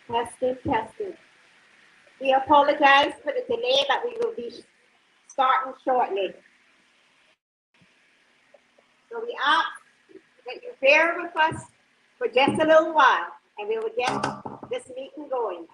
Testing, testing. We apologize for the delay, but we will be starting shortly. So we ask that you bear with us for just a little while, and we will get this meeting going.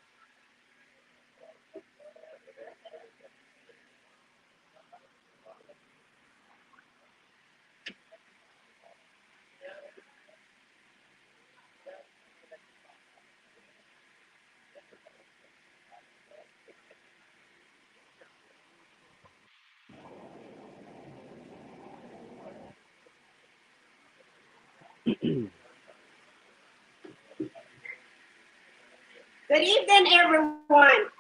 Good evening, everyone.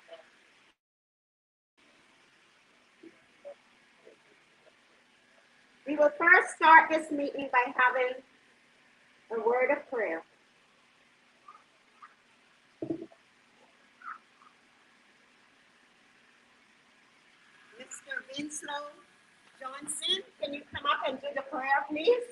We will first start this meeting by having a word of prayer. Mr. Winslow Johnson, can you come up and do the prayer, please?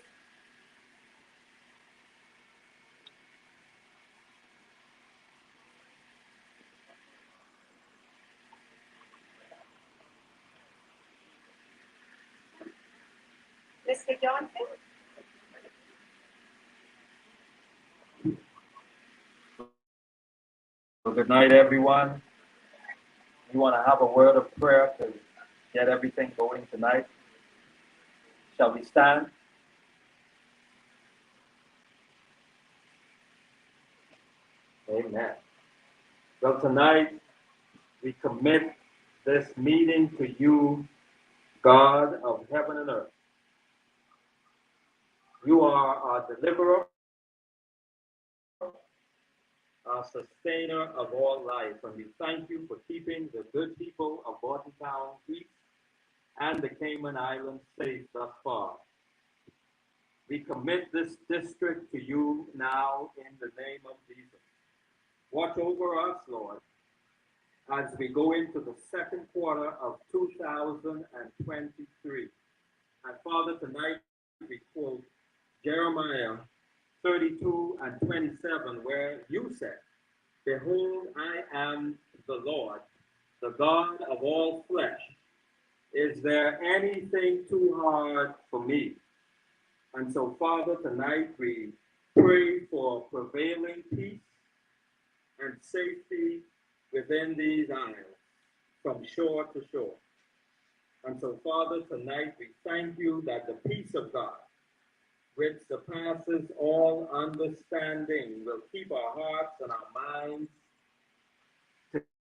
Mr. Johnson? So good night, everyone. We want to have a word of prayer to get everything going tonight. Shall we stand? Amen. Well, tonight we commit this meeting to you, God of heaven and earth. You are our deliverer, our sustainer of all life, and we thank you for keeping the good people of Bordentown, Greece, and the Cayman Islands safe thus far. We commit this district to you now in the name of Jesus. Watch over us, Lord, as we go into the second quarter of 2023. And Father, tonight we quote Jeremiah 32 and 27, where you said, "Behold, I am the Lord, the God of all flesh. Is there anything too hard for me?" And so, Father, tonight we pray for prevailing peace and safety within these isles, from shore to shore. And so, Father, tonight we thank you that the peace of God, which surpasses all understanding, will keep our hearts and our minds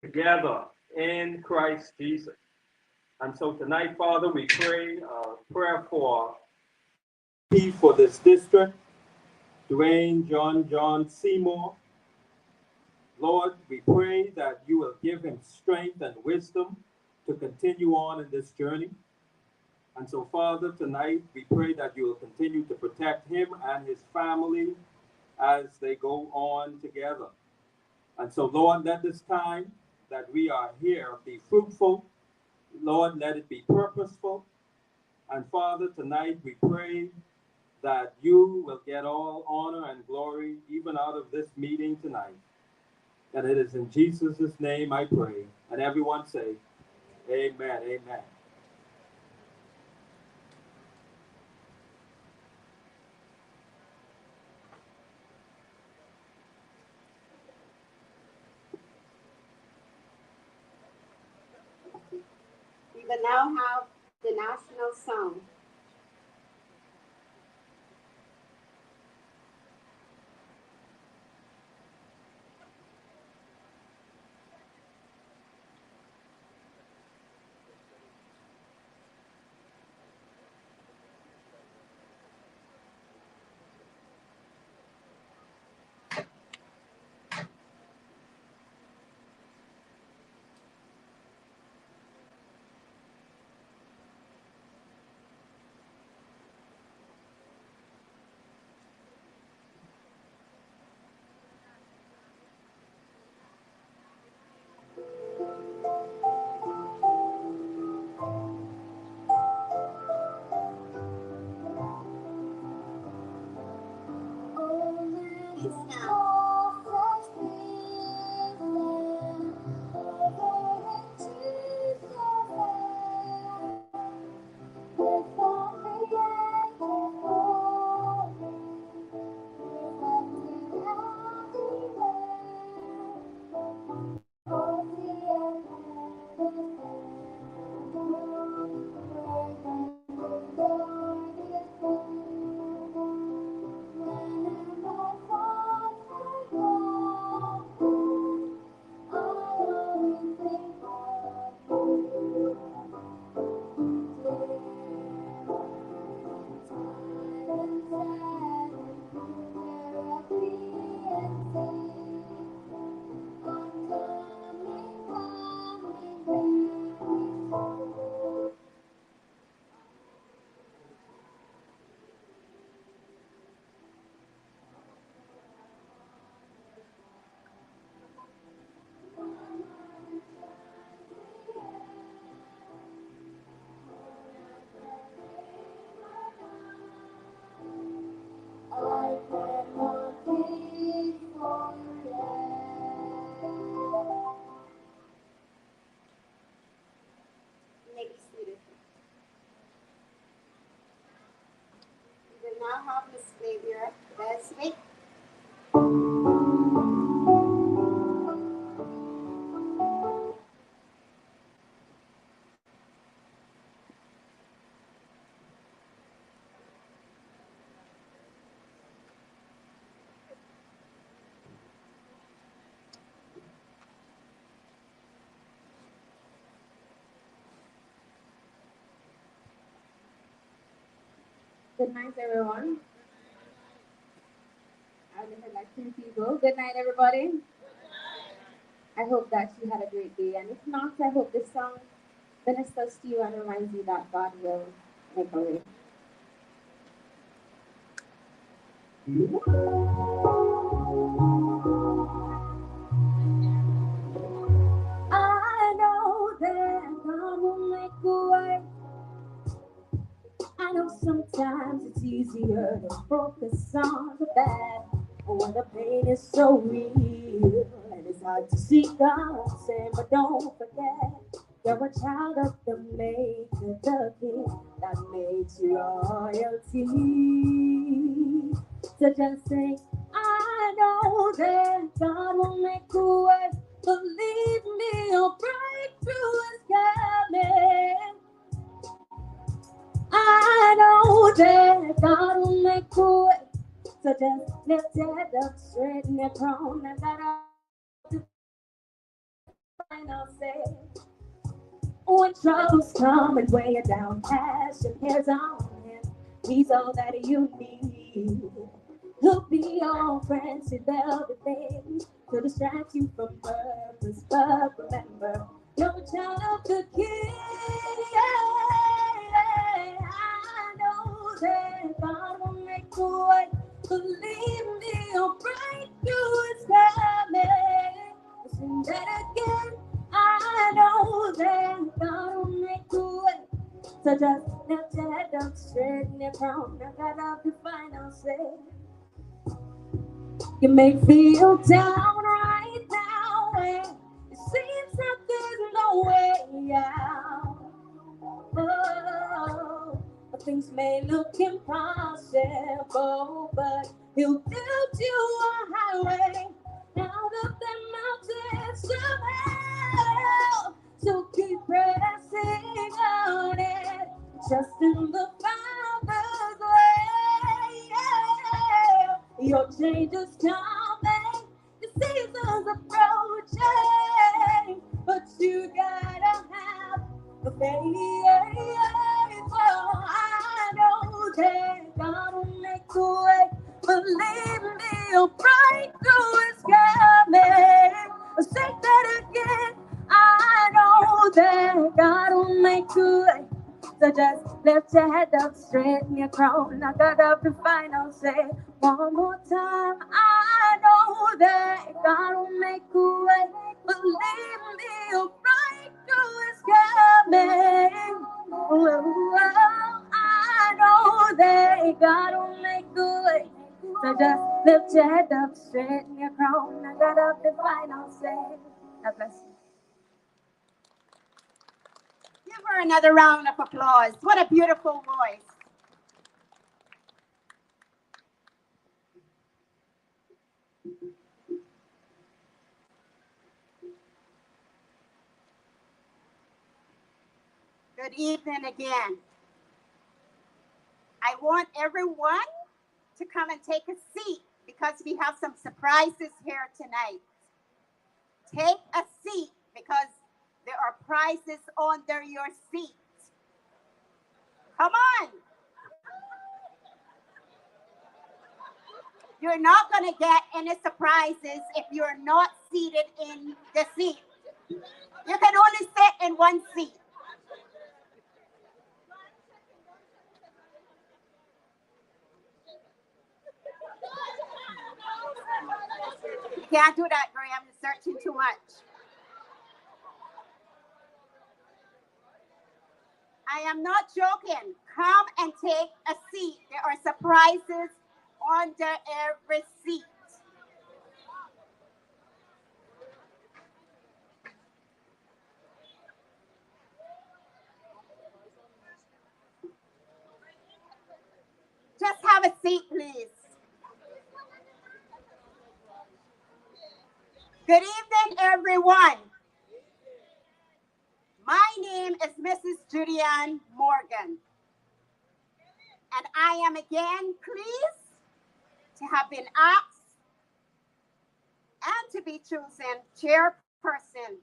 together in Christ Jesus. And so tonight, Father, we pray a prayer for peace for this district, Dwayne John Seymour. Lord, we pray that you will give him strength and wisdom to continue on in this journey. And so, Father, tonight we pray that you will continue to protect him and his family as they go on together. And so, Lord, let this time that we are here be fruitful. Lord, let it be purposeful. And Father, tonight we pray that you will get all honor and glory even out of this meeting tonight. And it is in Jesus' name I pray. And everyone say, amen, amen. We will now have the national song. this week? Good night, everyone. I only heard like 2 people. Good night, everybody. I hope that you had a great day. And if not, I hope this song ministers to you and reminds you that God will make a way. I know that God will make a way. I know sometimes it's easier to focus on the bad when the pain is so real. And it's hard to see God's hand, but don't forget you're a child of the Maker, the King that made you royalty. So just say, I know that God will make a way. Believe me, a breakthrough is coming. I know that God will make a way. So just lift your head up straight in your crown and that up to final say. When troubles come and weigh you down, cast your cares on him. He's all that you need. He'll be your friend, see there'll be things to distract you from purpose. But remember, you're a child of the King. I know that God will make a way. Believe me, your breakthrough is coming. Listen that again. I know that God will make a way. So just lift your head up straight in your crown. I got up the final say. You may feel down right now, and it seems that there's no way out. Oh, but things may look impossible, but He'll build you a highway out of the mountains of hell. So keep pressing on it, just in the Father's way. Your change is coming, the season's approaching, but you gotta have the faith. Oh, I know that God will make a way. Believe me, a breakthrough is coming. I'll say that again. I know that God will make a way. So just lift your head up straight in your crown. I got up the final say one more time. I know that God will make a way. Believe me, a breakthrough is coming. Oh, I know that God will make a way. So just lift your head up straight in your crown. I got up the final say. God bless you. Give her another round of applause. What a beautiful voice. Good evening again. I want everyone to come and take a seat because we have some surprises here tonight. Take a seat because there are prizes under your seat. Come on. You're not going to get any surprises if you're not seated in the seat. You can only sit in one seat. You can't do that, Graham. You're searching too much. I am not joking. Come and take a seat. There are surprises under every seat. Just have a seat, please. Good evening, everyone. My name is Mrs. Julianne Morgan, and I am again pleased to have been asked and to be chosen chairperson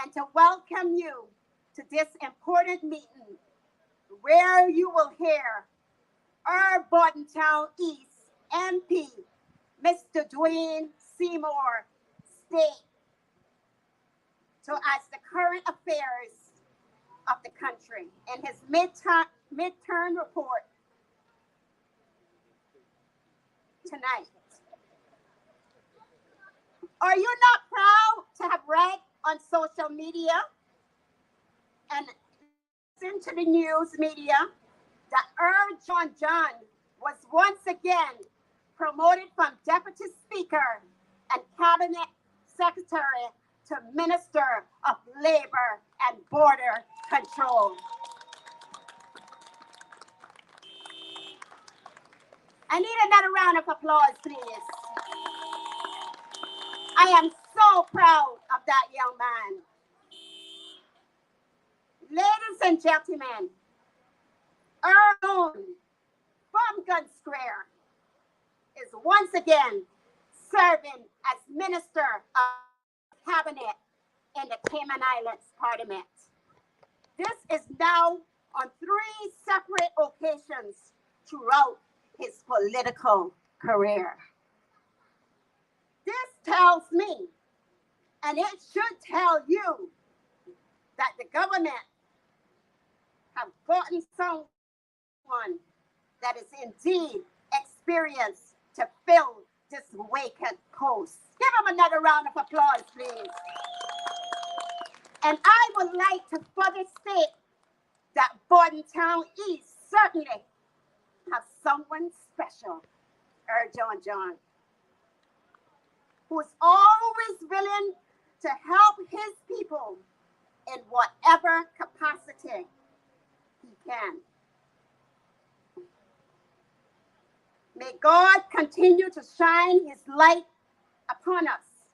and to welcome you to this important meeting where you will hear our Bordentown East MP, Mr. Dwayne Seymour, state to us the current affairs of the country in his midterm report tonight. Are you not proud to have read on social media and listened to the news media that Earl John was once again promoted from Deputy Speaker and Cabinet Secretary to Minister of Labor and Border Control? I need another round of applause, please. I am so proud of that young man. Ladies and gentlemen, Earl from Gun Square is once again serving as Minister of Cabinet in the Cayman Islands Parliament. This is now on 3 separate occasions throughout his political career. This tells me, and it should tell you, that the government have gotten someone that is indeed experienced to fill this vacant post. Give him another round of applause, please. And I would like to further state that Bordentown East certainly have someone special, Earl John, who is always willing to help his people in whatever capacity he can. May God continue to shine his light upon us,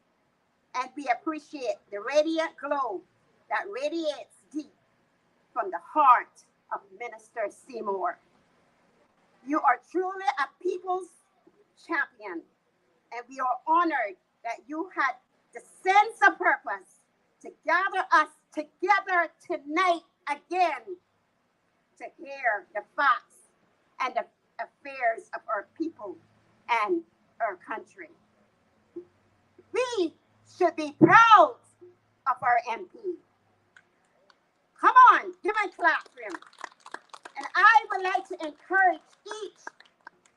and we appreciate the radiant glow that radiates deep from the heart of Minister Seymour. You are truly a people's champion, and we are honored that you had the sense of purpose to gather us together tonight again to hear the facts and the affairs of our people and our country. We should be proud of our MP. Come on, give a clap for him. And I would like to encourage each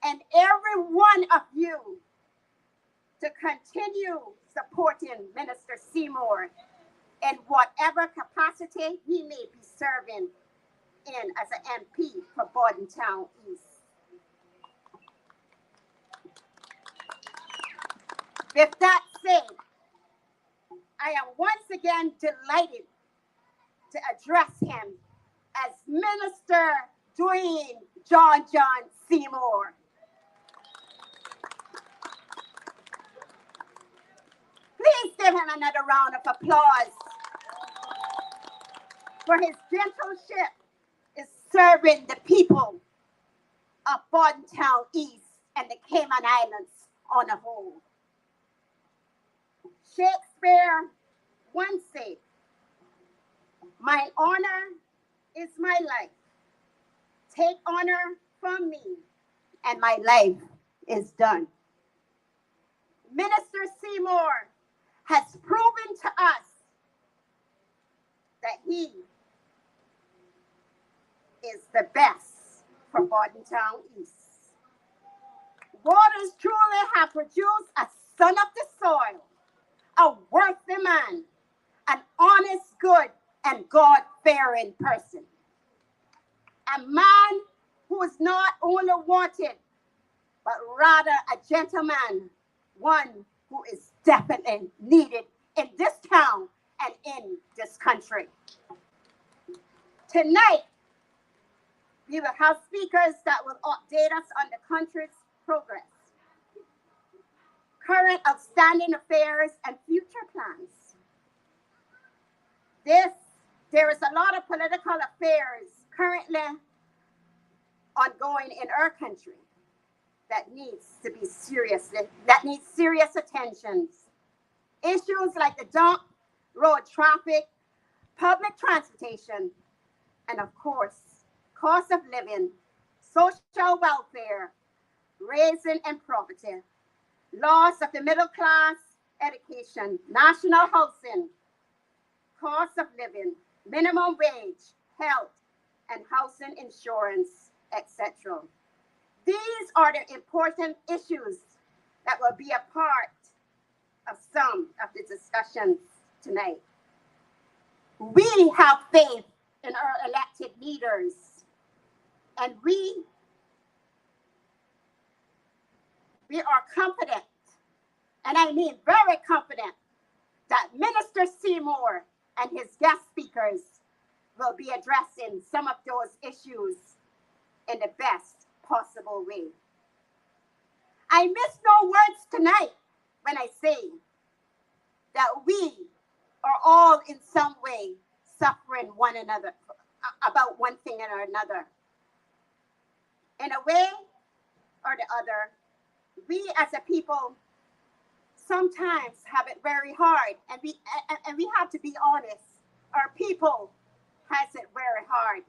and every one of you to continue supporting Minister Seymour in whatever capacity he may be serving in as an MP for Bordentown East. With that said, I am once again delighted to address him as Minister Dwayne John Seymour. Please give him another round of applause for his gentleship is serving the people of Bordentown East and the Cayman Islands on a whole. Shakespeare once said, "My honor is my life. Take honor from me, and my life is done." Minister Seymour has proven to us that he is the best for Bordentown East. Waters truly have produced a son of the soil, a worthy man, an honest, good, and God-fearing person. A man who is not only wanted, but rather a gentleman, one who is definitely needed in this town and in this country. Tonight, we will have speakers that will update us on the country's progress, current outstanding affairs, and future There is a lot of political affairs currently ongoing in our country that needs serious attention. Issues like the dump, road traffic, public transportation, and of course, cost of living, social welfare, raising and poverty, loss of the middle class, education, national housing, cost of living, minimum wage, health, and housing insurance, etc. These are the important issues that will be a part of some of the discussions tonight. We have faith in our elected leaders, and we are confident, and I mean very confident, that Minister Seymour and his guest speakers will be addressing some of those issues in the best possible way. I miss no words tonight when I say that we are all in some way suffering one another about one thing or another. In a way or the other, we as a people sometimes have it very hard, and we have to be honest. Our people has it very hard.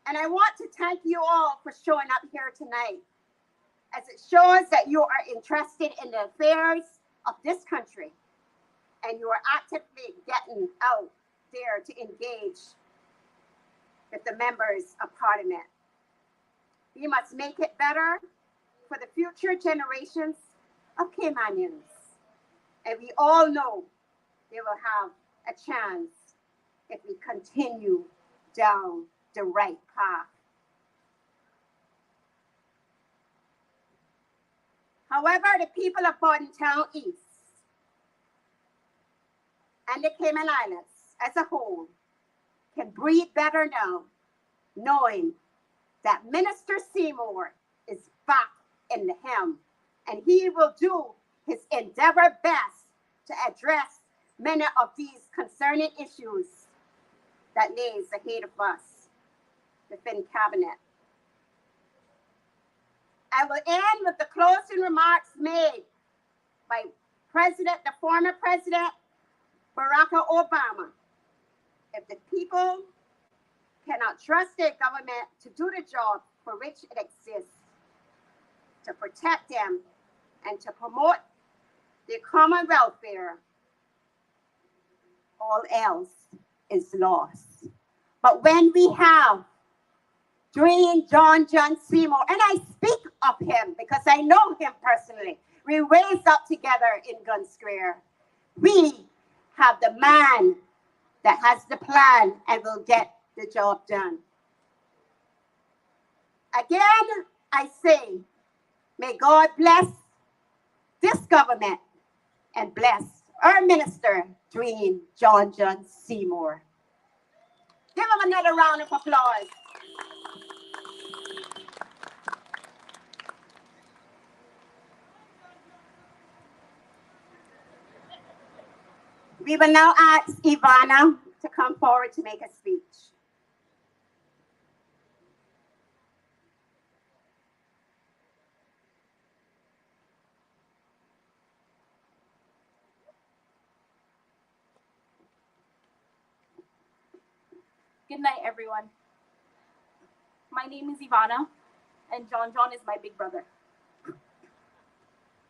And I want to thank you all for showing up here tonight, as it shows that you are interested in the affairs of this country, and you are actively getting out there to engage with the members of Parliament. We must make it better for the future generations of Caymanians, and we all know they will have a chance if we continue down the right path. However, the people of Bordentown East and the Cayman Islands as a whole can breathe better now, knowing that Minister Seymour is back in the helm, and he will do his endeavor best to address many of these concerning issues that lays ahead of us within Cabinet. I will end with the closing remarks made by the former President Barack Obama. If the people cannot trust their government to do the job for which it exists, to protect them and to promote their common welfare, all else is lost. But when we have Dwayne John Seymour, and I speak of him because I know him personally, we raised up together in Gun Square. We have the man that has the plan and will get the job done. Again, I say, may God bless this government and bless our minister, Dwayne John Seymour. Give him another round of applause. We will now ask Ivana to come forward to make a speech. Good night, everyone. My name is Ivana, and John is my big brother.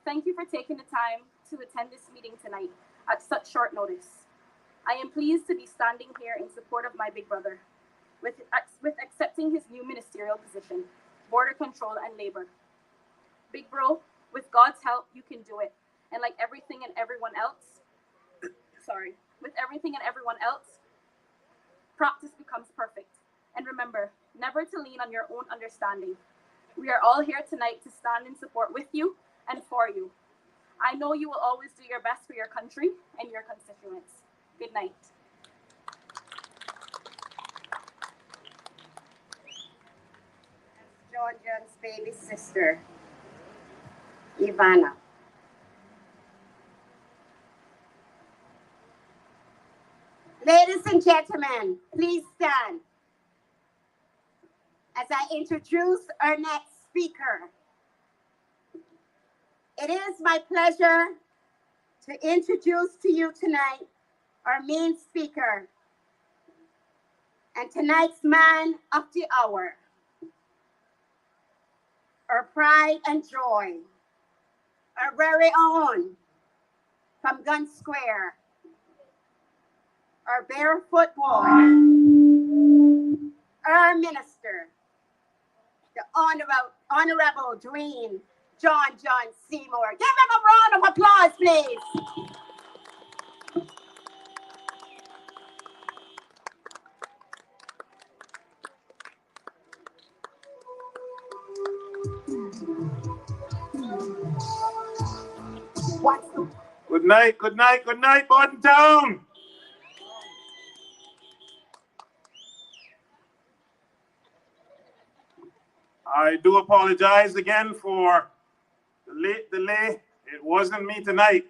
Thank you for taking the time to attend this meeting tonight at such short notice. I am pleased to be standing here in support of my big brother, with accepting his new ministerial position, border control and labor. Big bro, with God's help, you can do it. And like everything and everyone else, practice becomes perfect. And remember, never to lean on your own understanding. We are all here tonight to stand in support with you and for you. I know you will always do your best for your country and your constituents. Good night. Georgia's baby sister, Ivana. Ladies and gentlemen, please stand as I introduce our next speaker. It is my pleasure to introduce to you tonight our main speaker and tonight's man of the hour, our pride and joy, our very own from Gun Square, our barefoot boy, our minister, the Honorable Dwayne John Seymour. Give him a round of applause, please. Good night, good night, good night, Borden Town. I do apologize again for the late delay. It wasn't me tonight.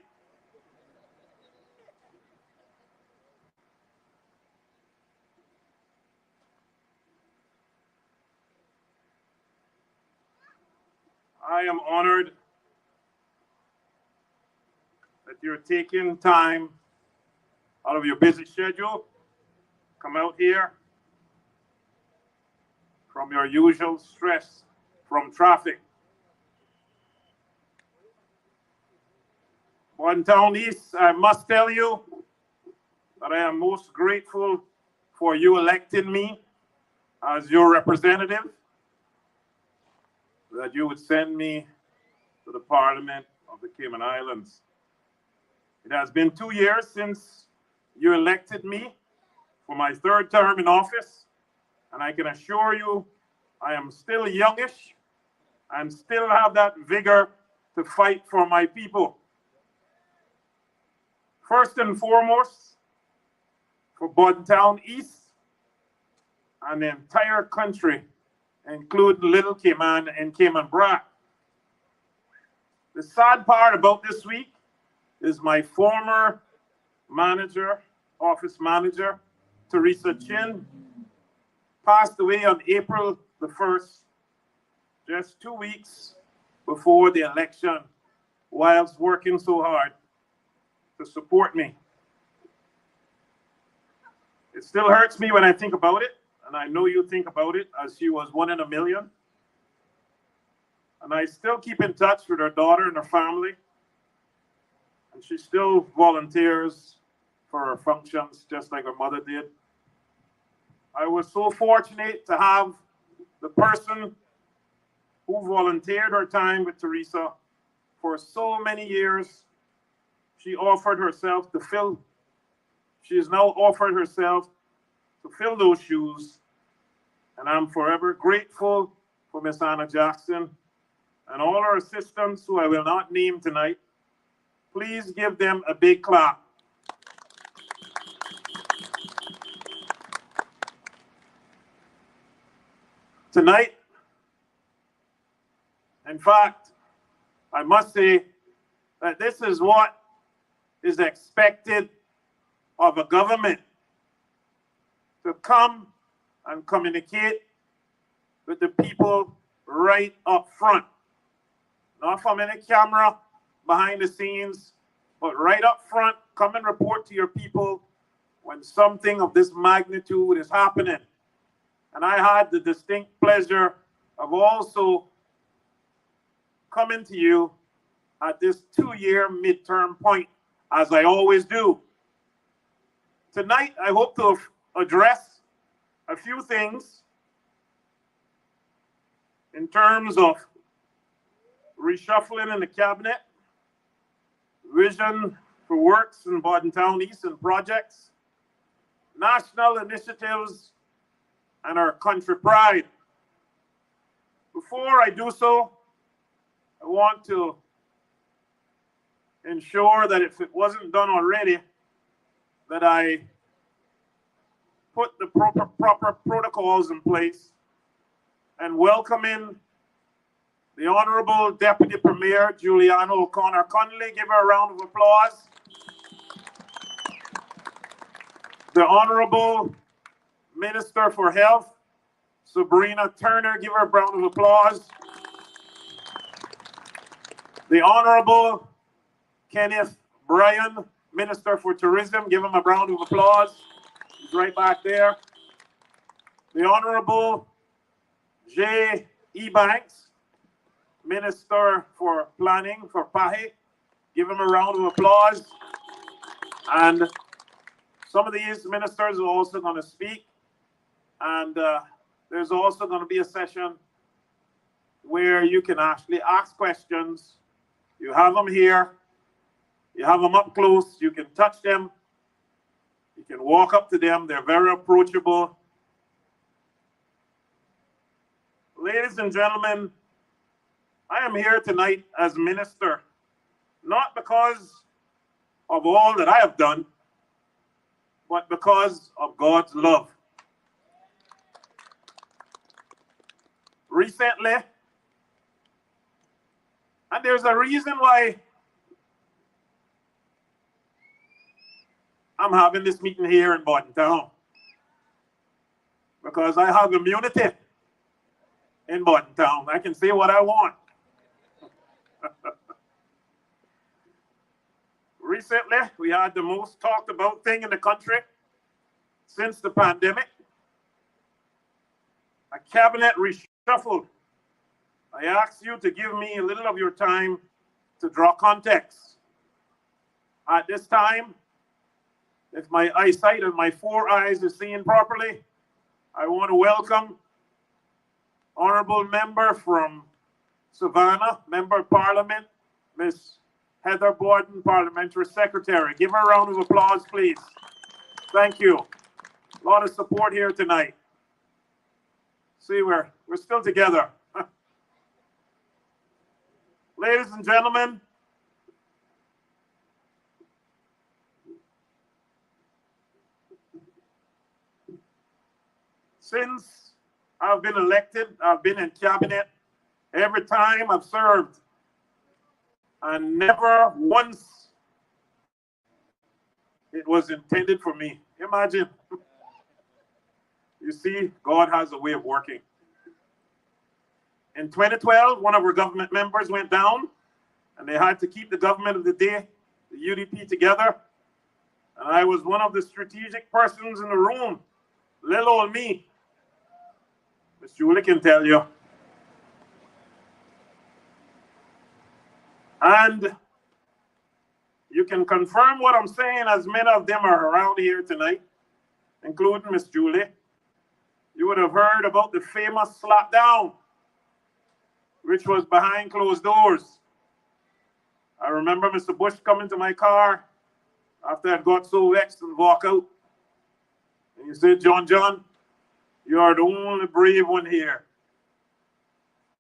I am honored that you're taking time out of your busy schedule, come out here from your usual stress from traffic. Borden Town East, I must tell you that I am most grateful for you electing me as your representative, that you would send me to the Parliament of the Cayman Islands. It has been 2 years since you elected me for my third term in office, and I can assure you I am still youngish and still have that vigor to fight for my people. First and foremost, for Borden Town East and the entire country, including Little Cayman and Cayman Brac. The sad part about this week is my former manager, office manager, Teresa Chin, passed away on April the 1st, just 2 weeks before the election, whilst working so hard to support me. It still hurts me when I think about it, and I know you think about it, as she was 1 in a million. And I still keep in touch with her daughter and her family, and she still volunteers for her functions just like her mother did. I was so fortunate to have the person who volunteered her time with Teresa for so many years. She offered herself to fill, she has now offered herself to fill those shoes. And I'm forever grateful for Miss Anna Jackson and all our assistants who I will not name tonight. Please give them a big clap. Tonight, in fact, I must say that this is what is expected of a government, to come and communicate with the people right up front. Not from any camera behind the scenes, but right up front, come and report to your people when something of this magnitude is happening. And I had the distinct pleasure of also coming to you at this 2-year midterm point, as I always do. Tonight, I hope to address a few things in terms of reshuffling in the cabinet, vision for works in Borden Town East and projects, national initiatives, and our country pride. Before I do so, I want to ensure that if it wasn't done already, that I put the proper protocols in place and welcome in the Honorable Deputy Premier, Juliana O'Connor Connolly. Give her a round of applause. The Honorable Minister for Health, Sabrina Turner. Give her a round of applause. The Honorable Kenneth Bryan, Minister for Tourism. Give him a round of applause. He's right back there. The Honorable J. E. Banks, Minister for Planning for PAHE. Give him a round of applause. And some of these ministers are also going to speak. And there's also going to be a session where you can actually ask questions. You have them here. You have them up close. You can touch them. You can walk up to them. They're very approachable. Ladies and gentlemen, I am here tonight as minister, not because of all that I have done, but because of God's love. Recently, and there's a reason why I'm having this meeting here in Bordentown. Because I have immunity in Bordentown. I can say what I want. Recently, we had the most talked about thing in the country since the pandemic. A cabinet reshuffled. I ask you to give me a little of your time to draw context. At this time, if my eyesight and my 4 eyes are seeing properly, I want to welcome Honorable Member from Savannah, Member of Parliament, Ms. Heather Borden, Parliamentary Secretary. Give her a round of applause, please. Thank you. A lot of support here tonight. See, we're still together. Ladies and gentlemen, since I've been elected, I've been in cabinet. Every time I've served, and never once it was intended for me. Imagine. You see, God has a way of working. In 2012, one of our government members went down, and they had to keep the government of the day, the UDP, together. And I was one of the strategic persons in the room, little old me. Miss Julie can tell you. And you can confirm what I'm saying, as many of them are around here tonight, including Miss Julie. You would have heard about the famous slapdown, which was behind closed doors. I remember Mr. Bush coming to my car after I got so vexed and walk out. And he said, John, you are the only brave one here.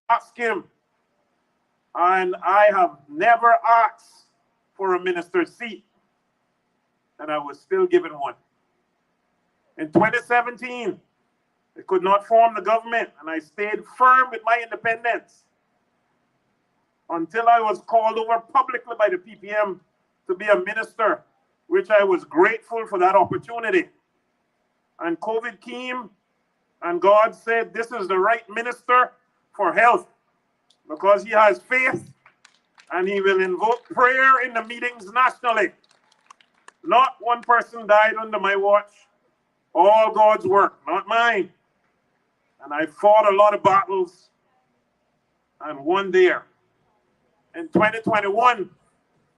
Ask him. And I have never asked for a minister's seat. And I was still given one. In 2017, I could not form the government, and I stayed firm with my independence until I was called over publicly by the PPM to be a minister, which I was grateful for that opportunity. And COVID came, and God said, this is the right minister for health, because he has faith, and he will invoke prayer in the meetings nationally. Not one person died under my watch. All God's work, not mine. And I fought a lot of battles and won there. In 2021,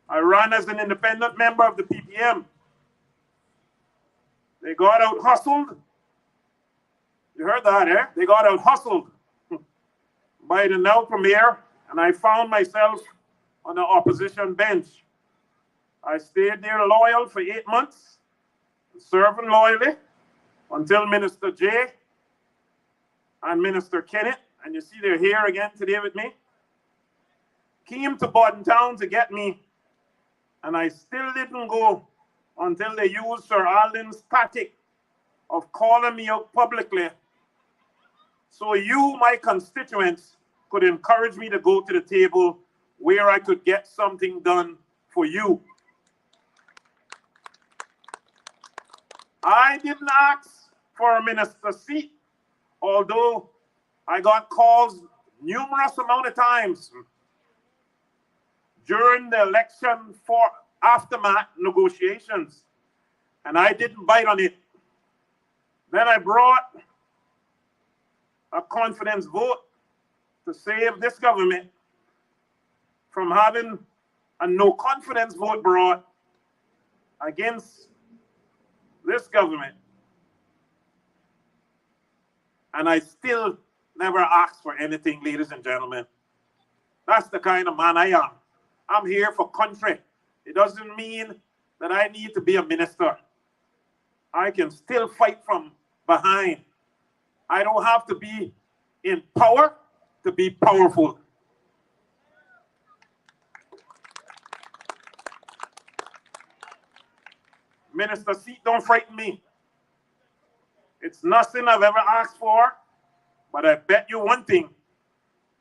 I ran as an independent member of the PPM. They got out hustled. You heard that, eh? They got out hustled by the now premier, and I found myself on the opposition bench. I stayed there loyal for 8 months, serving loyally until Minister J and Minister Kenneth, and you see they're here again today with me, came to Bordentown to get me, and I still didn't go until they used Sir Alden's tactic of calling me out publicly, so you, my constituents, could encourage me to go to the table where I could get something done for you. I didn't ask for a minister seat, although I got calls numerous amount of times during the election for aftermath negotiations, and I didn't bite on it. Then I brought a confidence vote to save this government from having a no confidence vote brought against this government. And I still never asked for anything, ladies and gentlemen. That's the kind of man I am. I'm here for country. It doesn't mean that I need to be a minister. I can still fight from behind. I don't have to be in power to be powerful. Minister seat don't frighten me. It's nothing I've ever asked for, but I bet you one thing.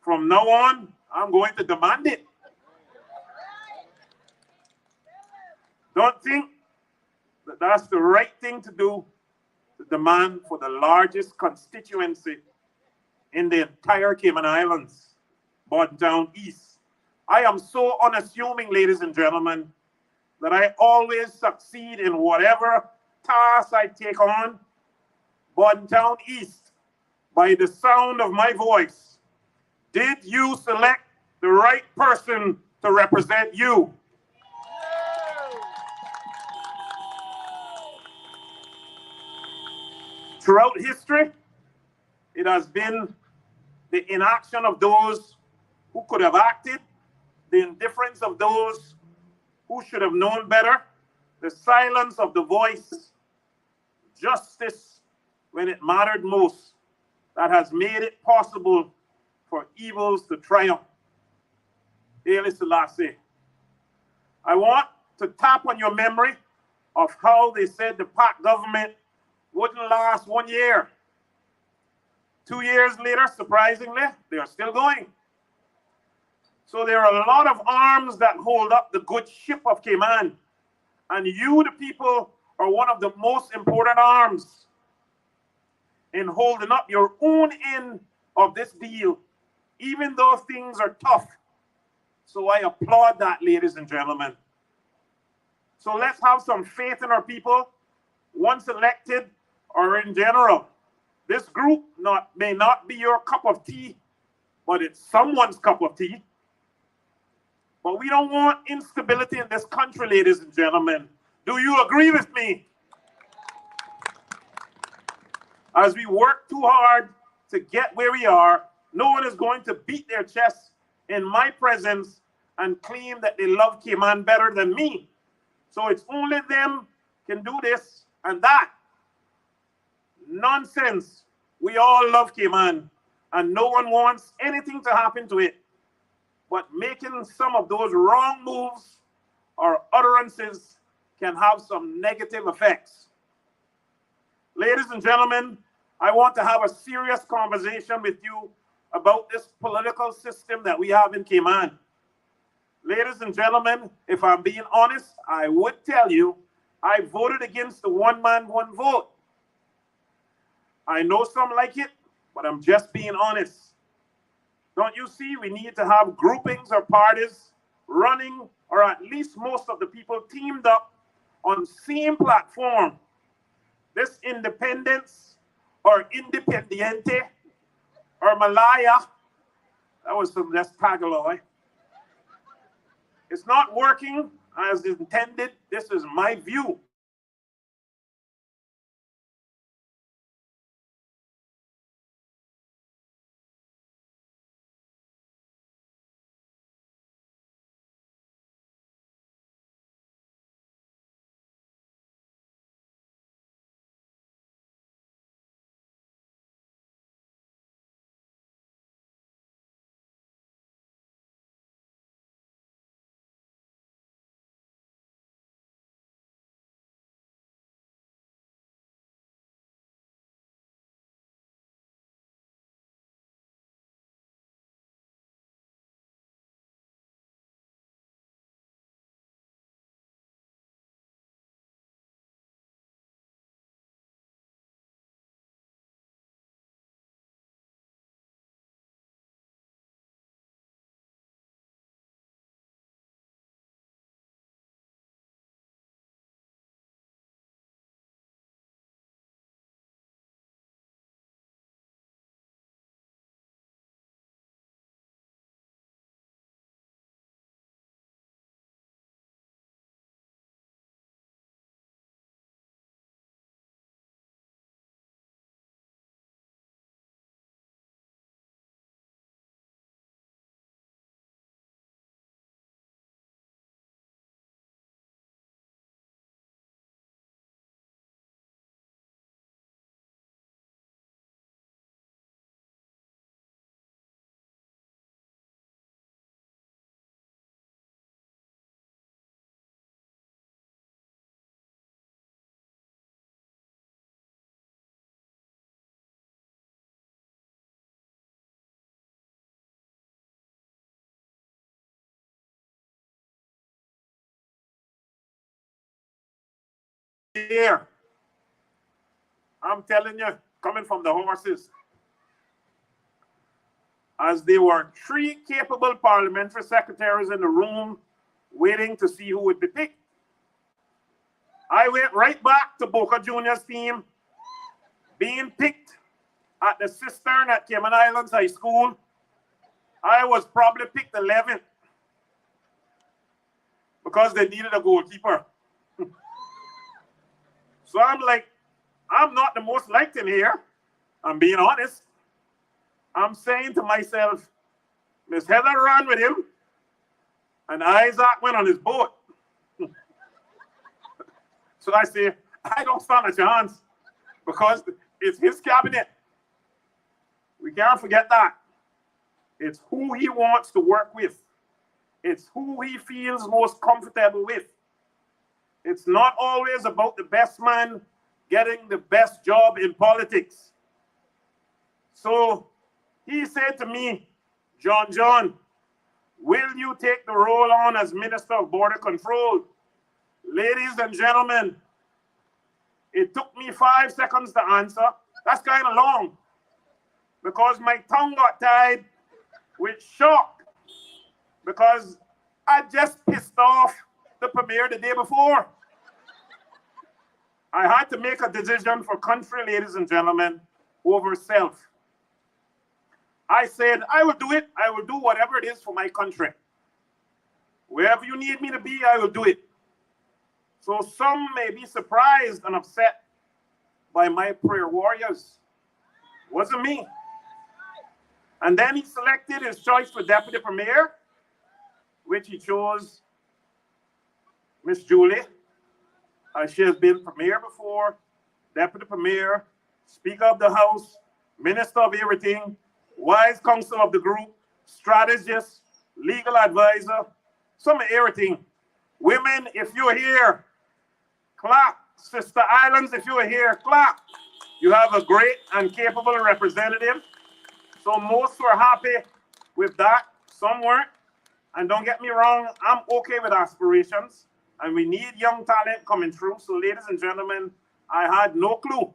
From now on, I'm going to demand it. Don't think that that's the right thing to do, to demand for the largest constituency in the entire Cayman Islands, Bordentown East. I am so unassuming, ladies and gentlemen, that I always succeed in whatever task I take on. Bordentown East, by the sound of my voice, did you select the right person to represent you? Throughout history, it has been the inaction of those who could have acted, the indifference of those who should have known better, the silence of the voice, justice when it mattered most, that has made it possible for evils to triumph. Haile Selassie. I want to tap on your memory of how they said the PAC government wouldn't last 1 year. 2 years later, surprisingly, they are still going. So there are a lot of arms that hold up the good ship of Cayman. And you, the people, are one of the most important arms in holding up your own end of this deal, even though things are tough. So I applaud that, ladies and gentlemen. So let's have some faith in our people, once elected or in general. This group may not be your cup of tea, but it's someone's cup of tea. But we don't want instability in this country, ladies and gentlemen. Do you agree with me? As we work too hard to get where we are, no one is going to beat their chest in my presence and claim that they love Cayman better than me. So it's only them can do this and that. Nonsense. We all love Cayman, and no one wants anything to happen to it. But making some of those wrong moves or utterances can have some negative effects. Ladies and gentlemen, I want to have a serious conversation with you about this political system that we have in Cayman. Ladies and gentlemen, if I'm being honest, I would tell you I voted against the one man, one vote. I know some like it, but I'm just being honest. Don't you see, we need to have groupings or parties running, or at least most of the people teamed up on same platform. This independence or independiente or Malaya, that was some less Tagalog. It's not working as intended. This is my view. there. I'm telling you, coming from the horses. As there were 3 capable parliamentary secretaries in the room waiting to see who would be picked. I went right back to Boca Juniors team being picked at the Cistern at Cayman Islands High School. I was probably picked 11th because they needed a goalkeeper. So I'm like, I'm not the most liked in here. I'm being honest. I'm saying to myself, Miss Heather ran with him, and Isaac went on his boat. So I say, I don't stand a chance because it's his cabinet. We can't forget that. It's who he wants to work with. It's who he feels most comfortable with. It's not always about the best man getting the best job in politics. So he said to me, John, will you take the role on as Minister of Border Control? Ladies and gentlemen, it took me 5 seconds to answer. That's kind of long because my tongue got tied with shock because I just pissed off the premier the day before. I had to make a decision for country, ladies and gentlemen, over self. I said, I will do it. I will do whatever it is for my country. Wherever you need me to be, I will do it. So some may be surprised and upset by my prayer warriors. Wasn't me. And then he selected his choice for deputy premier, which he chose Miss Julie. She has been premier before, deputy premier, speaker of the house, minister of everything, wise counsel of the group, strategist, legal advisor, some of everything. Women, if you're here, clap. Sister Islands, if you're here, clap. You have a great and capable representative. So most were happy with that. Some weren't. And don't get me wrong, I'm okay with aspirations. And we need young talent coming through. So ladies and gentlemen, I had no clue.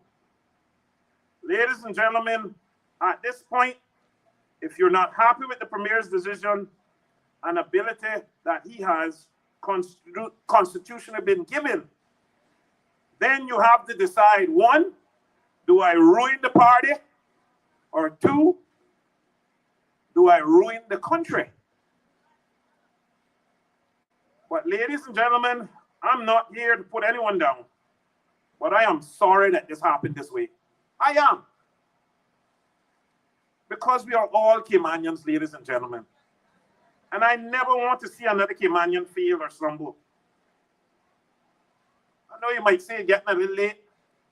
Ladies and gentlemen, at this point, if you're not happy with the premier's decision and ability that he has constitutionally been given, then you have to decide, 1, do I ruin the party? Or 2, do I ruin the country? But ladies and gentlemen, I'm not here to put anyone down. But I am sorry that this happened this way. I am. Because we are all Caymanians, ladies and gentlemen. And I never want to see another Caymanian fail or stumble. I know you might say getting a little late,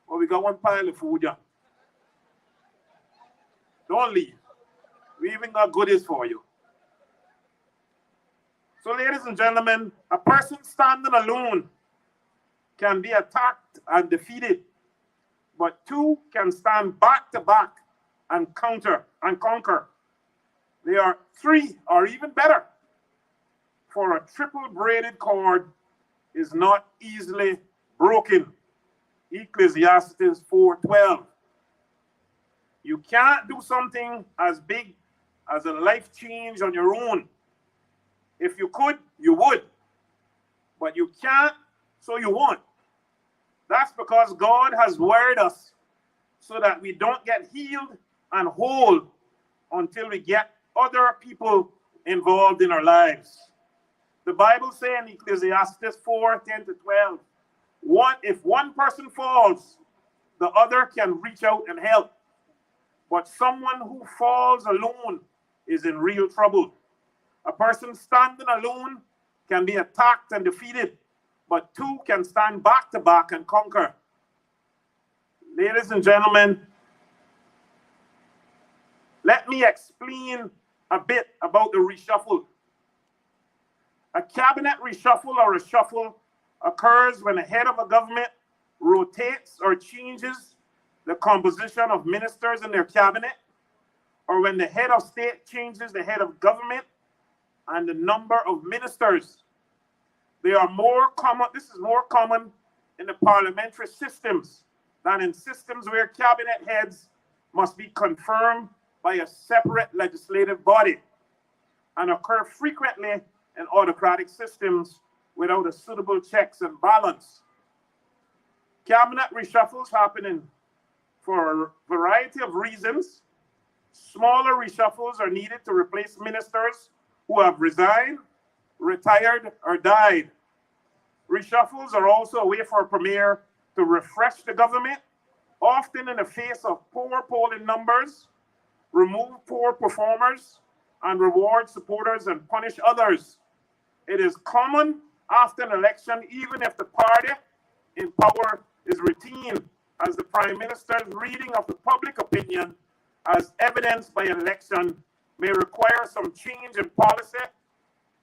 but we got one pile of food, yeah. Don't leave. We even got goodies for you. So ladies and gentlemen, a person standing alone can be attacked and defeated, but 2 can stand back to back and counter and conquer. They are 3 or even better. For a triple braided cord is not easily broken. Ecclesiastes 4:12. You can't do something as big as a life change on your own. If you could, you would. But you can't, so you won't. That's because God has wired us so that we don't get healed and whole until we get other people involved in our lives. The Bible says in Ecclesiastes 4:10-12, if one person falls, the other can reach out and help. But someone who falls alone is in real trouble. A person standing alone can be attacked and defeated, but 2 can stand back to back and conquer. Ladies and gentlemen, let me explain a bit about the reshuffle. A cabinet reshuffle or a shuffle occurs when the head of a government rotates or changes the composition of ministers in their cabinet, or when the head of state changes the head of government and the number of ministers. They are more common. This is more common in the parliamentary systems than in systems where cabinet heads must be confirmed by a separate legislative body and occur frequently in autocratic systems without a suitable checks and balance. Cabinet reshuffles happening for a variety of reasons. Smaller reshuffles are needed to replace ministers who have resigned, retired, or died. Reshuffles are also a way for a premier to refresh the government, often in the face of poor polling numbers, remove poor performers, and reward supporters and punish others. It is common after an election, even if the party in power is routine, as the Prime Minister's reading of the public opinion as evidenced by an election may require some change in policy,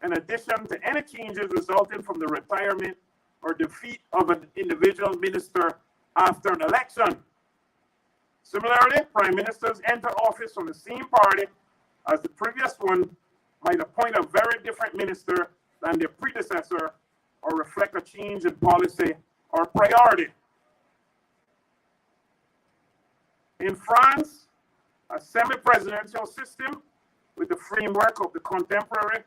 in addition to any changes resulting from the retirement or defeat of an individual minister after an election. Similarly, Prime Ministers enter office from the same party as the previous one might appoint a very different minister than their predecessor or reflect a change in policy or priority. In France, a semi-presidential system with the framework of the contemporary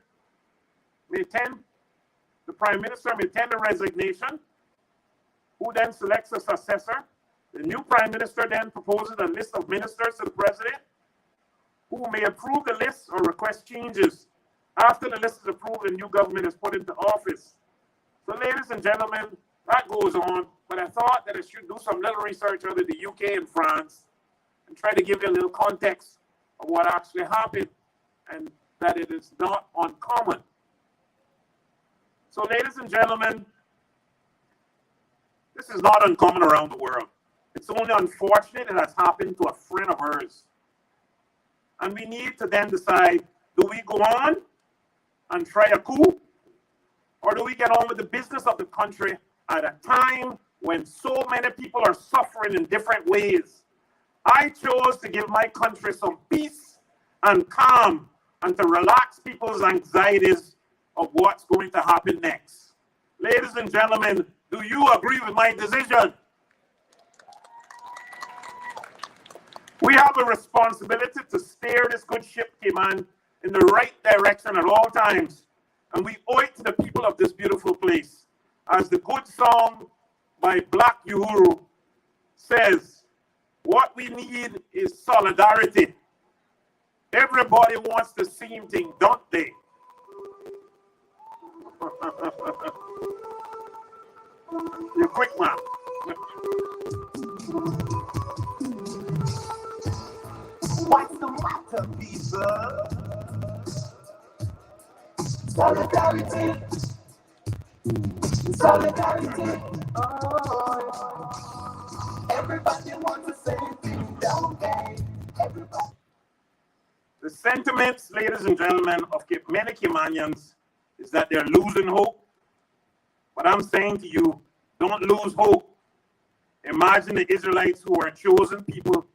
the Prime Minister may tender resignation, who then selects a successor. The new Prime Minister then proposes a list of ministers to the President, who may approve the list or request changes. After the list is approved, the new government is put into office. So, ladies and gentlemen, that goes on, but I thought that I should do some little research out of the UK and France and try to give you a little context of what actually happened and that it is not uncommon. So, ladies and gentlemen, this is not uncommon around the world. It's only unfortunate it has happened to a friend of hers. And we need to then decide, do we go on and try a coup? Or do we get on with the business of the country at a time when so many people are suffering in different ways? I chose to give my country some peace and calm and to relax people's anxieties of what's going to happen next. Ladies and gentlemen, do you agree with my decision? We have a responsibility to steer this good ship, Cayman, in the right direction at all times. And we owe it to the people of this beautiful place. As the good song by Black Uhuru says, what we need is solidarity. Everybody wants the same thing, don't they? You're quick, man. What's the matter, people? Solidarity. Solidarity. Oh. Everybody wants the same thing, don't they? Everybody. The sentiments, ladies and gentlemen, of many Caymanians is that they're losing hope. But I'm saying to you, don't lose hope. Imagine the Israelites who are chosen people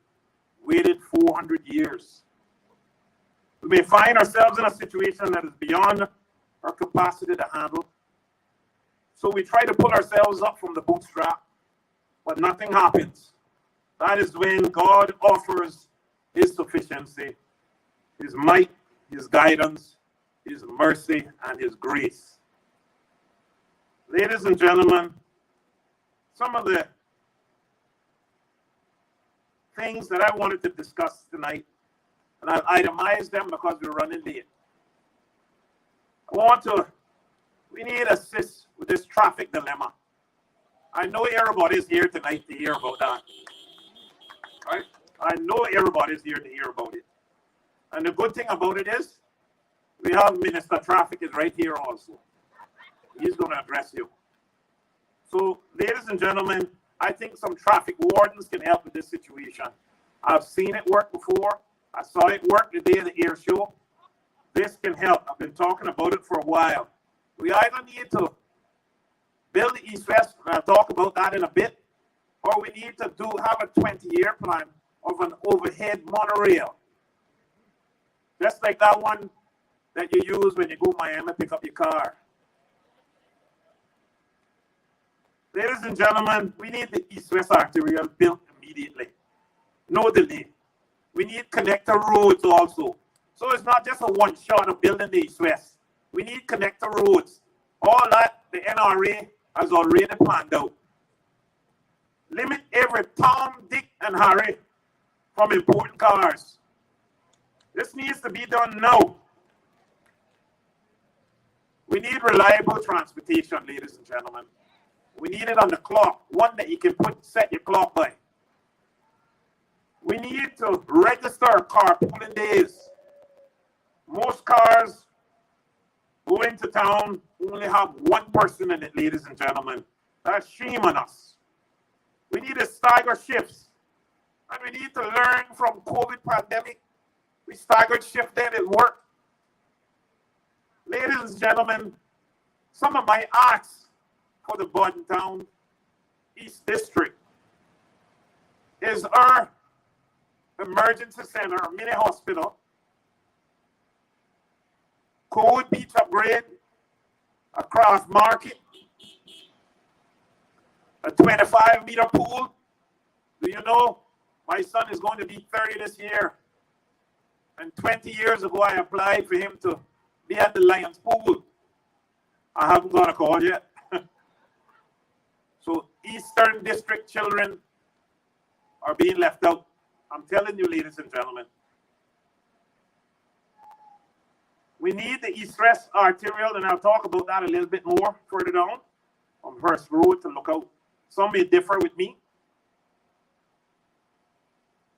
waited 400 years. We may find ourselves in a situation that is beyond our capacity to handle. So we try to pull ourselves up from the bootstrap, but nothing happens. That is when God offers his sufficiency, his might, his guidance, his mercy, and his grace. Ladies and gentlemen, some of the things that I wanted to discuss tonight, and I'll itemize them because we're running late. We need assist with this traffic dilemma. I know everybody's here tonight to hear about that. Right? I know everybody's here to hear about it. And the good thing about it is, we have Minister Traffic is right here also. He's going to address you. So, ladies and gentlemen, I think some traffic wardens can help with this situation. I've seen it work before. I saw it work the day of the air show. This can help. I've been talking about it for a while. We either need to build the East-West, and I'll talk about that in a bit, or we need to have a 20-year plan of an overhead monorail. Just like that one that you use when you go to Miami, pick up your car. Ladies and gentlemen, we need the East-West Arterial built immediately. No delay. We need connector roads also. So it's not just a one shot of building the East-West. We need connector roads. All that the NRA has already planned out. Limit every Tom, Dick, and Harry from importing cars. This needs to be done now. We need reliable transportation, ladies and gentlemen. We need it on the clock, one that you can set your clock by. We need to register carpooling days. Most cars going to town only have one person in it, ladies and gentlemen. That's shame on us. We need to stagger shifts. And we need to learn from COVID pandemic. We staggered shift then at work. Ladies and gentlemen, some of my asks for the Borden Town East District is our emergency center, mini hospital, Cold Beach upgrade, a craft market, a 25-meter pool. Do you know my son is going to be 30 this year? And 20 years ago, I applied for him to be at the Lions pool. I haven't got a call yet. So Eastern District children are being left out. I'm telling you, ladies and gentlemen. We need the East-West Arterial, and I'll talk about that a little bit more further down on Hearst Road to look out. Some may differ with me.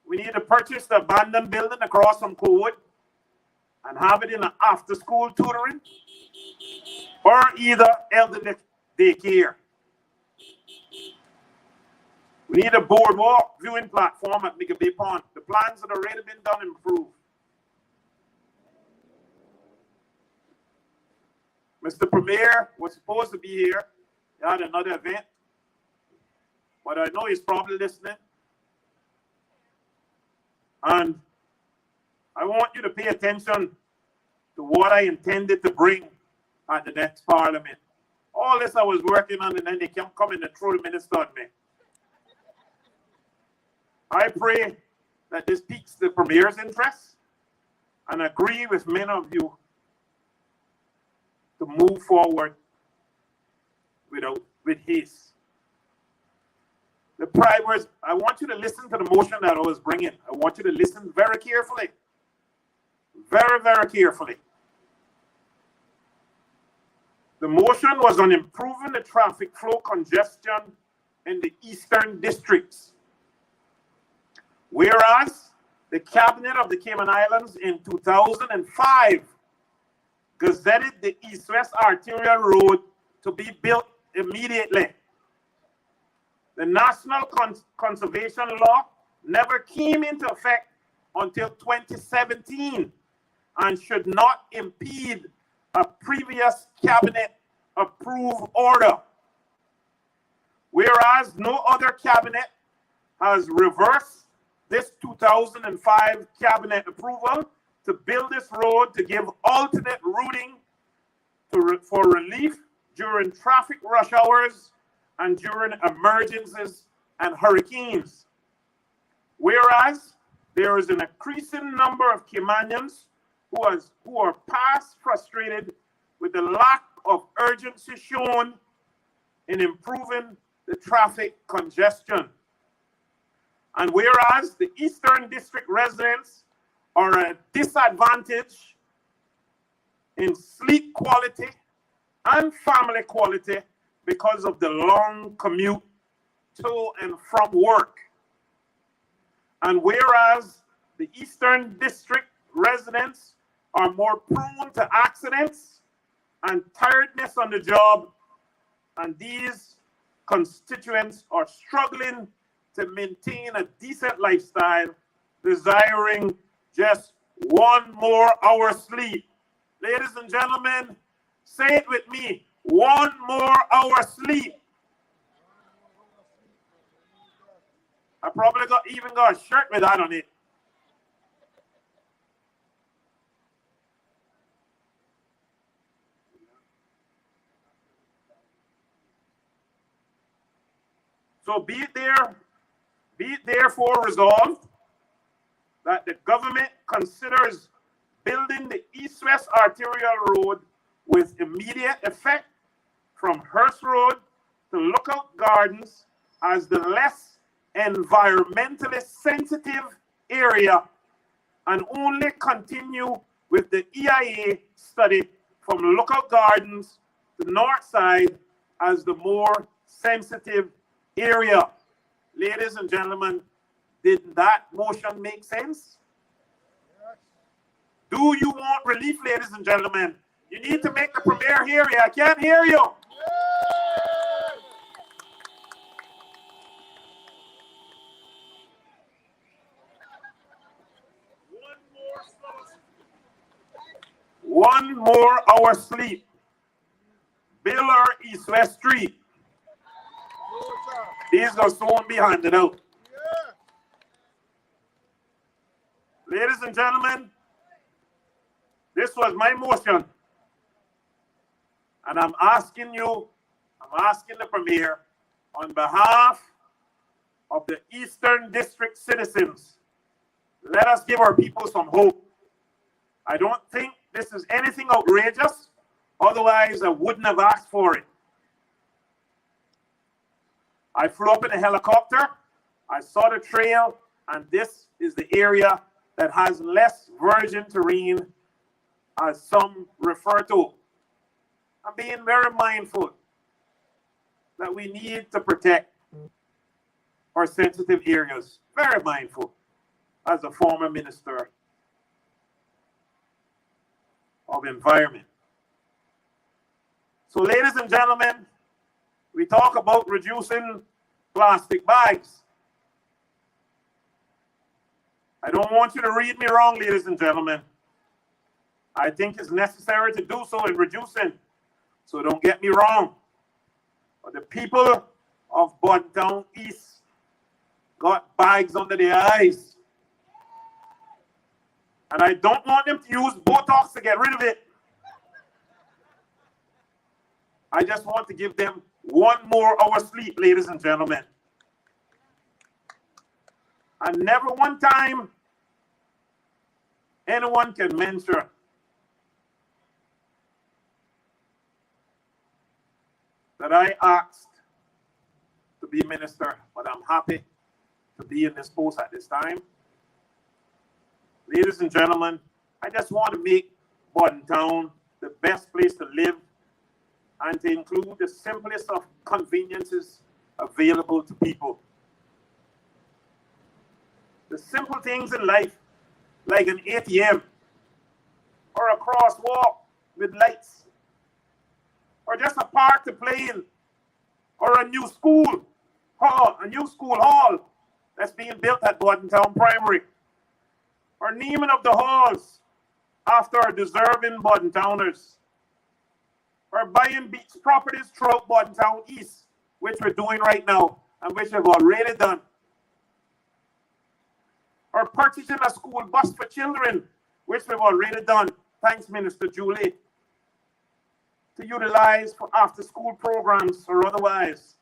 We need to purchase the abandoned building across from Cowood and have it in an after-school tutoring or either elderly daycare. We need a boardwalk viewing platform at Mickey Bay Pond. The plans have already been done and approved. Mr. Premier was supposed to be here. He had another event. But I know he's probably listening. And I want you to pay attention to what I intended to bring at the next Parliament. All this I was working on, and then they kept coming and throw the minister on me. I pray that this piques the Premier's interest and agree with many of you to move forward with haste. The privates, I want you to listen to the motion that I was bringing. I want you to listen very carefully. Very, very carefully. The motion was on improving the traffic flow congestion in the eastern districts. Whereas the Cabinet of the Cayman Islands in 2005 gazetted the East-West Arterial Road to be built immediately. The National Conservation Law never came into effect until 2017 and should not impede a previous cabinet-approved order. Whereas no other cabinet has reversed this 2005 cabinet approval to build this road to give alternate routing for relief during traffic rush hours and during emergencies and hurricanes. Whereas there is an increasing number of Caymanians who are past frustrated with the lack of urgency shown in improving the traffic congestion. And whereas the Eastern District residents are at a disadvantage in sleep quality and family quality because of the long commute to and from work. And whereas the Eastern District residents are more prone to accidents and tiredness on the job, and these constituents are struggling to maintain a decent lifestyle, desiring just one more hour sleep. Ladies and gentlemen, say it with me, one more hour sleep. I probably even got a shirt with that on it. So be it therefore resolved that the government considers building the east-west arterial road with immediate effect from Hearst Road to Lookout Gardens as the less environmentally sensitive area, and only continue with the EIA study from Lookout Gardens to the north side as the more sensitive area. Ladies and gentlemen, did that motion make sense? Do you want relief, ladies and gentlemen? You need to make the premier hear you. I can't hear you. One more hour sleep. Biller East-West Street. These are soon be handed out. Ladies and gentlemen, this was my motion. And I'm asking the Premier, on behalf of the Eastern District citizens, let us give our people some hope. I don't think this is anything outrageous. Otherwise, I wouldn't have asked for it. I flew up in a helicopter. I saw the trail, and this is the area that has less virgin terrain, as some refer to. I'm being very mindful that we need to protect our sensitive areas. Very mindful as a former minister of environment. So, ladies and gentlemen, we talk about reducing plastic bags. I don't want you to read me wrong, ladies and gentlemen. I think it's necessary to do so in reducing. So don't get me wrong. But the people of Bodtown East got bags under their eyes. And I don't want them to use Botox to get rid of it. I just want to give them one more hour sleep, ladies and gentlemen. And never one time anyone can mention that I asked to be minister, but I'm happy to be in this post at this time. Ladies and gentlemen, I just want to make Bodtown the best place to live and to include the simplest of conveniences available to people. The simple things in life, like an ATM, or a crosswalk with lights, or just a park to play in, or a new school hall that's being built at Bodtown Primary, or naming of the halls after deserving Bodtowners, or buying beach properties throughout Bodtown East, which we're doing right now, and which we've already done, or purchasing a school bus for children, which we've already done, thanks Minister Julie, to utilize for after-school programs or otherwise,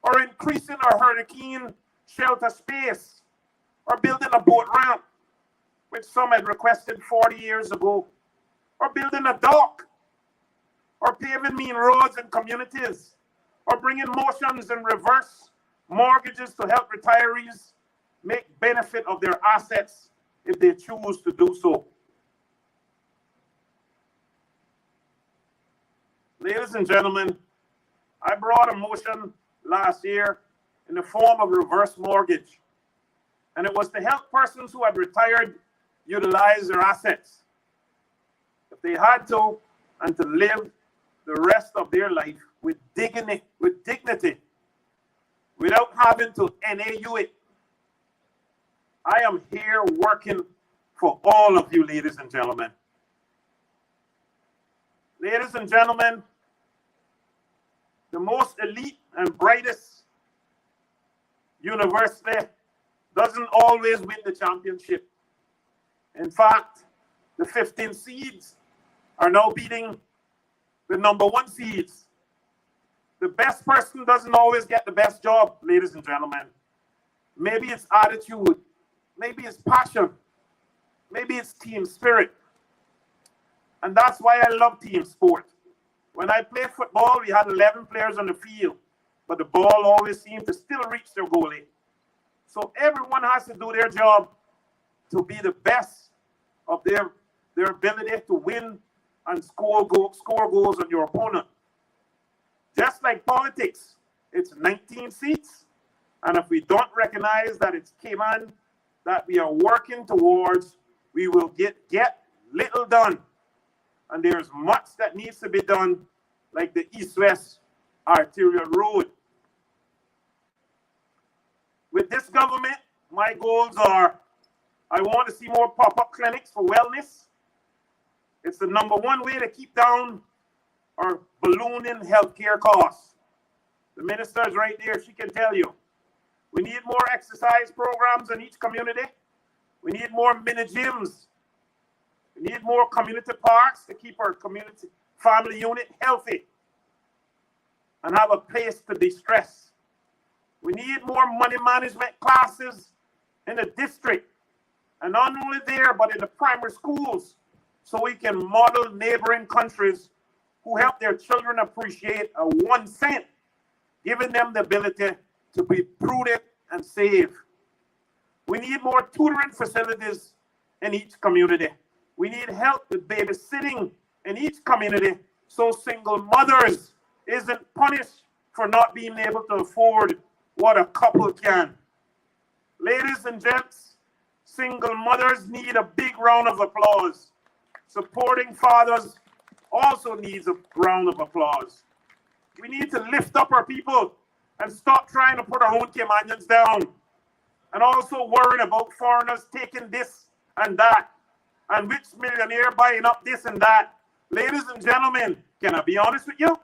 or increasing our hurricane shelter space, or building a boat ramp, which some had requested 40 years ago, or building a dock, or paving main roads in communities, or bringing motions in reverse mortgages to help retirees make benefit of their assets if they choose to do so. Ladies and gentlemen, I brought a motion last year in the form of reverse mortgage, and it was to help persons who had retired utilize their assets if they had to, and to live the rest of their life with dignity, without having to NAU it. I am here working for all of you, ladies and gentlemen. Ladies and gentlemen, the most elite and brightest university doesn't always win the championship. In fact, the 15 seeds are now beating the number 1 seeds. The The best person doesn't always get the best job, ladies and gentlemen. Maybe it's attitude. Maybe it's passion. Maybe it's team spirit. And that's why I love team sport. When I played football, we had 11 players on the field, but the ball always seemed to still reach their goalie. So everyone has to do their job to be the best of their ability to win and score goals on your opponent. Just like politics, it's 19 seats. And if we don't recognize that it's Cayman that we are working towards, we will get little done. And there's much that needs to be done, like the East-West Arterial Road. With this government, my goals are, I want to see more pop-up clinics for wellness. It's the number one way to keep down our ballooning healthcare costs. The minister is right there, she can tell you. We need more exercise programs in each community. We need more mini gyms. We need more community parks to keep our community family unit healthy and have a place to de-stress. We need more money management classes in the district, and not only there, but in the primary schools, so we can model neighboring countries who help their children appreciate a 1 cent, giving them the ability to be prudent and save. We need more tutoring facilities in each community. We need help with babysitting in each community so single mothers isn't punished for not being able to afford what a couple can. Ladies and gents, single mothers need a big round of applause. Supporting fathers also needs a round of applause. We need to lift up our people and stop trying to put our own Caymanians down, and also worrying about foreigners taking this and that, and which millionaire buying up this and that. Ladies and gentlemen, can I be honest with you?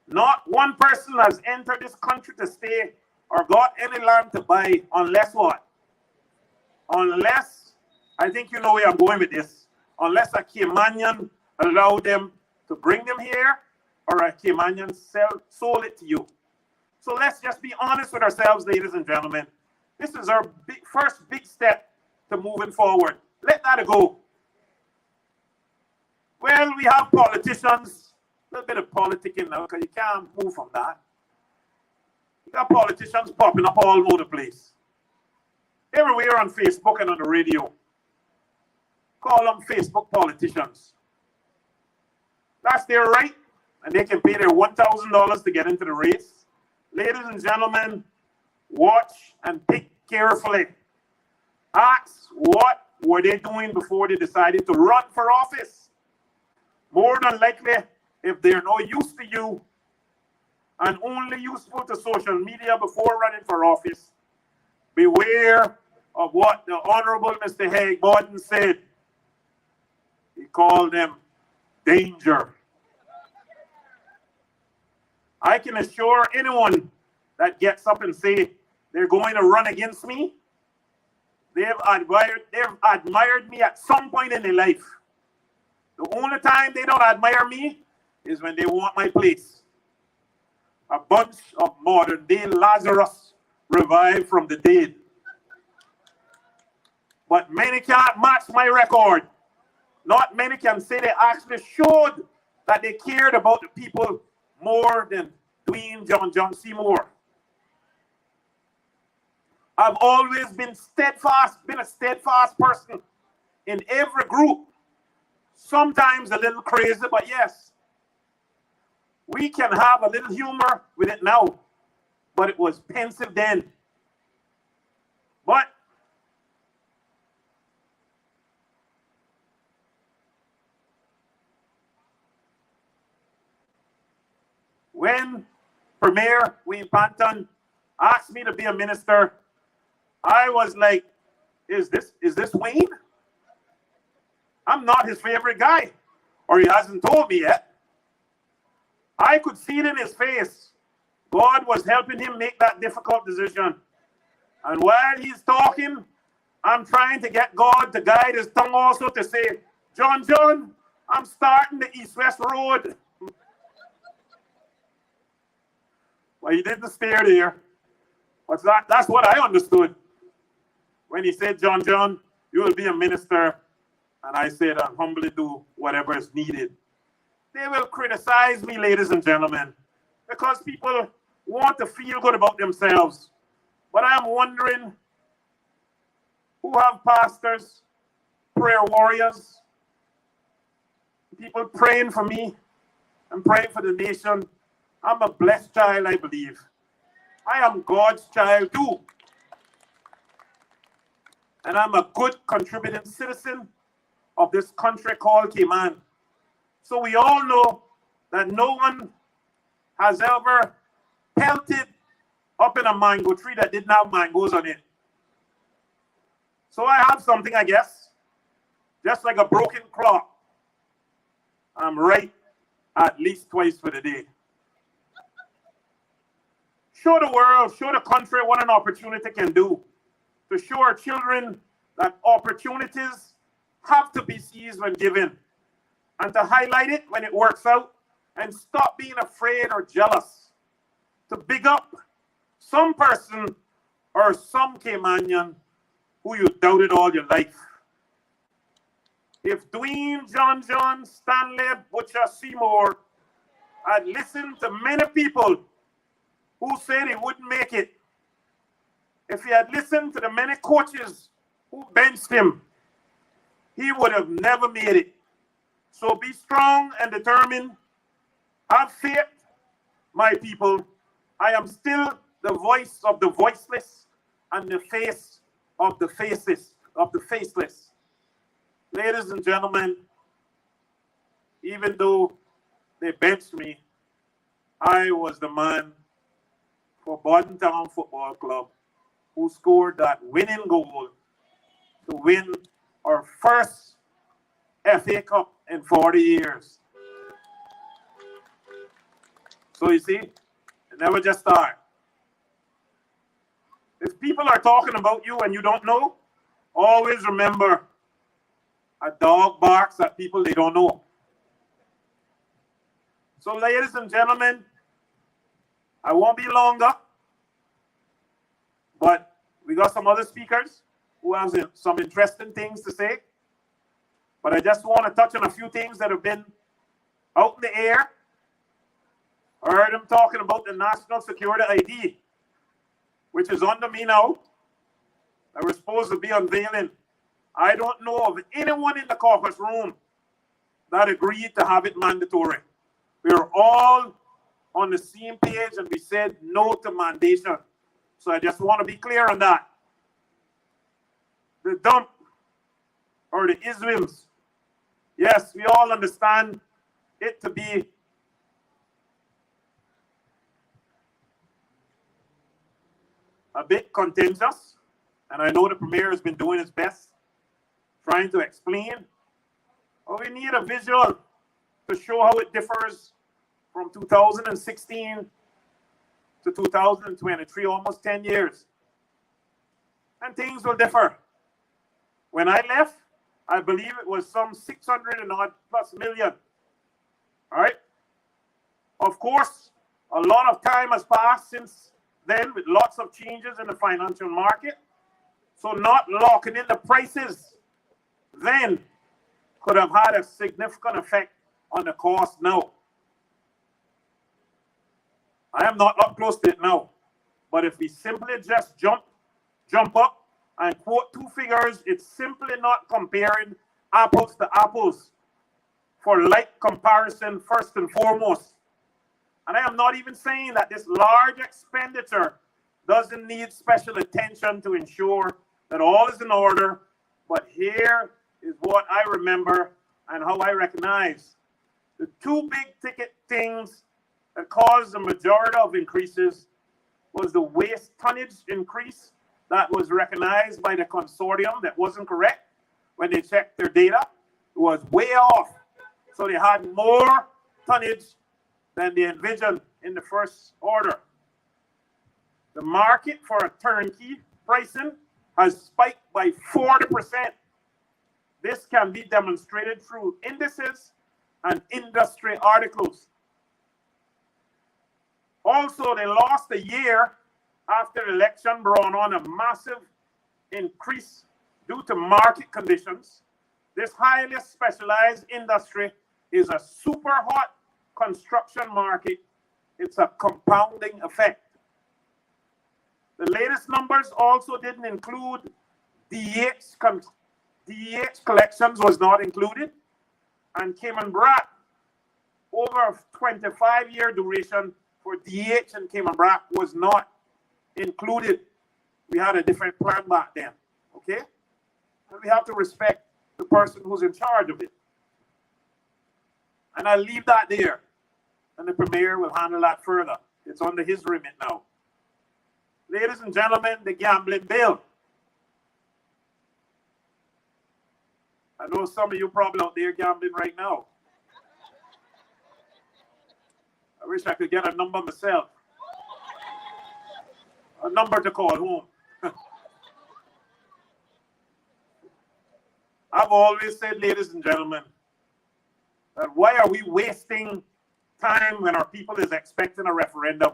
Not one person has entered this country to stay or got any land to buy unless what? Unless, I think you know where I'm going with this, unless a Caymanian allowed them to bring them here, or a Caymanian sold it to you. So let's just be honest with ourselves, ladies and gentlemen. This is our first big step to moving forward. Let that go. Well, we have politicians, a little bit of politicking now, because you can't move from that. You got politicians popping up all over the place. Everywhere on Facebook and on the radio. Call them Facebook politicians. That's their right, and they can pay their $1,000 to get into the race. Ladies and gentlemen, watch and pick carefully. Ask what were they doing before they decided to run for office. More than likely, if they're no use to you and only useful to social media before running for office, beware of what the Honorable Mr. Haig Borden said. He called them danger. I can assure anyone that gets up and say they're going to run against me, they've admired me at some point in their life. The only time they don't admire me is when they want my place. A bunch of modern day Lazarus revived from the dead. But many can't match my record. Not many can say they actually showed that they cared about the people more than Dwayne John Seymour. I've always been a steadfast person in every group. Sometimes a little crazy, but yes. We can have a little humor with it now, but it was pensive then. But when Premier Wayne Panton asked me to be a minister, I was like, is this Wayne? I'm not his favorite guy, or he hasn't told me yet. I could see it in his face. God was helping him make that difficult decision. And while he's talking, I'm trying to get God to guide his tongue also to say, John, I'm starting the East-West Road. Well, he didn't stay there. But that's what I understood when he said, John, you will be a minister. And I said, I'll humbly do whatever is needed. They will criticize me, ladies and gentlemen, because people want to feel good about themselves. But I'm wondering who have pastors, prayer warriors, people praying for me and praying for the nation. I'm a blessed child, I believe. I am God's child too. And I'm a good contributing citizen of this country called Cayman. So we all know that no one has ever pelted up in a mango tree that didn't have mangoes on it. So I have something, I guess, just like a broken clock. I'm right at least twice for the day. Show the world, show the country what an opportunity can do. To show our children that opportunities have to be seized when given. And to highlight it when it works out. And stop being afraid or jealous. To big up some person or some Caymanian who you doubted all your life. If Dwayne John Stanley Butcher Seymour had listened to many people who said he wouldn't make it, if he had listened to the many coaches who benched him, he would have never made it. So be strong and determined. Have faith, my people. I am still the voice of the voiceless and the face of the faceless. Ladies and gentlemen, even though they benched me, I was the man for Borden Town Football Club who scored that winning goal to win our first FA Cup in 40 years. So you see, it never just started. If people are talking about you and you don't know, always remember, a dog barks at people they don't know. So ladies and gentlemen, I won't be longer, but we got some other speakers who have some interesting things to say. But I just want to touch on a few things that have been out in the air. I heard them talking about the National Security ID, which is under me now, that we're supposed to be unveiling. I don't know of anyone in the caucus room that agreed to have it mandatory. We're all on the same page and we said no to mandation. So I just want to be clear on that. The dump or the isms, yes, we all understand it to be a bit contentious, and I know the Premier has been doing his best trying to explain. But we need a visual to show how it differs from 2016 to 2023, almost 10 years. And things will differ. When I left, I believe it was some 600 and odd plus million. All right? Of course, a lot of time has passed since then with lots of changes in the financial market. So not locking in the prices then could have had a significant effect on the cost now. I am not up close to it now. But if we simply just jump up and quote two figures, it's simply not comparing apples to apples for like comparison first and foremost. And I am not even saying that this large expenditure doesn't need special attention to ensure that all is in order. But here is what I remember and how I recognize. The two big ticket things that caused the majority of increases was the waste tonnage increase that was recognized by the consortium that wasn't correct when they checked their data. It was way off. So they had more tonnage than they envisioned in the first order. The market for a turnkey pricing has spiked by 40%. This can be demonstrated through indices and industry articles. Also, they lost a year after the election, brought on a massive increase due to market conditions. This highly specialized industry is a super hot construction market. It's a compounding effect. The latest numbers also didn't include DH collections was not included, and Cayman Brac, over a 25-year duration for DH and Cayman Brac was not included. We had a different plan back then, okay? And we have to respect the person who's in charge of it. And I'll leave that there, and the Premier will handle that further. It's under his remit now. Ladies and gentlemen, the gambling bill. I know some of you probably out there gambling right now. I wish I could get a number myself. A number to call home. I've always said, ladies and gentlemen, that why are we wasting time when our people is expecting a referendum?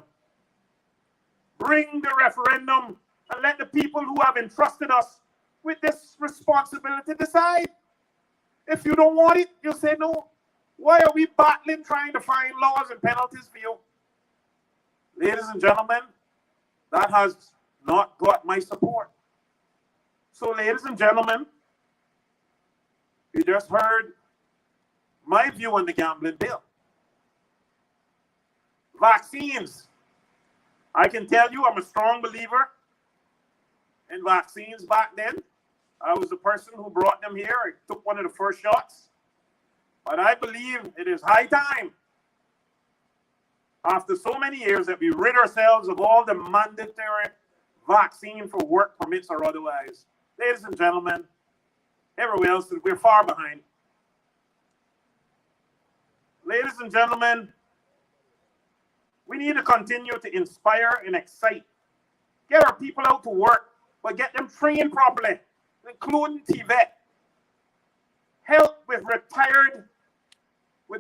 Bring the referendum and let the people who have entrusted us with this responsibility decide. If you don't want it, you say no. Why are we battling trying to find laws and penalties for you? Ladies and gentlemen, that has not got my support. So, ladies and gentlemen, you just heard my view on the gambling bill. Vaccines. I can tell you I'm a strong believer in vaccines back then. I was the person who brought them here. I took one of the first shots. But I believe it is high time, after so many years, that we rid ourselves of all the mandatory vaccine for work permits or otherwise. Ladies and gentlemen, everywhere else, we're far behind. Ladies and gentlemen, we need to continue to inspire and excite. Get our people out to work, but get them trained properly, including TVET. Help with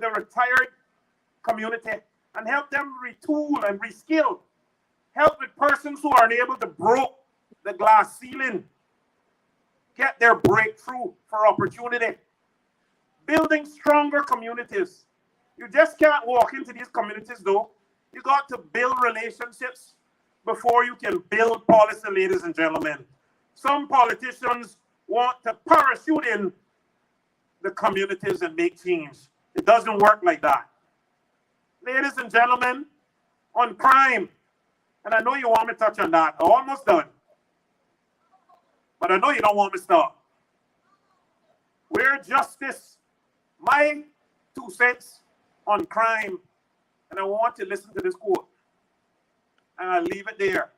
the retired community and help them retool and reskill. Help with persons who are unable to break the glass ceiling. Get their breakthrough for opportunity. Building stronger communities. You just can't walk into these communities though. You got to build relationships before you can build policy, ladies and gentlemen. Some politicians want to parachute in the communities and make change. It doesn't work like that. Ladies and gentlemen, on crime, and I know you want me to touch on that. I'm almost done. But I know you don't want me to stop. Where justice, my 2 cents on crime, and I want to listen to this quote, and I'll leave it there.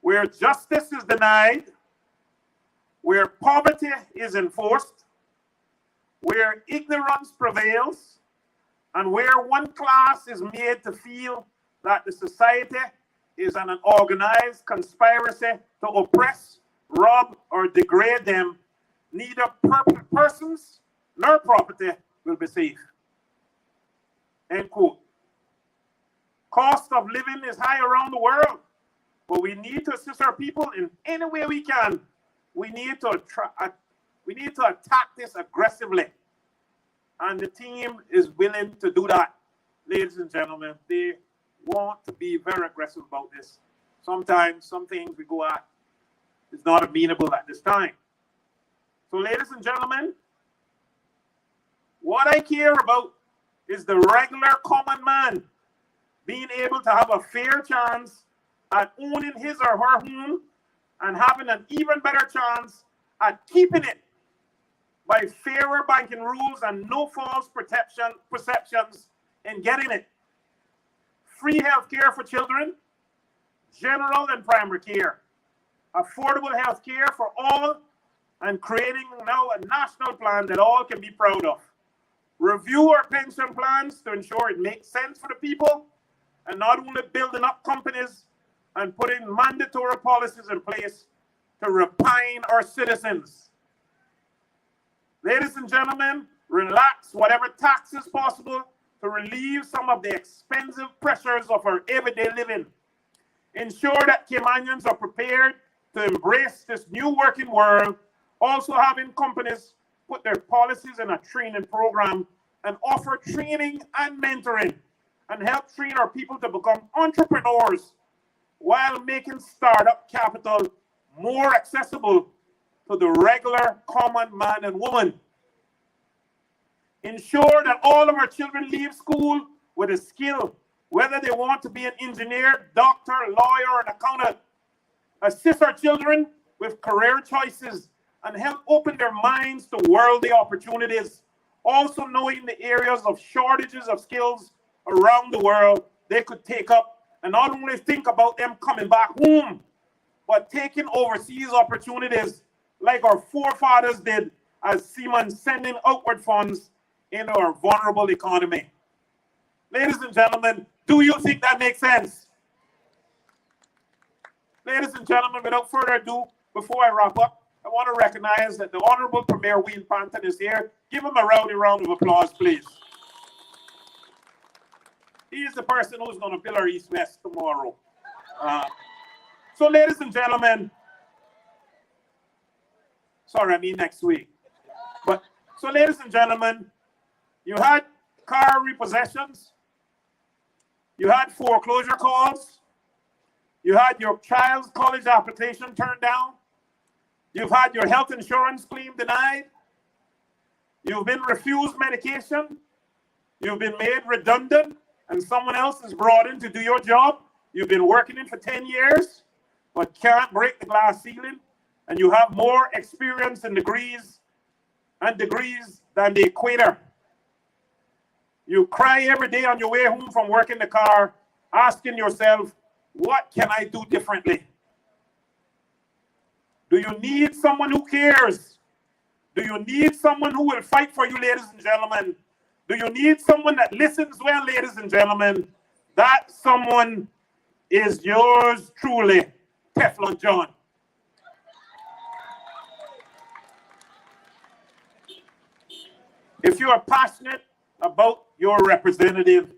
Where justice is denied, where poverty is enforced, where ignorance prevails, and where one class is made to feel that the society is an organized conspiracy to oppress, rob, or degrade them, neither persons nor property will be safe. End quote. Cost of living is high around the world, but we need to assist our people in any way we can. We need to attack this aggressively. And the team is willing to do that. Ladies and gentlemen, they want to be very aggressive about this. Sometimes some things we go at is not amenable at this time. So ladies and gentlemen, what I care about is the regular common man being able to have a fair chance at owning his or her home and having an even better chance at keeping it by fairer banking rules and no false perceptions in getting it. Free health care for children, general and primary care, affordable health care for all, and creating now a national plan that all can be proud of. Review our pension plans to ensure it makes sense for the people, and not only building up companies and putting mandatory policies in place to repine our citizens. Ladies and gentlemen, relax whatever tax is possible to to relieve some of the expensive pressures of our everyday living. Ensure that Caymanians are prepared to embrace this new working world, also having companies put their policies in a training program and offer training and mentoring and help train our people to become entrepreneurs while making startup capital more accessible to the regular common man and woman. Ensure that all of our children leave school with a skill, whether they want to be an engineer, doctor, lawyer, or an accountant. Assist our children with career choices and help open their minds to worldly opportunities. Also knowing the areas of shortages of skills around the world they could take up and not only think about them coming back home, but taking overseas opportunities like our forefathers did as seamen sending outward funds in our vulnerable economy. Ladies and gentlemen, do you think that makes sense? Ladies and gentlemen, without further ado, before I wrap up, I want to recognize that the Honorable Premier Wheel Panton is here. Give him a rowdy round of applause, please. He is the person who's going to build our East-West tomorrow. So, ladies and gentlemen, sorry, I mean next week. But so, ladies and gentlemen, you had car repossessions, you had foreclosure calls, you had your child's college application turned down, you've had your health insurance claim denied, you've been refused medication, you've been made redundant, and someone else is brought in to do your job. You've been working in for 10 years, but can't break the glass ceiling, and you have more experience in degrees than the equator. You cry every day on your way home from work in the car, asking yourself, what can I do differently? Do you need someone who cares? Do you need someone who will fight for you, ladies and gentlemen? Do you need someone that listens well, ladies and gentlemen? That someone is yours truly, Teflon John. If you are passionate about your representative,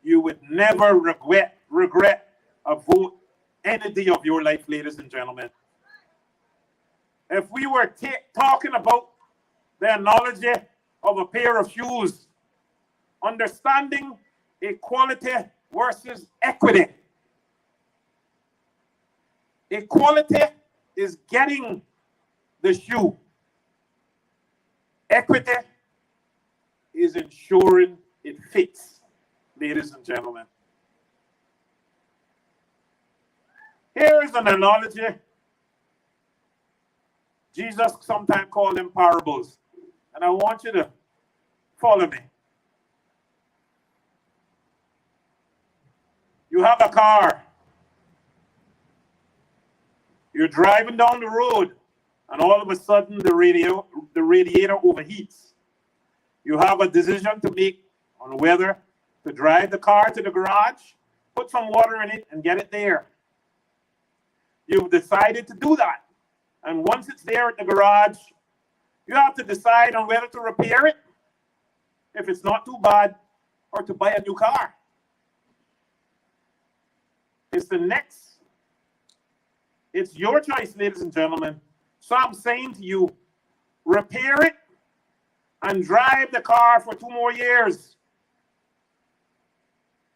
you would never regret a vote any day of your life, ladies and gentlemen. If we were talking about the analogy of a pair of shoes, understanding equality versus equity. Equality is getting the shoe. Equity is ensuring it fits, ladies and gentlemen. Here is an analogy. Jesus sometimes called them parables. And I want you to follow me. You have a car. You're driving down the road, and all of a sudden the radiator overheats. You have a decision to make on whether to drive the car to the garage, put some water in it, and get it there. You've decided to do that. And once it's there at the garage, you have to decide on whether to repair it, if it's not too bad, or to buy a new car. It's your choice, ladies and gentlemen. So I'm saying to you, repair it and drive the car for 2 more years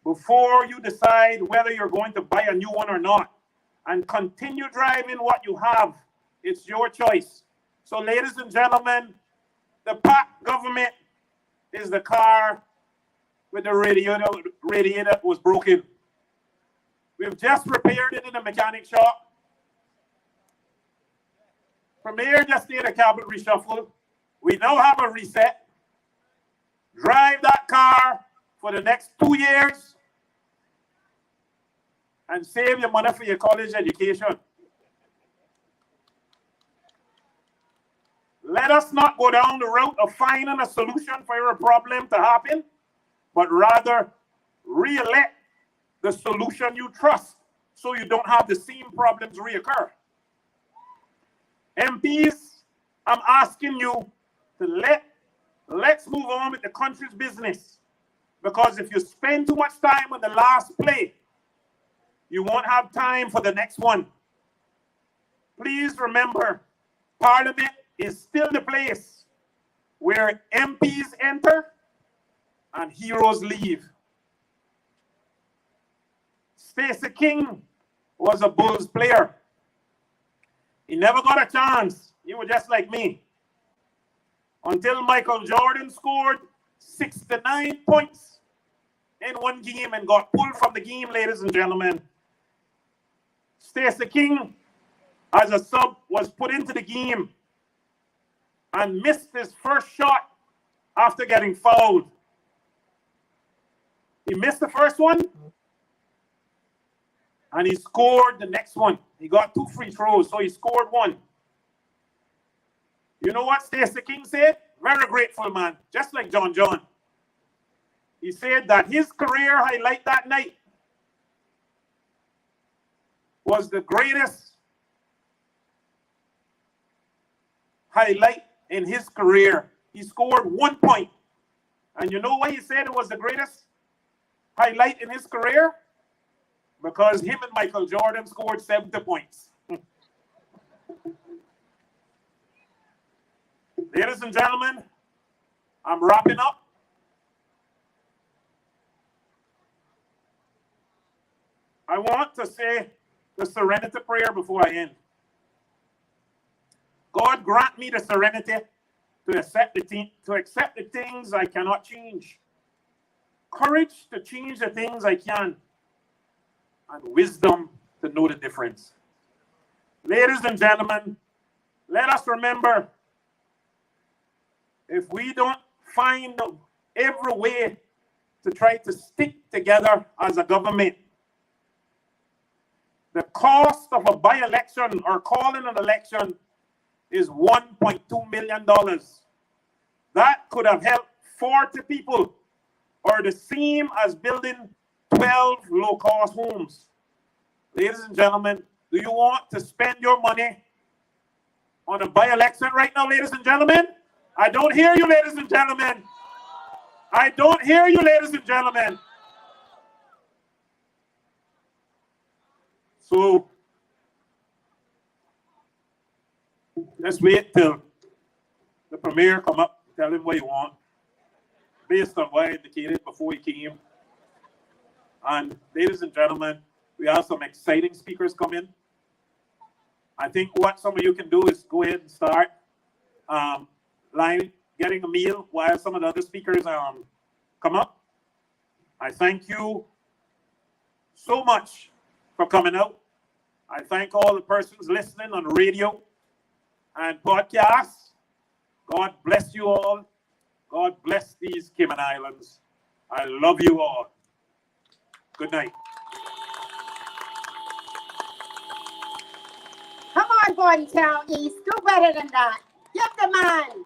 before you decide whether you're going to buy a new one or not. And continue driving what you have. It's your choice. So, ladies and gentlemen, the PAC government is the car with the radiator was broken. We've just repaired it in the mechanic shop. Premier just did a cabinet reshuffle. We now have a reset. Drive that car for the next 2 years and save your money for your college education. Let us not go down the route of finding a solution for your problem to happen, but rather re-elect the solution you trust so you don't have the same problems reoccur. MPs, I'm asking you to let's move on with the country's business. Because if you spend too much time on the last play, you won't have time for the next one. Please remember, Parliament is still the place where MPs enter and heroes leave. Stacey King was a Bulls player. He never got a chance. He was just like me. Until Michael Jordan scored 69 points in one game and got pulled from the game, ladies and gentlemen. Stacey King, as a sub, was put into the game and missed his first shot after getting fouled. He missed the first one, and he scored the next one. He got 2 free throws, so he scored 1. You know what Stacey King said? Very grateful, man, just like John John. He said that his career highlight that night was the greatest highlight in his career. He scored 1 point. And you know why he said it was the greatest highlight in his career? Because him and Michael Jordan scored 70 points. Ladies and gentlemen, I'm wrapping up. I want to say the serenity prayer before I end. God grant me the serenity to accept the things I cannot change, courage to change the things I can, and wisdom to know the difference. Ladies and gentlemen, let us remember, if we don't find every way to try to stick together as a government, the cost of a by-election or calling an election is $1.2 million. That could have helped 40 people, or the same as building 12 low-cost homes. Ladies and gentlemen, do you want to spend your money on a by-election right now, ladies and gentlemen? I don't hear you, ladies and gentlemen. I don't hear you, ladies and gentlemen. So, let's wait till the premier come up, tell him what he want, based on what I indicated before he came. And ladies and gentlemen, we have some exciting speakers come in. I think what some of you can do is go ahead and start getting a meal while some of the other speakers come up. I thank you so much for coming out. I thank all the persons listening on radio and podcasts. God bless you all. God bless these Cayman Islands. I love you all. Good night. Come on, Bordentown East. Do better than that. Give the man.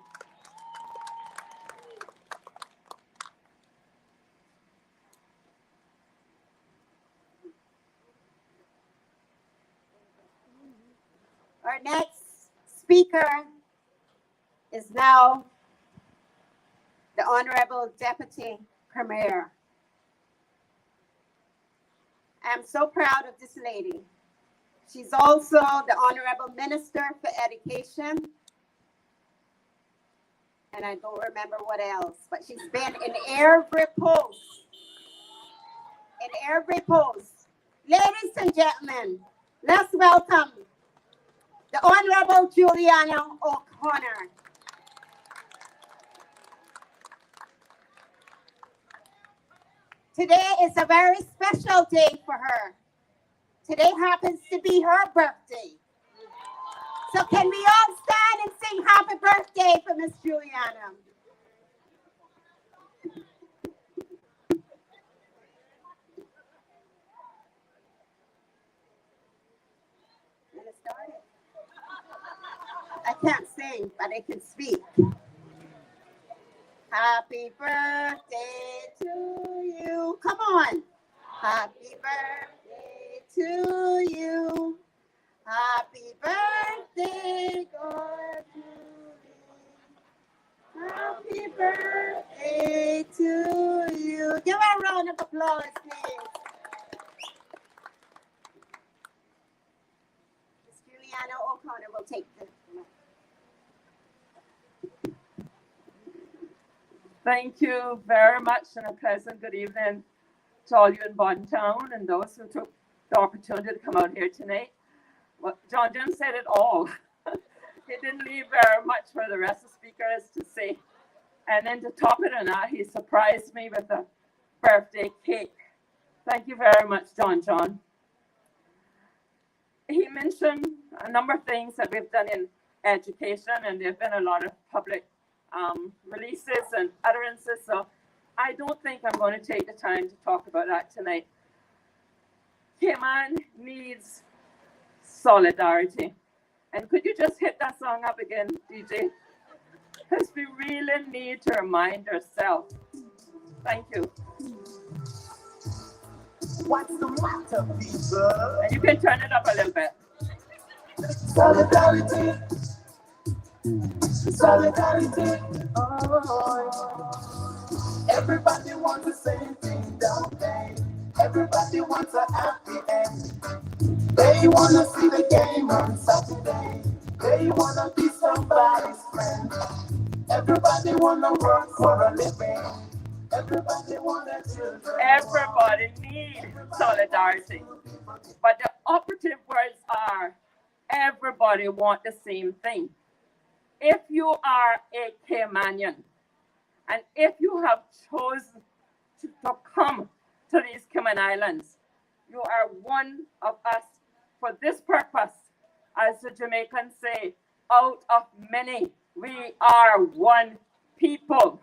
Our next speaker is now the Honorable Deputy Premier. I'm so proud of this lady. She's also the Honorable Minister for Education. And I don't remember what else, but she's been in every post. In every post. Ladies and gentlemen, let's welcome the Honorable Juliana O'Connor. Today is a very special day for her. Today happens to be her birthday. So can we all stand and sing happy birthday for Miss Juliana? I can't sing, but I can speak. Happy birthday to you. Come on. Happy birthday to you. Happy birthday, God. Happy birthday to you. Give Connor will take the mic. Thank you very much, and a pleasant good evening to all you in Bontown and those who took the opportunity to come out here tonight. Well, John Jim said it all. He didn't leave very much for the rest of the speakers to say. And then to top it on that, he surprised me with a birthday cake. Thank you very much, John. He mentioned a number of things that we've done in education, and there have been a lot of public releases and utterances. So I don't think I'm going to take the time to talk about that tonight. Cayman needs solidarity. And could you just hit that song up again, DJ? Because we really need to remind ourselves. Thank you. What's the matter, people? And you can turn it up a little bit. Solidarity. Solidarity. Oh. Everybody wants the same thing, don't they? Everybody wants a happy end. They wanna see the game on Saturday. They wanna be somebody's friend. Everybody wanna work for a living. Everybody wanna children. Everybody needs solidarity. But the operative words are, everybody want the same thing. If you are a Caymanian, and if you have chosen to come to these Cayman Islands, you are one of us for this purpose. As the Jamaicans say, out of many, we are one people.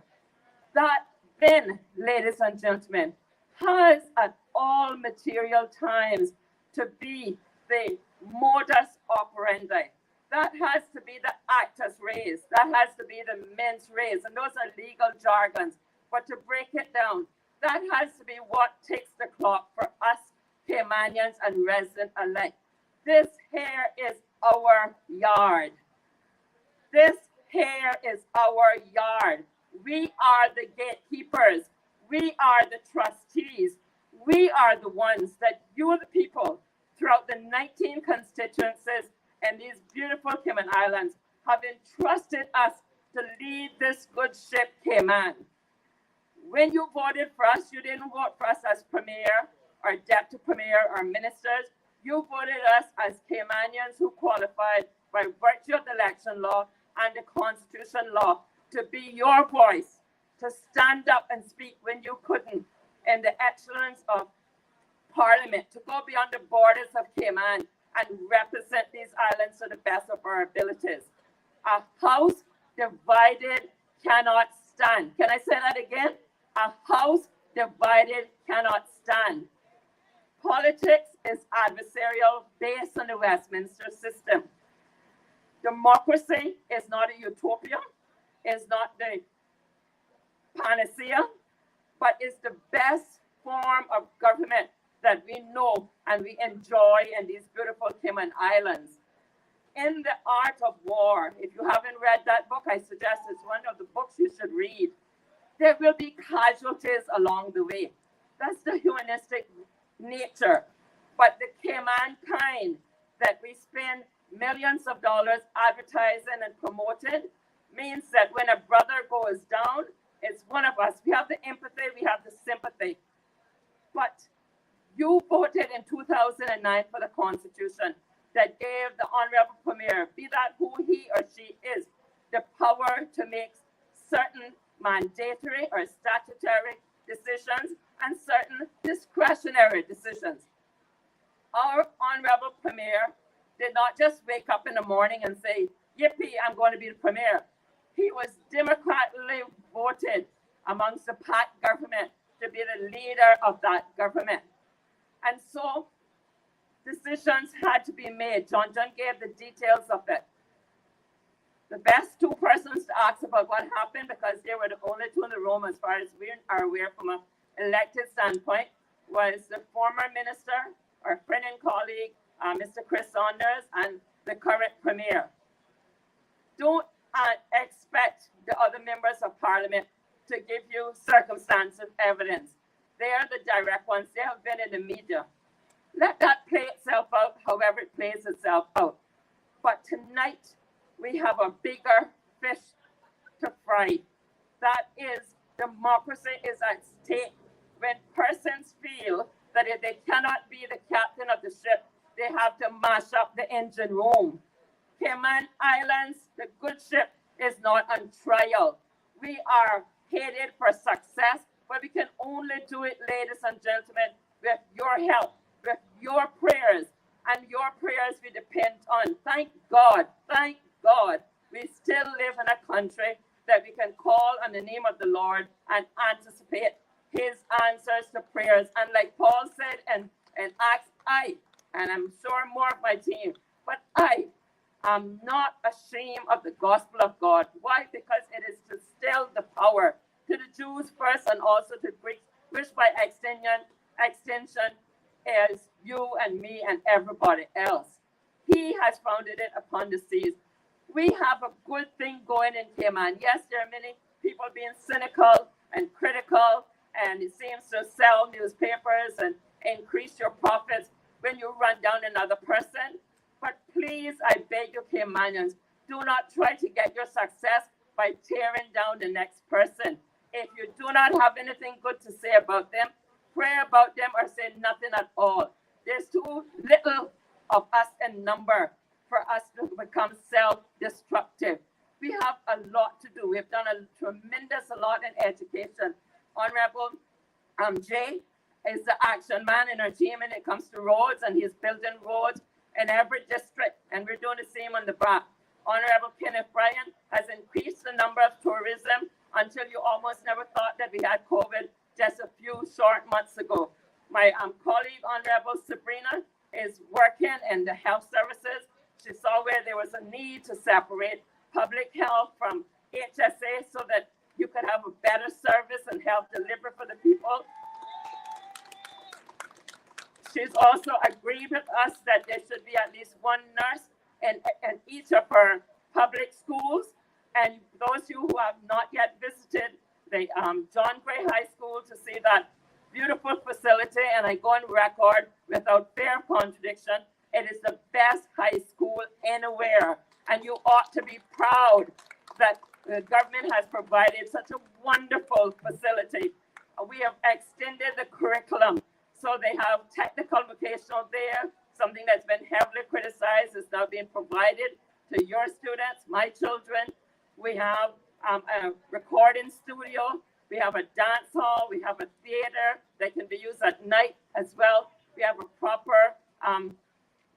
That then, ladies and gentlemen, has at all material times to be the modus operandi. That has to be the actus reus. That has to be the mens res. And those are legal jargons. But to break it down, that has to be what takes the clock for us Caymanians and residents alike. This here is our yard. This here is our yard. We are the gatekeepers. We are the trustees. We are the ones that you, the people, throughout the 19 constituencies and these beautiful Cayman Islands, have entrusted us to lead this good ship, Cayman. When you voted for us, you didn't vote for us as premier or deputy premier or ministers. You voted us as Caymanians who qualified by virtue of the election law and the constitution law to be your voice, to stand up and speak when you couldn't in the excellence of Parliament, to go beyond the borders of Cayman and represent these islands to the best of our abilities. A house divided cannot stand. Can I say that again? A house divided cannot stand. Politics is adversarial based on the Westminster system. Democracy is not a utopia, is not the panacea, but is the best form of government that we know and we enjoy in these beautiful Cayman Islands. In the Art of War, if you haven't read that book, I suggest it's one of the books you should read. There will be casualties along the way. That's the humanistic nature. But the Cayman kind that we spend millions of dollars advertising and promoting means that when a brother goes down, it's one of us. We have the empathy, we have the sympathy. But you voted in 2009 for the Constitution that gave the Honorable Premier, be that who he or she is, the power to make certain mandatory or statutory decisions and certain discretionary decisions. Our Honorable Premier did not just wake up in the morning and say, yippee, I'm going to be the Premier. He was democratically voted amongst the PAC government to be the leader of that government. And so decisions had to be made. John gave the details of it. The best two persons to ask about what happened, because they were the only two in the room as far as we are aware from an elected standpoint, was the former minister, our friend and colleague, Mr. Chris Saunders, and the current premier. Don't expect the other members of parliament to give you circumstantial evidence. They are the direct ones. They have been in the media. Let that play itself out however it plays itself out. But to tonight we have a bigger fish to fry. That is, democracy is at stake. When persons feel that if they cannot be the captain of the ship, they have to mash up the engine room. Cayman Islands, the good ship, is not on trial. We are headed for success, but we can only do it, ladies and gentlemen, with your help, with your prayers, and your prayers we depend on. Thank God, we still live in a country that we can call on the name of the Lord and anticipate his answers to prayers. And like Paul said in Acts, and I'm sure more of my team, but I am not ashamed of the gospel of God. Why? Because it is to still the power to the Jews first and also to Greeks, which by extension is you and me and everybody else. He has founded it upon the seas. We have a good thing going in Cayman. Yes, there are many people being cynical and critical, and it seems to sell newspapers and increase your profits when you run down another person. But please, I beg you, Caymanians, do not try to get your success by tearing down the next person. If you do not have anything good to say about them, pray about them or say nothing at all. There's too little of us in number for us to become self-destructive. We have a lot to do. We've done a tremendous lot in education. Honorable Jay is the action man in our team when it comes to roads, and he's building roads in every district, and we're doing the same on the back. Honorable Kenneth Bryan has increased the number of tourism until you almost never thought that we had COVID just a few short months ago. My colleague, Honorable Sabrina, is working in the health services. She saw where there was a need to separate public health from HSA so that you could have a better service and health delivery for the people. She's also agreed with us that there should be at least one nurse in each of her public schools. And those of you who have not yet visited the John Gray High School to see that beautiful facility, and I go on record without fair contradiction, it is the best high school anywhere. And you ought to be proud that the government has provided such a wonderful facility. We have extended the curriculum. So they have technical vocational there, something that's been heavily criticized is now being provided to your students, my children. We have a recording studio. We have a dance hall. We have a theater that can be used at night as well. We have a proper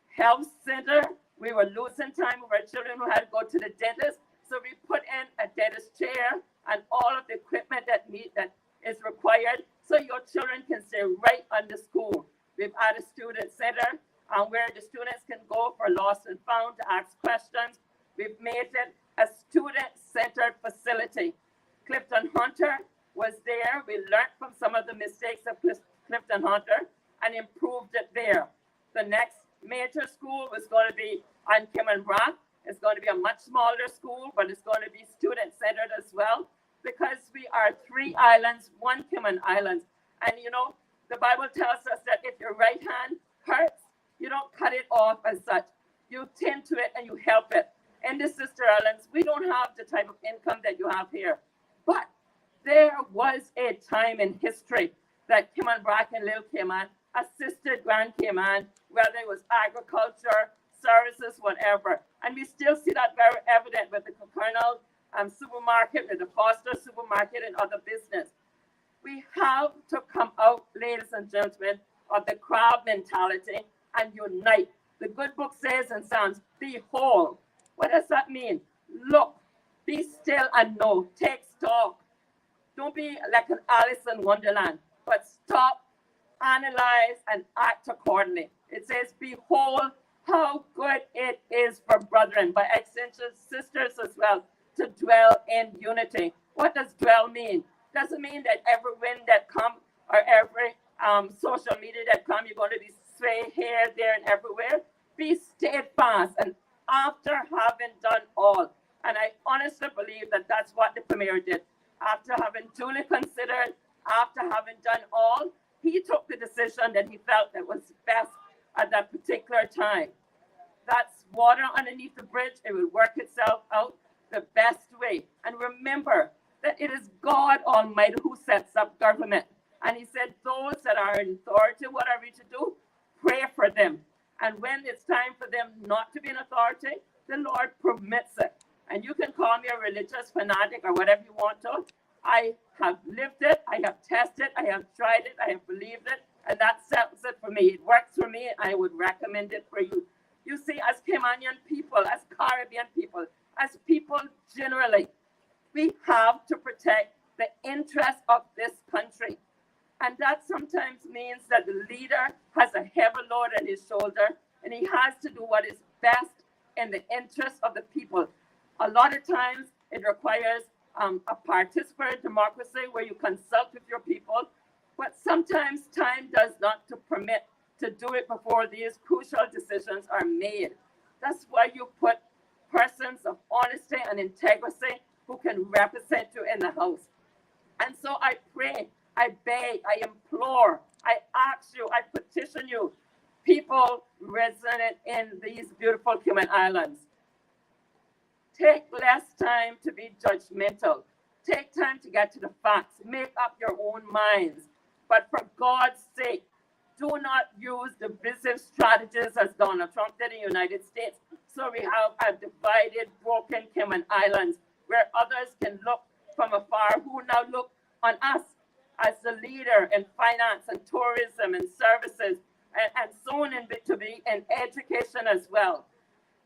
health center. We were losing time with our children who had to go to the dentist. So we put in a dentist chair and all of the equipment that is required so your children can stay right under school. We've added a student center where the students can go for lost and found to ask questions. We've made it a student-centered facility. Clifton Hunter was there. We learned from some of the mistakes of Clifton Hunter and improved it there. The next major school was going to be on Cayman Brac. It's going to be a much smaller school, but it's going to be student-centered as well, because we are 3 islands, 1 Cayman Island. And you know, the Bible tells us that if your right hand hurts, you don't cut it off as such. You tend to it and you help it. In the sister islands, we don't have the type of income that you have here. But there was a time in history that Cayman Brac and Little Cayman assisted Grand Cayman, whether it was agriculture, services, whatever. And we still see that very evident with the Colonel supermarket, with the Foster supermarket and other business. We have to come out, ladies and gentlemen, of the crowd mentality and unite. The good book says in Psalms, be whole. What does that mean? Look, be still and know, take stock. Don't be like an Alice in Wonderland, but stop, analyze, and act accordingly. It says, behold how good it is for brethren, by extension, sisters as well, to dwell in unity. What does dwell mean? Doesn't mean that every wind that comes or every social media that comes, you're going to be sway here, there, and everywhere. Be steadfast, and after having done all, and I honestly believe that that's what the Premier did. After having duly considered, after having done all, he took the decision that he felt that was best at that particular time. that's water underneath the bridge. It will work itself out the best way. And remember that it is God Almighty who sets up government. And he said, those that are in authority, what are we to do? Pray for them. And when it's time for them not to be in authority, the Lord permits it. And you can call me a religious fanatic or whatever you want to. I have lived it, I have tested, I have tried it, I have believed it, and that settles it for me. It works for me, and I would recommend it for you. You see, as Caymanian people, as Caribbean people, as people generally, we have to protect the interests of this country. And that sometimes means that the leader has a heavy load on his shoulder, and he has to do what is best in the interest of the people. A lot of times it requires a participatory democracy where you consult with your people, but sometimes time does not to permit to do it before these crucial decisions are made. That's why you put persons of honesty and integrity who can represent you in the House. And so I pray, I beg, I implore, I ask you, I petition you, people resident in these beautiful Cayman Islands. Take less time to be judgmental. Take time to get to the facts. Make up your own minds. But for God's sake, do not use divisive strategies as Donald Trump did in the United States. So we have a divided, broken Cayman Islands where others can look from afar who now look on us as the leader in finance and tourism and services and so on in B2B and education as well.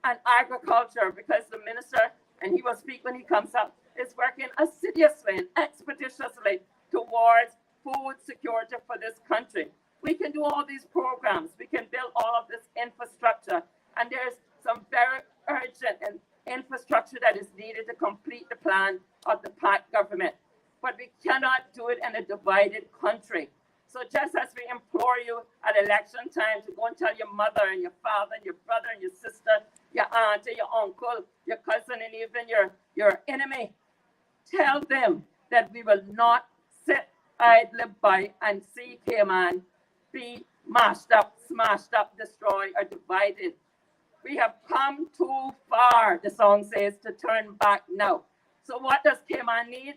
And agriculture, because the minister, and he will speak when he comes up, is working assiduously and expeditiously towards food security for this country. We can do all these programs. We can build all of this infrastructure. And there's some very urgent and infrastructure that is needed to complete the plan of the PAC government. But we cannot do it in a divided country. So just as we implore you at election time to go and tell your mother and your father and your brother and your sister, your aunt and your uncle, your cousin, and even your enemy, tell them that we will not sit idly by and see Cayman be mashed up, smashed up, destroyed, or divided. We have come too far, the song says, to turn back now. So what does Cayman need?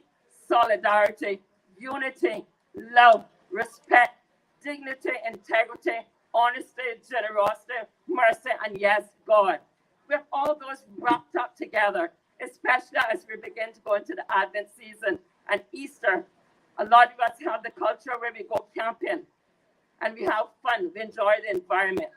Solidarity, unity, love, respect, dignity, integrity, honesty, generosity, mercy, and yes, God. With all those wrapped up together, especially as we begin to go into the Advent season and Easter, a lot of us have the culture where we go camping and we have fun, we enjoy the environment.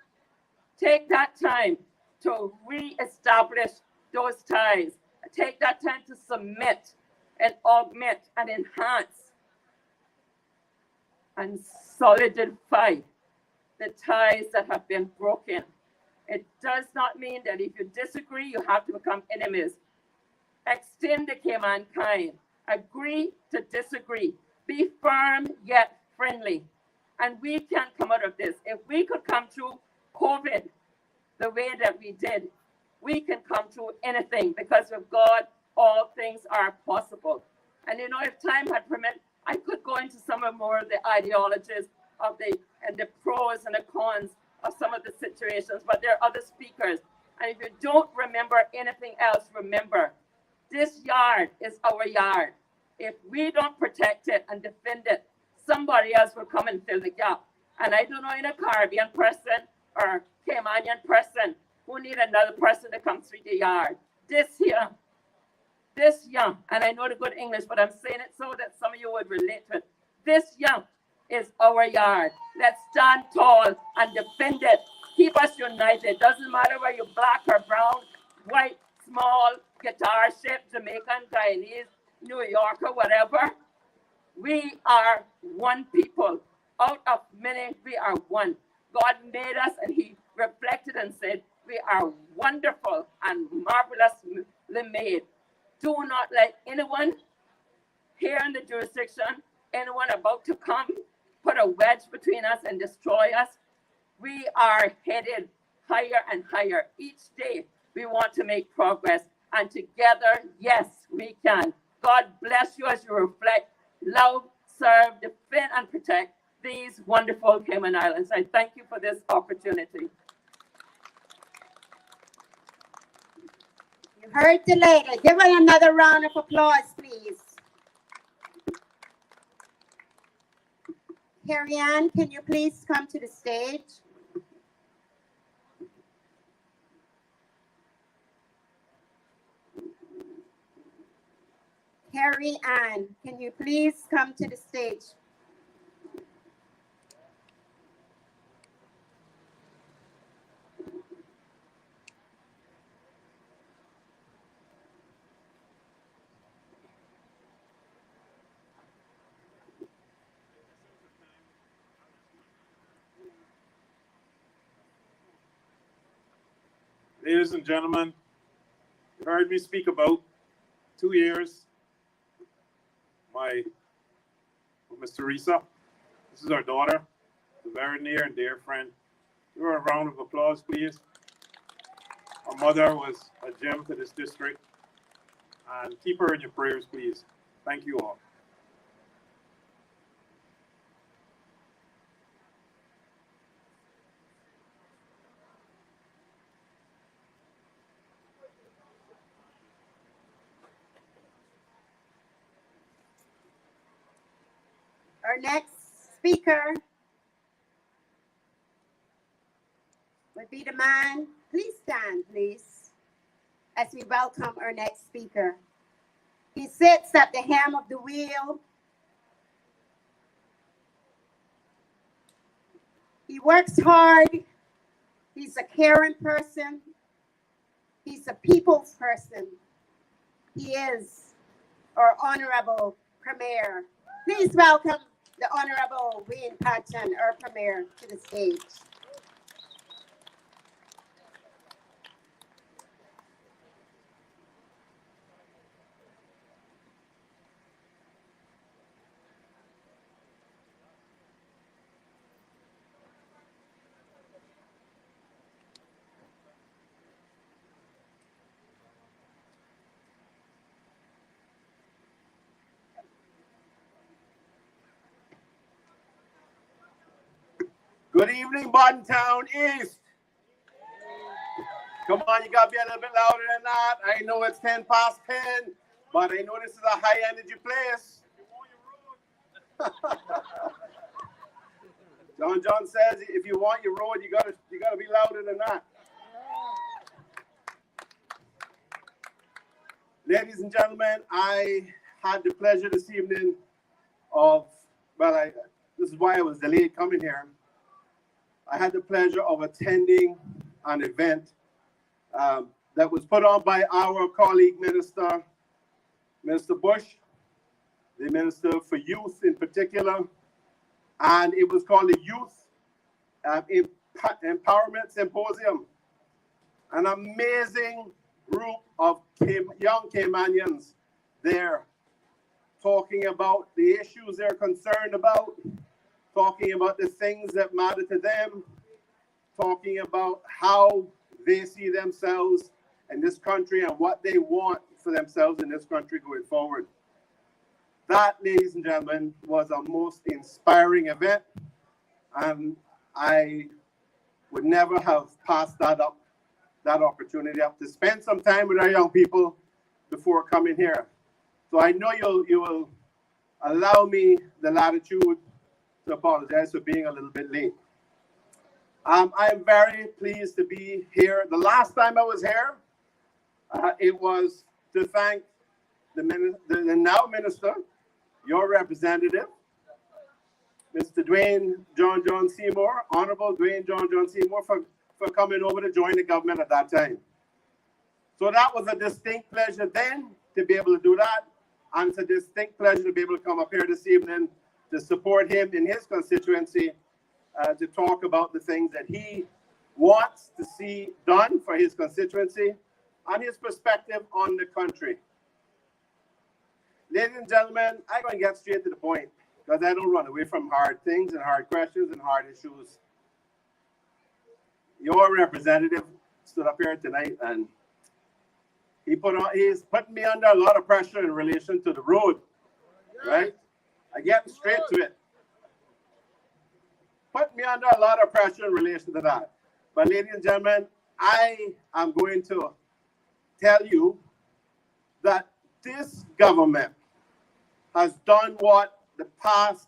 Take that time to re-establish those ties. Take that time to submit and augment and enhance and solidify the ties that have been broken. It does not mean that if you disagree, you have to become enemies. Extend the Cayman kind. Agree to disagree. Be firm yet friendly. And we can come out of this. If we could come through COVID the way that we did, we can come through anything because with God, all things are possible. And you know, if time had permitted, I could go into some of more of the ideologies of the pros and the cons of some of the situations, but there are other speakers. And if you don't remember anything else, remember, this yard is our yard. If we don't protect it and defend it, somebody else will come and fill the gap. And I don't know in a Caribbean person or Caymanian person who need another person to come through the yard. This young, and I know the good English, but I'm saying it so that some of you would relate to it. This young is our yard. Let's stand tall and defend it. Keep us united. Doesn't matter whether you're black or brown, white, small, guitar shaped, Jamaican, Guyanese, New Yorker, whatever. We are one people. Out of many, we are one. God made us and he reflected and said, we are wonderful and marvelously made. Do not let anyone here in the jurisdiction, anyone about to come, put a wedge between us and destroy us. We are headed higher and higher. Each day we want to make progress. And together, yes, we can. God bless you as you reflect, love, serve, defend, and protect these wonderful Cayman Islands. I thank you for this opportunity. You've heard the lady. Give her another round of applause, please. Carrie Ann, can you please come to the stage? Carrie Ann, can you please come to the stage? Ladies and gentlemen, you heard me speak about 2 years. Miss Teresa, this is our daughter, a very near and dear friend. Give her a round of applause, please. Our mother was a gem to this district, and keep her in your prayers, please. Thank you all. Our next speaker would be the man. Please stand, please, as we welcome our next speaker. He sits at the helm of the wheel. He works hard. He's a caring person. He's a people's person. He is our Honorable Premier. Please welcome the Honorable Wayne Patton, our Premier, to the stage. Good evening, Town East. Come on, you gotta be a little bit louder than that. I know it's 10 past 10, but I know this is a high energy place. John says if you want your road, you gotta be louder than that. Ladies and gentlemen, I had the pleasure this evening this is why I was delayed coming here. I had the pleasure of attending an event that was put on by our colleague Minister Bush, the Minister for Youth in particular, and it was called the Youth Empowerment Symposium. An amazing group of young Caymanians there talking about the issues they're concerned about, talking about the things that matter to them, talking about how they see themselves in this country and what they want for themselves in this country going forward. That, ladies and gentlemen, was a most inspiring event, and I would never have passed that opportunity up to spend some time with our young people before coming here. So I know you will allow me the latitude to apologize for being a little bit late. I am very pleased to be here. The last time I was here, it was to thank the now minister, your representative, Mr. Dwayne John Seymour, Honorable Dwayne John Seymour, for coming over to join the government at that time. So that was a distinct pleasure then to be able to do that, and it's a distinct pleasure to be able to come up here this evening to support him in his constituency, to talk about the things that he wants to see done for his constituency and his perspective on the country. Ladies and gentlemen, I'm going to get straight to the point because I don't run away from hard things and hard questions and hard issues. Your representative stood up here tonight and he's putting me under a lot of pressure in relation to the road, right? I get straight to it. Put me under a lot of pressure in relation to that. But ladies and gentlemen, I am going to tell you that this government has done what the past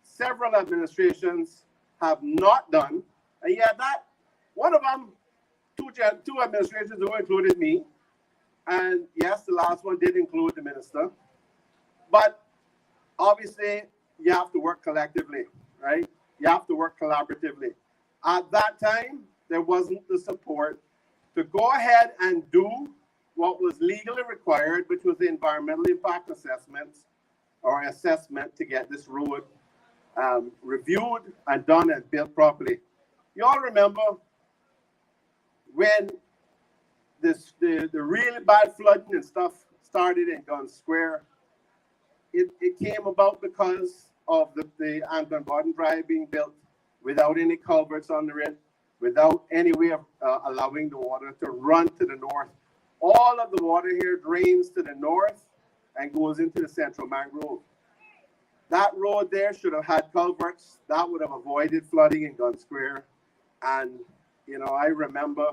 several administrations have not done. And yet that, one of them, two administrations who included me, and yes, the last one did include the minister, but obviously you have to work collectively, right? You have to work collaboratively. At that time, there wasn't the support to go ahead and do what was legally required, which was the environmental impact assessments or assessment to get this road reviewed and done and built properly. You all remember when the really bad flooding and stuff started in Gun Square. It came about because of the Anton Gordon Drive being built without any culverts under it, without any way of allowing the water to run to the north. All of the water here drains to the north and goes into the central mangrove. That road there should have had culverts. That would have avoided flooding in Gun Square. And, you know, I remember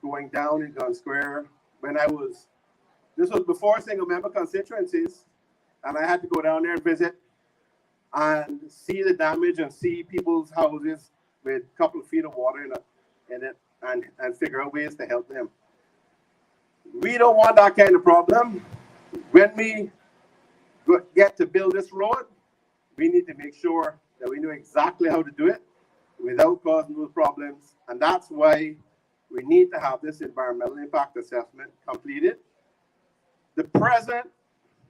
going down in Gun Square when this was before single member constituencies, and I had to go down there and visit and see the damage and see people's houses with a couple of feet of water in it and figure out ways to help them. We don't want that kind of problem. When we get to build this road, we need to make sure that we know exactly how to do it without causing those problems. And that's why we need to have this environmental impact assessment completed.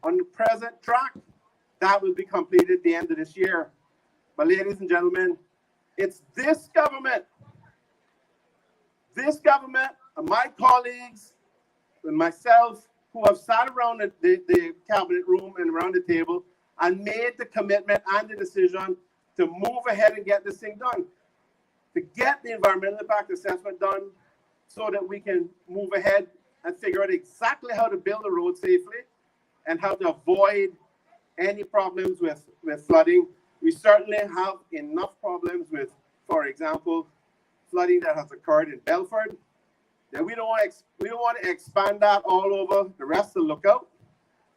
On the present track, that will be completed at the end of this year. But ladies and gentlemen, it's this government and my colleagues and myself who have sat around the cabinet room and around the table and made the commitment and the decision to move ahead and get this thing done, to get the environmental impact assessment done so that we can move ahead and figure out exactly how to build the road safely and how to avoid any problems with flooding. We certainly have enough problems with, for example, flooding that has occurred in Belford. Then we don't want to expand that all over the rest of the lookout,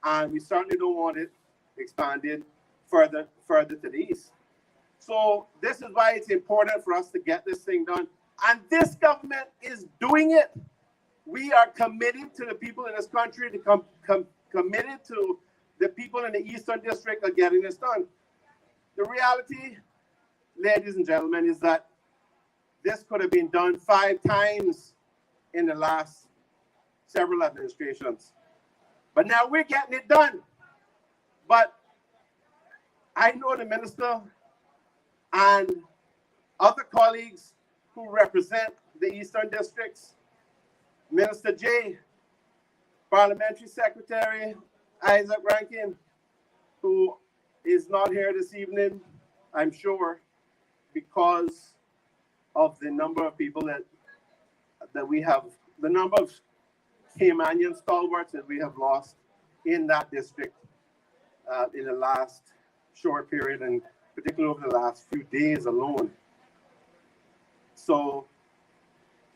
and we certainly don't want it expanded further to the east. So this is why it's important for us to get this thing done, and this government is doing it. We are committed to the people in this country, committed to the people in the Eastern District of getting this done. The reality, ladies and gentlemen, is that this could have been done 5 times in the last several administrations. But now we're getting it done. But I know the minister and other colleagues who represent the Eastern Districts, Minister J, Parliamentary Secretary Isaac Rankin, who is not here this evening, I'm sure, because of the number of people that we have, the number of Caymanian stalwarts that we have lost in that district in the last short period, and particularly over the last few days alone. So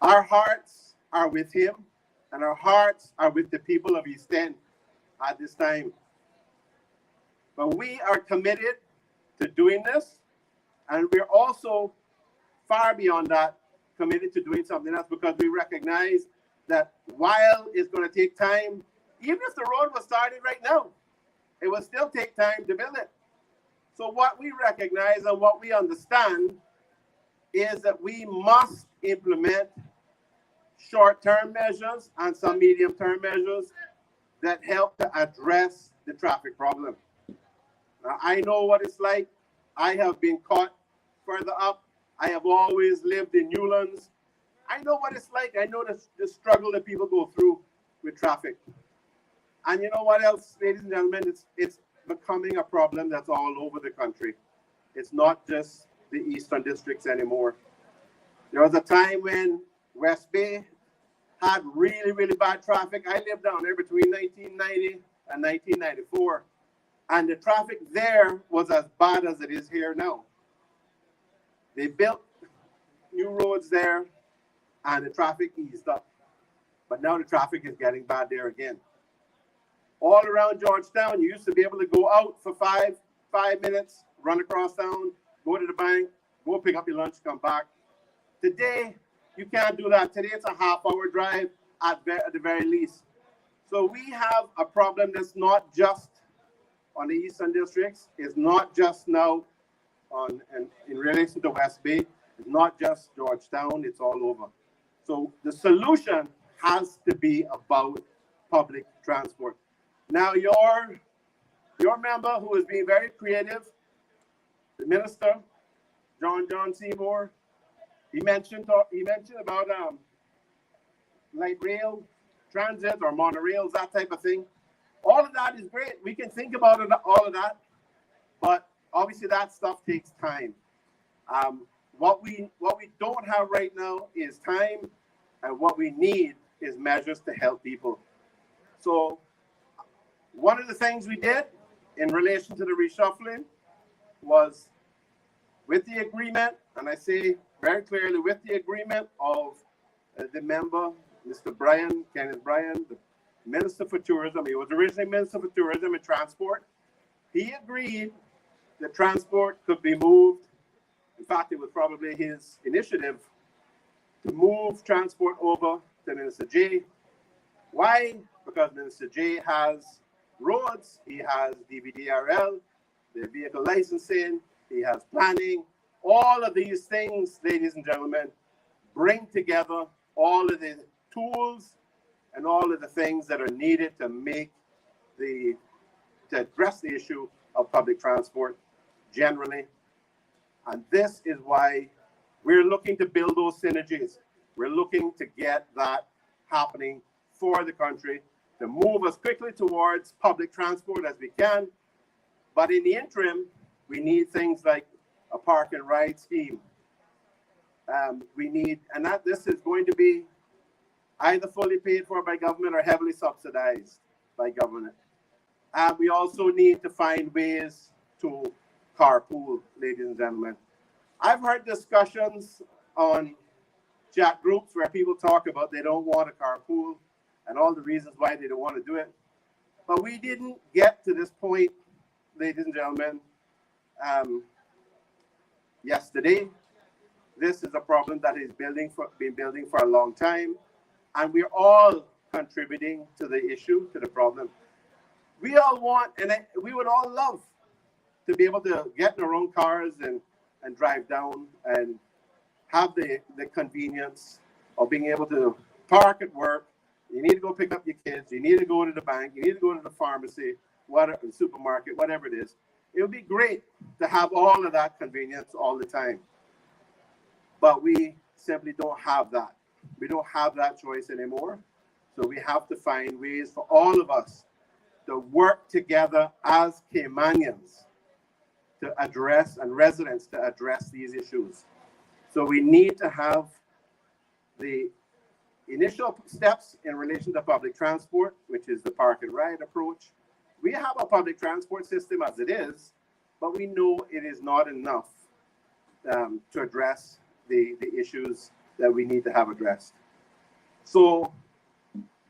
our hearts are with him, and our hearts are with the people of East End at this time. But we are committed to doing this, and we're also far beyond that, committed to doing something else, because we recognize that while it's going to take time, even if the road was started right now, it will still take time to build it. So what we recognize and what we understand is that we must implement short-term measures and some medium-term measures that help to address the traffic problem. Now, I know what it's like. I have been caught further up. I have always lived in Newlands. I know what it's like. I know the struggle that people go through with traffic. And you know what else, ladies and gentlemen? It's becoming a problem that's all over the country. It's not just the Eastern Districts anymore. There was a time when West Bay had really, really bad traffic. I lived down there between 1990 and 1994. And the traffic there was as bad as it is here now. They built new roads there, and the traffic eased up. but now the traffic is getting bad there again. All around Georgetown, you used to be able to go out for five minutes, run across town, go to the bank, go pick up your lunch, come back. Today, you can't do that. Today, it's a half-hour drive at the very least. So we have a problem that's not just on the Eastern Districts. It's not just now in relation to West Bay. It's not just Georgetown. It's all over. So the solution has to be about public transport. Now, your member who is being very creative, the minister, John Seymour, he mentioned about light rail transit or monorails, that type of thing. All of that is great. We can think about all of that, but obviously that stuff takes time. What we don't have right now is time, and what we need is measures to help people. So one of the things we did in relation to the reshuffling was with the agreement, and I say very clearly with the agreement of the member, Mr. Kenneth Bryan, the Minister for Tourism. He was originally Minister for Tourism and Transport. He agreed that transport could be moved. In fact, it was probably his initiative to move transport over to Minister J. Why? Because Minister J has roads, he has DVDRL, the vehicle licensing, he has planning. All of these things, ladies and gentlemen, bring together all of the tools and all of the things that are needed to address the issue of public transport generally. And this is why we're looking to build those synergies. We're looking to get that happening for the country, to move us quickly towards public transport as we can. But in the interim, we need things like a park and ride scheme. This is going to be either fully paid for by government or heavily subsidized by government. We also need to find ways to carpool, ladies and gentlemen. I've heard discussions on chat groups where people talk about they don't want a carpool and all the reasons why they don't want to do it. But we didn't get to this point, ladies and gentlemen, yesterday. This is a problem that has been building for a long time, and we're all contributing to the issue, to the problem. We all want, and we would all love to be able to get in our own cars and drive down and have the convenience of being able to park at work. You need to go pick up your kids. You need to go to the bank. You need to go to the pharmacy, whatever, the supermarket, whatever it is. It would be great to have all of that convenience all the time. But we simply don't have that. We don't have that choice anymore. So we have to find ways for all of us to work together as Caymanians to address, and residents to address these issues. So we need to have the initial steps in relation to public transport, which is the park and ride approach. We have a public transport system as it is, but we know it is not enough to address the issues that we need to have addressed. So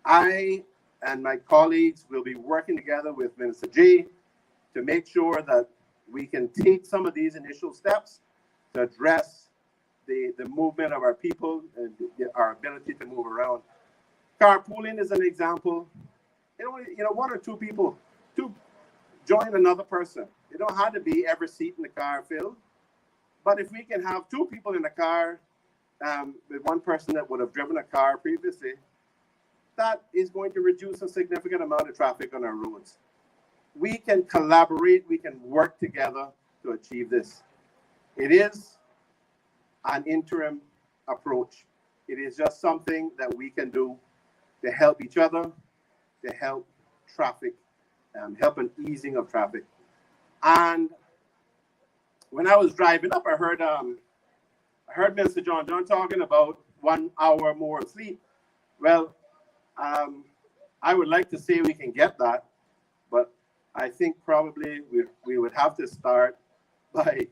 I and my colleagues will be working together with Minister J to make sure that we can take some of these initial steps to address the movement of our people and our ability to move around. Carpooling is an example. One or two people to join another person. It don't have to be every seat in the car filled. But if we can have two people in the car with one person that would have driven a car previously, that is going to reduce a significant amount of traffic on our roads. We can collaborate, we can work together to achieve this. It is an interim approach. It is just something that we can do to help each other, to help traffic, help an easing of traffic. And when I was driving up, I heard Mr. John talking about 1 hour more sleep. Well, I would like to say we can get that, but I think probably we would have to start by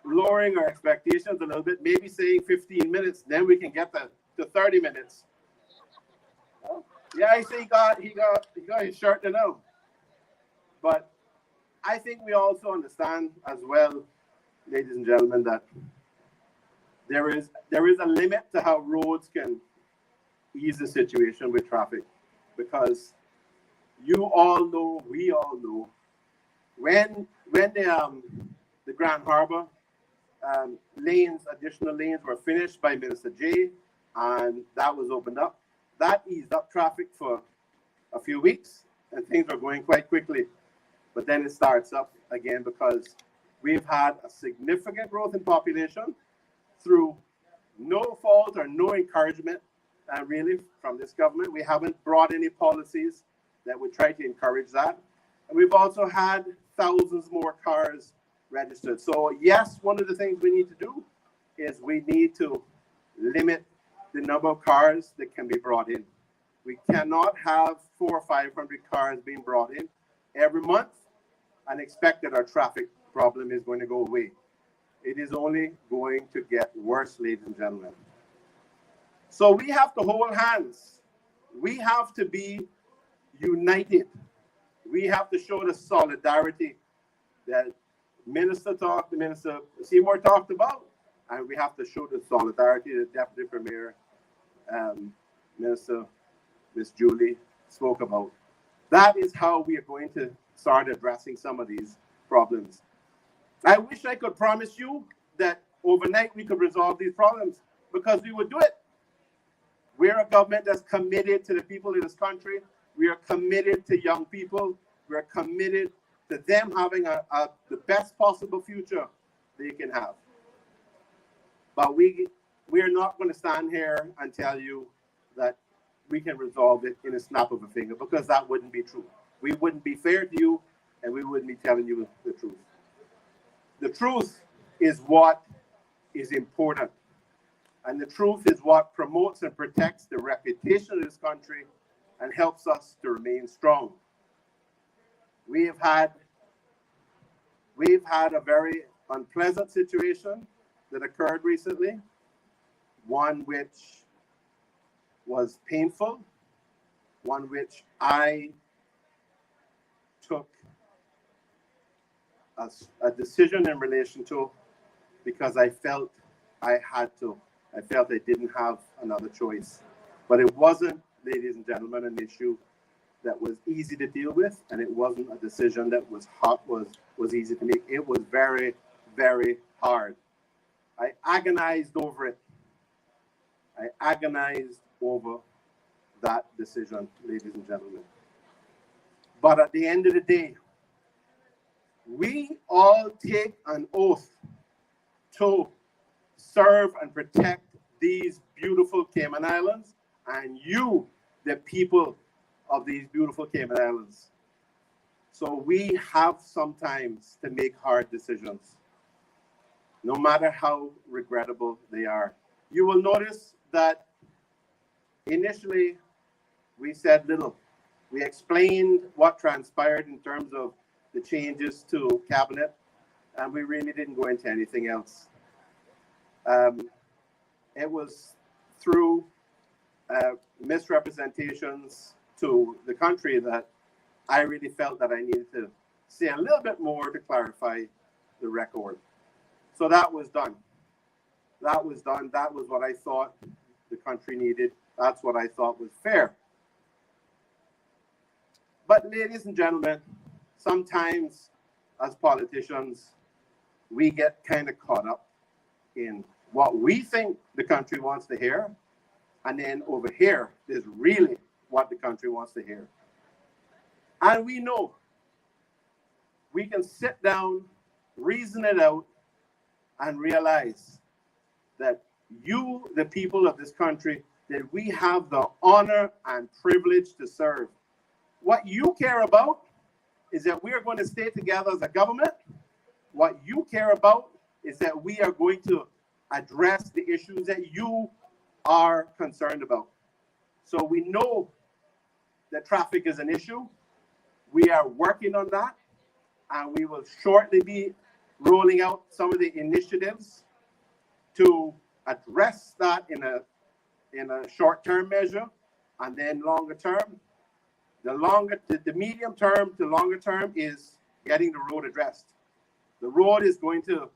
lowering our expectations a little bit, maybe saying 15 minutes, then we can get to 30 minutes Yeah, I see he got his shirt now. But I think we also understand as well, ladies and gentlemen, that there is a limit to how roads can ease the situation with traffic, because you all know, we all know, when the Grand Harbor additional lanes were finished by Minister Jay, and that was opened up, that eased up traffic for a few weeks, and things are going quite quickly. But then it starts up again because we've had a significant growth in population through no fault or no encouragement, really, from this government. We haven't brought any policies that would try to encourage that. And we've also had thousands more cars registered. So yes, one of the things we need to do is we need to limit the number of cars that can be brought in. We cannot have 400 or 500 cars being brought in every month and expect that our traffic problem is going to go away. It is only going to get worse, ladies and gentlemen. So we have to hold hands. We have to be united. We have to show the solidarity that Minister Seymour talked about, and we have to show the solidarity that Deputy Premier, Minister Miss Julie spoke about. That is how we are going to start addressing some of these problems. I wish I could promise you that overnight we could resolve these problems, because we would do it. We're a government that's committed to the people in this country. We are committed to young people. We're committed to them having the best possible future they can have. But we are not going to stand here and tell you that we can resolve it in a snap of a finger, because that wouldn't be true. We wouldn't be fair to you, and we wouldn't be telling you the truth. The truth is what is important. And the truth is what promotes and protects the reputation of this country and helps us to remain strong. We've had a very unpleasant situation that occurred recently, one which was painful, one which I took a decision in relation to because I felt I had to. I felt I didn't have another choice. But it wasn't, ladies and gentlemen, an issue that was easy to deal with, and it wasn't a decision that was easy to make. It was very, very hard. I agonized over it. I agonized over that decision, ladies and gentlemen. But at the end of the day, we all take an oath to serve and protect these beautiful Cayman Islands, and you, the people of these beautiful Cayman Islands. So we have sometimes to make hard decisions, no matter how regrettable they are. You will notice that initially we said little. We explained what transpired in terms of the changes to cabinet, and we really didn't go into anything else. It was through misrepresentations to the country that I really felt that I needed to say a little bit more to clarify the record. So that was done. That was done. That was what I thought the country needed. That's what I thought was fair. But ladies and gentlemen, sometimes as politicians, we get kind of caught up in what we think the country wants to hear, and then over here is really what the country wants to hear. And we know we can sit down, reason it out, and realize that you, the people of this country, that we have the honor and privilege to serve. What you care about is that we are going to stay together as a government. What you care about is that we are going to address the issues that you are concerned about. So we know that traffic is an issue. We are working on that, and we will shortly be rolling out some of the initiatives to address that in a short-term measure. And then longer term, the medium term to longer term is getting the road addressed. The road is going to,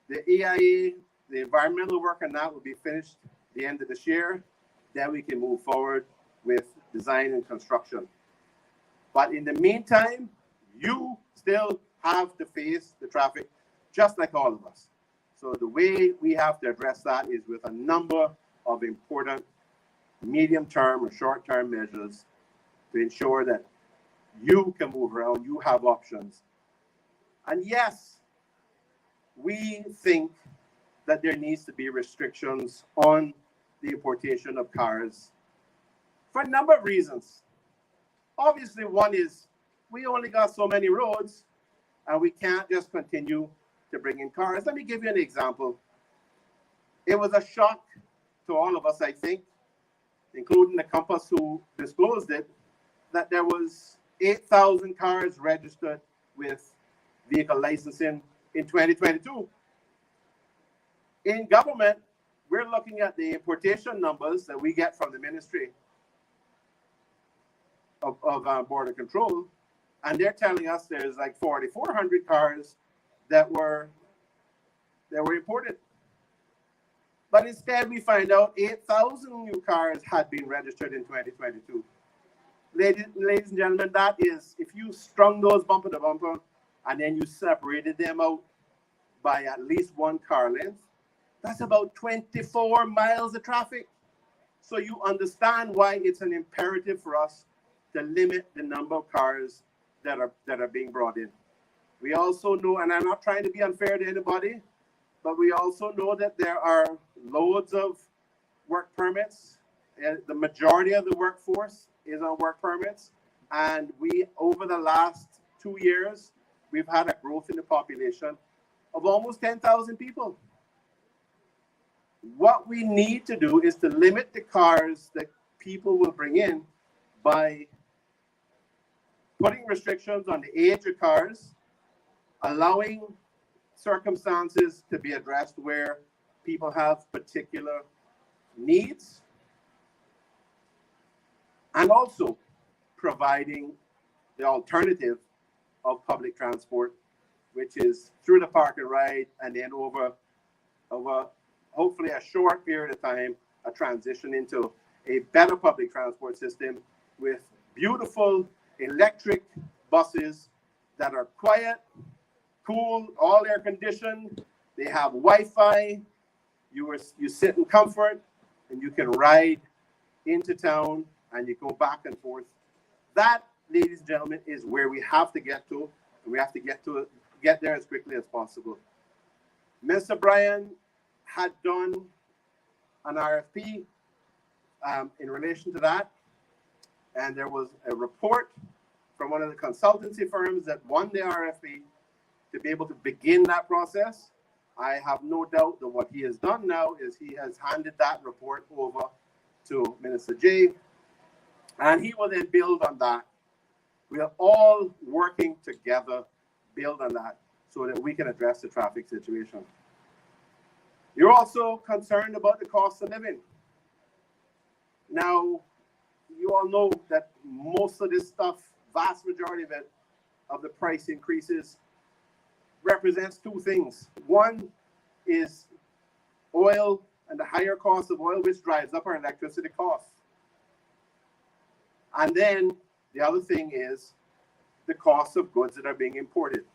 the EIA, the environmental work on that will be finished the end of this year. Then we can move forward with design and construction. But in the meantime, you still have to face the traffic just like all of us. So the way we have to address that is with a number of important medium-term or short-term measures to ensure that you can move around, you have options. And yes, we think that there needs to be restrictions on the importation of cars for a number of reasons. Obviously, one is we only got so many roads and we can't just continue to bring in cars. Let me give you an example. It was a shock to all of us, I think, including the Compass who disclosed it, that there was 8,000 cars registered with vehicle licensing in 2022. In government, we're looking at the importation numbers that we get from the Ministry of Border Control, and they're telling us there's like 4,400 cars that were imported. But instead, we find out 8,000 new cars had been registered in 2022. Ladies and gentlemen, that is, if you strung those bumper to bumper and then you separated them out by at least one car length, that's about 24 miles of traffic. So you understand why it's an imperative for us to limit the number of cars that are being brought in. We also know, and I'm not trying to be unfair to anybody, but we also know that there are loads of work permits. The majority of the workforce is on work permits. And we, over the last 2 years, we've had a growth in the population of almost 10,000 people. What we need to do is to limit the cars that people will bring in by putting restrictions on the age of cars, allowing circumstances to be addressed where people have particular needs, and also providing the alternative of public transport, which is through the park and ride, and then over hopefully a short period of time, a transition into a better public transport system with beautiful electric buses that are quiet, cool, all air conditioned. They have Wi-Fi. You sit in comfort and you can ride into town and you go back and forth. That, ladies and gentlemen, is where we have to get to, and we have to get there as quickly as possible. Mr. Bryan had done an RFP in relation to that, and there was a report from one of the consultancy firms that won the RFP to be able to begin that process. I have no doubt that what he has done now is he has handed that report over to Minister Jay, and he will then build on that. We are all working together, build on that so that we can address the traffic situation. You're also concerned about the cost of living. Now, you all know that most of this stuff, vast majority of it, of the price increases, represents two things. One is oil and the higher cost of oil, which drives up our electricity costs. And then the other thing is the cost of goods that are being imported.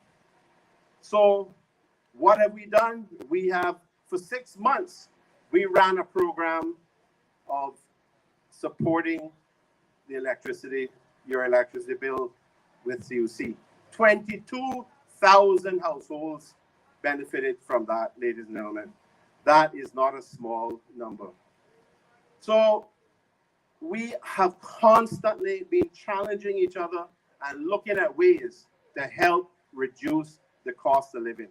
So what have we done? We have, for 6 months, we ran a program of supporting the electricity, your electricity bill with CUC. 22,000 households benefited from that, ladies and gentlemen. That is not a small number. So we have constantly been challenging each other and looking at ways to help reduce the cost of living.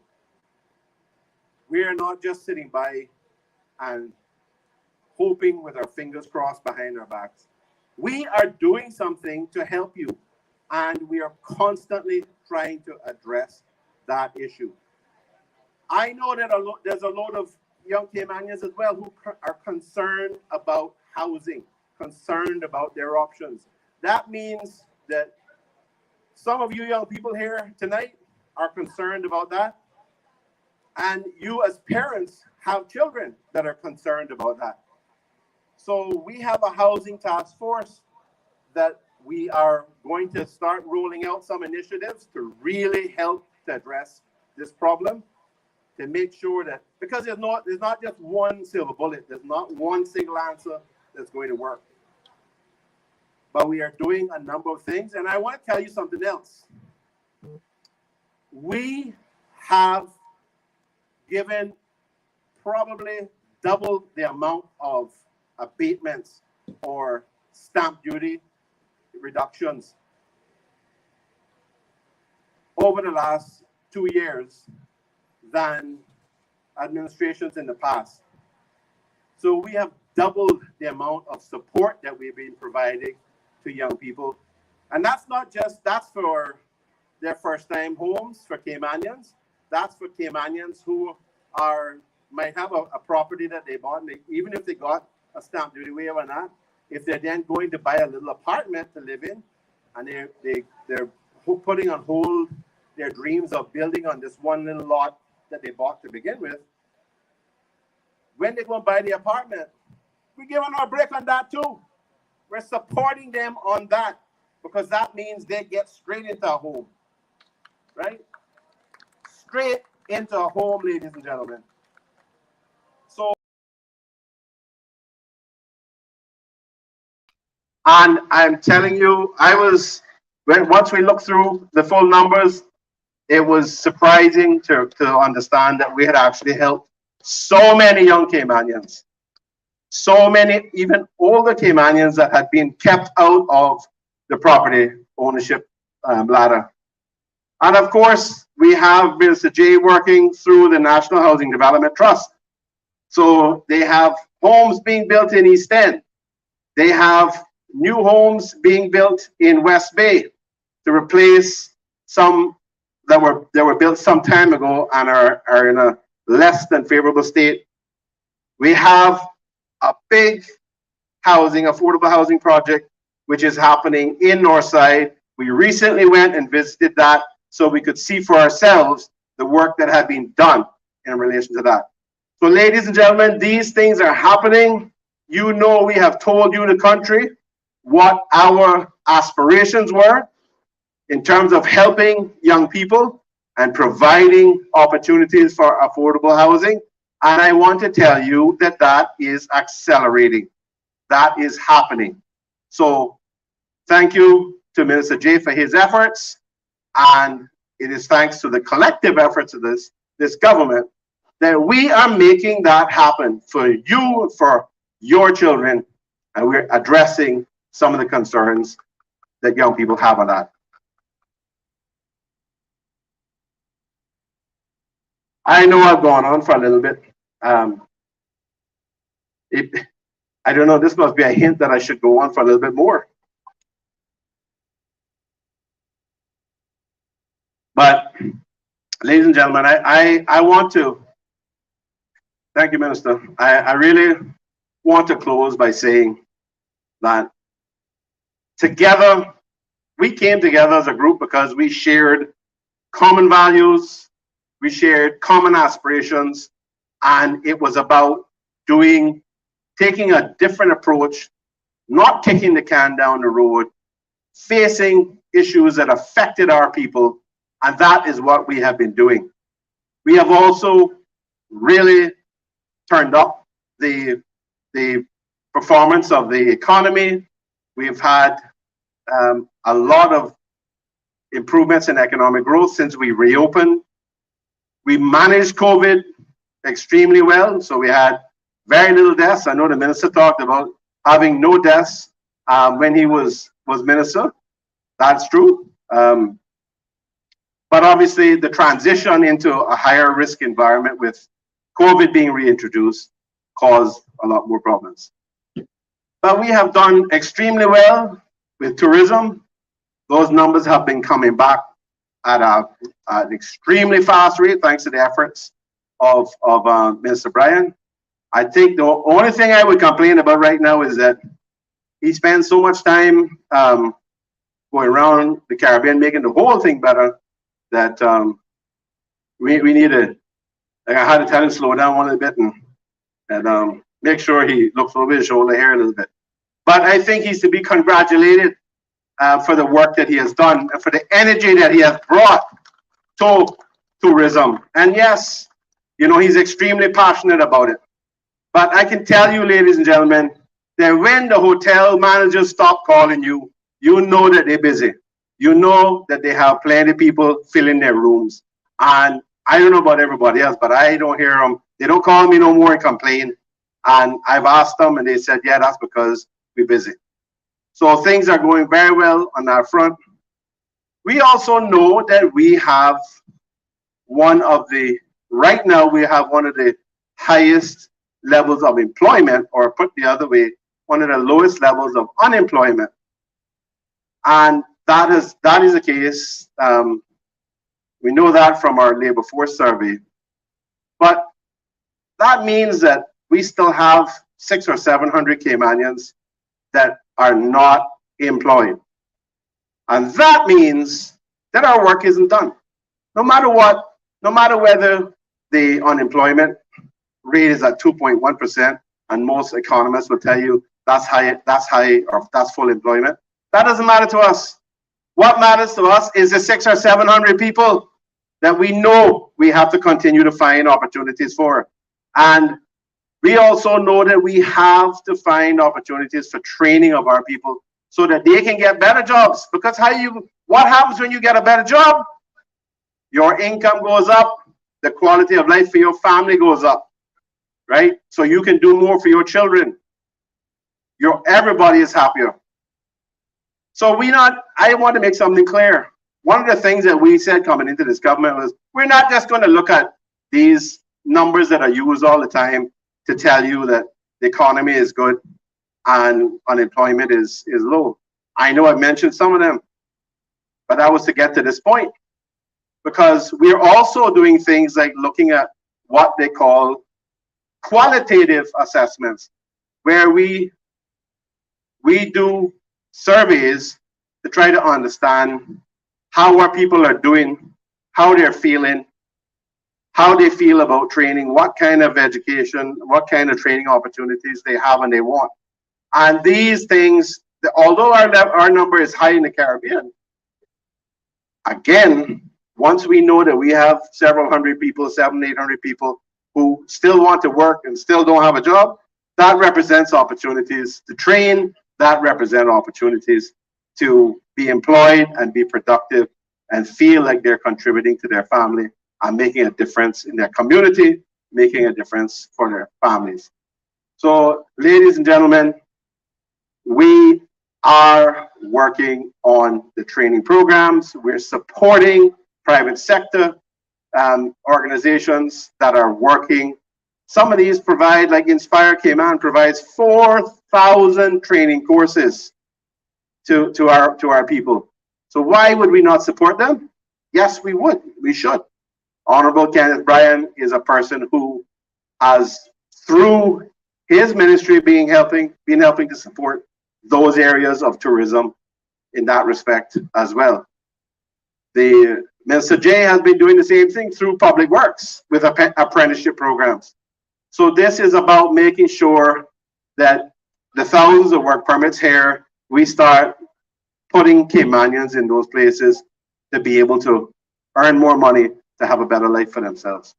We are not just sitting by and hoping with our fingers crossed behind our backs. We are doing something to help you, and we are constantly trying to address that issue. I know that there's a lot of young Caymanians as well who are concerned about housing, concerned about their options. That means that some of you young people here tonight are concerned about that. And you as parents have children that are concerned about that. So we have a housing task force that we are going to start rolling out some initiatives to really help to address this problem, to make sure that, because there's not just one silver bullet, there's not one single answer that's going to work. But we are doing a number of things, and I want to tell you something else. We have given probably double the amount of abatements or stamp duty reductions over the last 2 years than administrations in the past. So we have doubled the amount of support that we've been providing to young people. And that's not just, that's for their first time homes for Caymanians. That's for Caymanians who might have a property that they bought, and even if they got a stamp duty waiver or not, if they're then going to buy a little apartment to live in, and they're putting on hold their dreams of building on this one little lot that they bought to begin with, when they go and buy the apartment, we're giving them a break on that too. We're supporting them on that, because that means they get straight into a home, right? Straight into a home, ladies and gentlemen. So, and I'm telling you, once we looked through the full numbers, it was surprising to understand that we had actually helped so many young Caymanians, so many even older Caymanians that had been kept out of the property ownership ladder. And of course, we have Mr. J working through the National Housing Development Trust. So they have homes being built in East End. They have new homes being built in West Bay to replace some that were built some time ago and are in a less than favorable state. We have a big affordable housing project, which is happening in Northside. We recently went and visited that so we could see for ourselves the work that had been done in relation to that. So ladies and gentlemen, these things are happening. You know, we have told you, the country, what our aspirations were in terms of helping young people and providing opportunities for affordable housing. And I want to tell you that that is accelerating. That is happening. So thank you to Minister J for his efforts. And it is thanks to the collective efforts of this government that we are making that happen for you, for your children. And we're addressing some of the concerns that young people have on that. I know I've gone on for a little bit. I don't know, this must be a hint that I should go on for a little bit more. But, ladies and gentlemen, I want to, thank you, Minister. I really want to close by saying that together, we came together as a group because we shared common values, we shared common aspirations, and it was about taking a different approach, not kicking the can down the road, facing issues that affected our people, and that is what we have been doing. We have also really turned up the performance of the economy. We've had a lot of improvements in economic growth since we reopened. We managed COVID extremely well, so we had very little deaths. I know the minister talked about having no deaths when he was minister. That's true. But obviously the transition into a higher risk environment with COVID being reintroduced caused a lot more problems. But we have done extremely well with tourism. Those numbers have been coming back at an extremely fast rate, thanks to the efforts of Mr. Bryan. I think the only thing I would complain about right now is that he spends so much time going around the Caribbean, making the whole thing better, that we need to, like I had to tell him slow down one little bit and make sure he looks over his shoulder here a little bit. But I think he's to be congratulated for the work that he has done and for the energy that he has brought to tourism. And yes, you know, he's extremely passionate about it. But I can tell you, ladies and gentlemen, that when the hotel managers stop calling you, you know that they're busy. You know that they have plenty of people filling their rooms. And I don't know about everybody else, but I don't hear them. They don't call me no more and complain. And I've asked them and they said, yeah, that's because we're busy. So things are going very well on that front. We also know that we have right now we have one of the highest levels of employment, or put the other way, one of the lowest levels of unemployment. And that is the case. We know that from our labor force survey. But that means that we still have 600 or 700 Caymanians that are not employed. And that means that our work isn't done. No matter what, no matter whether the unemployment rate is at 2.1%, and most economists will tell you that's high, or that's full employment. That doesn't matter to us. What matters to us is the 600 or 700 people that we know we have to continue to find opportunities for. And we also know that we have to find opportunities for training of our people so that they can get better jobs. Because what happens when you get a better job? Your income goes up, the quality of life for your family goes up, right? So you can do more for your children. Everybody is happier. So I want to make something clear. One of the things that we said coming into this government was, we're not just going to look at these numbers that are used all the time to tell you that the economy is good and unemployment is low. I know I've mentioned some of them, but that was to get to this point. Because we're also doing things like looking at what they call qualitative assessments, where we do surveys to try to understand how our people are doing, how they're feeling, how they feel about training, what kind of education, what kind of training opportunities they have and they want. And these things, although our number is high in the Caribbean, again, once we know that we have several hundred people, 700, 800 people who still want to work and still don't have a job, that represents opportunities to train, that represent opportunities to be employed and be productive and feel like they're contributing to their family and making a difference in their community, making a difference for their families. So, ladies and gentlemen, we are working on the training programs. We're supporting private sector organizations that are working. Some of these provide, like Inspire Cayman provides 4,000 training courses to our people. So why would we not support them? Yes, we would. We should. Honorable Kenneth Bryan is a person who has, through his ministry, been helping to support those areas of tourism in that respect as well. The Minister Jay has been doing the same thing through Public Works with apprenticeship programs. So this is about making sure that the thousands of work permits here, we start putting Caymanians in those places to be able to earn more money, to have a better life for themselves.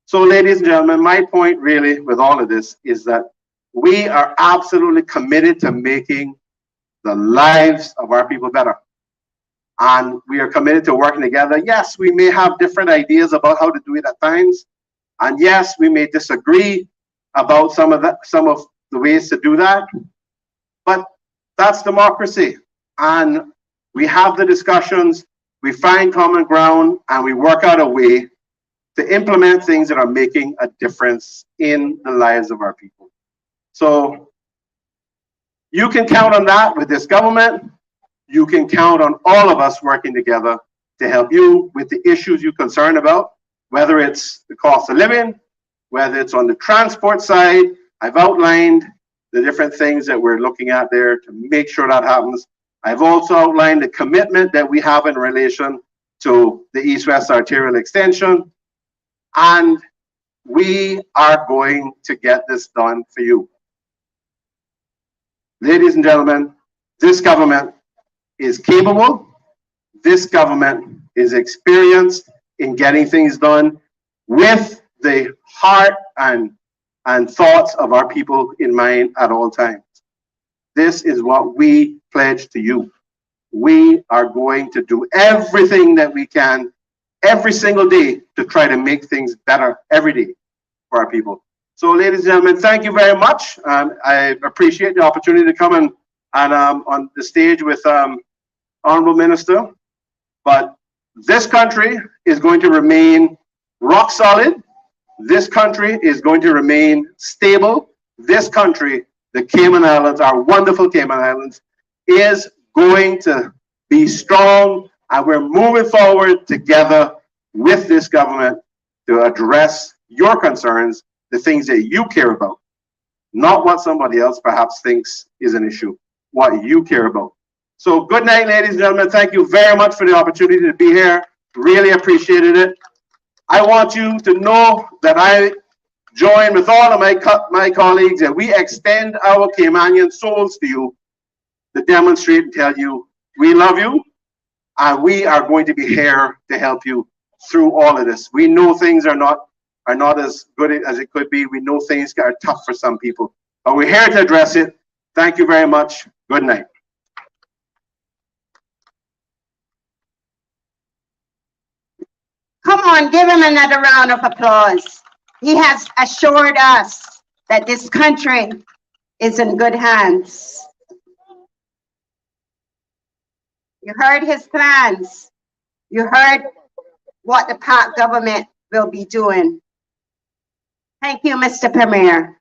So ladies and gentlemen, my point really with all of this is that we are absolutely committed to making the lives of our people better. And we are committed to working together. Yes, we may have different ideas about how to do it at times. And yes, we may disagree about some of the ways to do that. But that's democracy. And we have the discussions, we find common ground, and we work out a way to implement things that are making a difference in the lives of our people. So you can count on that with this government. You can count on all of us working together to help you with the issues you're concerned about, whether it's the cost of living, whether it's on the transport side. I've outlined the different things that we're looking at there to make sure that happens. I've also outlined the commitment that we have in relation to the East-West Arterial Extension, and we are going to get this done for you. Ladies and gentlemen, this government is capable. This government is experienced in getting things done with the heart and thoughts of our people in mind at all times. This is what we pledge to you. We are going to do everything that we can every single day to try to make things better every day for our people. So, ladies and gentlemen, thank you very much. I appreciate the opportunity to come and on the stage with Honorable Minister. But this country is going to remain rock solid. This country is going to remain stable. This country, the Cayman Islands, our wonderful Cayman Islands, is going to be strong, and we're moving forward together with this government to address your concerns, the things that you care about, not what somebody else perhaps thinks is an issue, what you care about. So good night, ladies and gentlemen. Thank you very much for the opportunity to be here. Really appreciated it. I want you to know that I join with all of my colleagues, and we extend our Caymanian souls to you to demonstrate and tell you we love you, and we are going to be here to help you through all of this. We know things are not as good as it could be. We know things are tough for some people, but we're here to address it. Thank you very much. Good night. Come on, give him another round of applause. He has assured us that this country is in good hands. You heard his plans. You heard what the Park government will be doing. Thank you, Mr. Premier.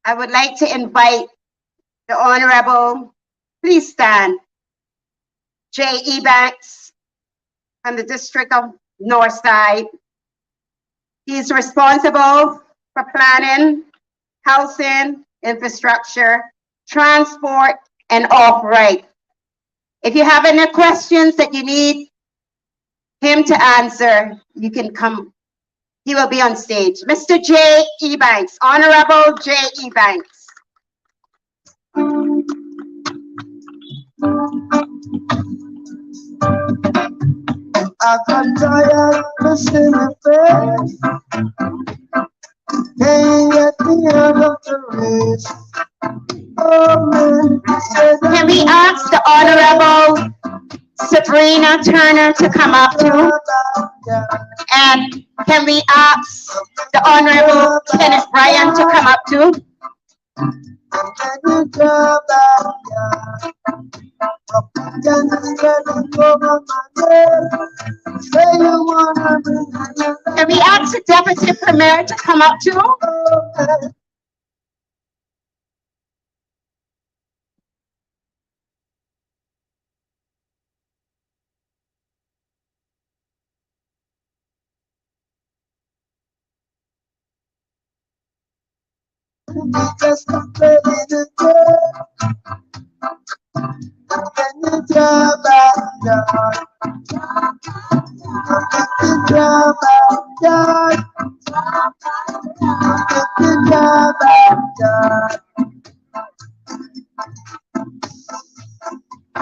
I would like to invite the Honorable, please stand, J. Ebanks from the District of Northside. He's responsible for planning, housing, infrastructure, transport, and off-right. If you have any questions that you need him to answer, you can come. He will be on stage. Mr. J. Ebanks, Honorable J. Ebanks. I got tired missing the face. Can't get me out of the race. Oh man, Can we ask the Honorable Sabrina Turner to come up too? And can we ask the Honorable Kenneth Bryan to come up too? Can we ask the Deputy Premier to come up too? just a play the game. Can you draw back yard? Can you draw back yard? Can you draw back yard? I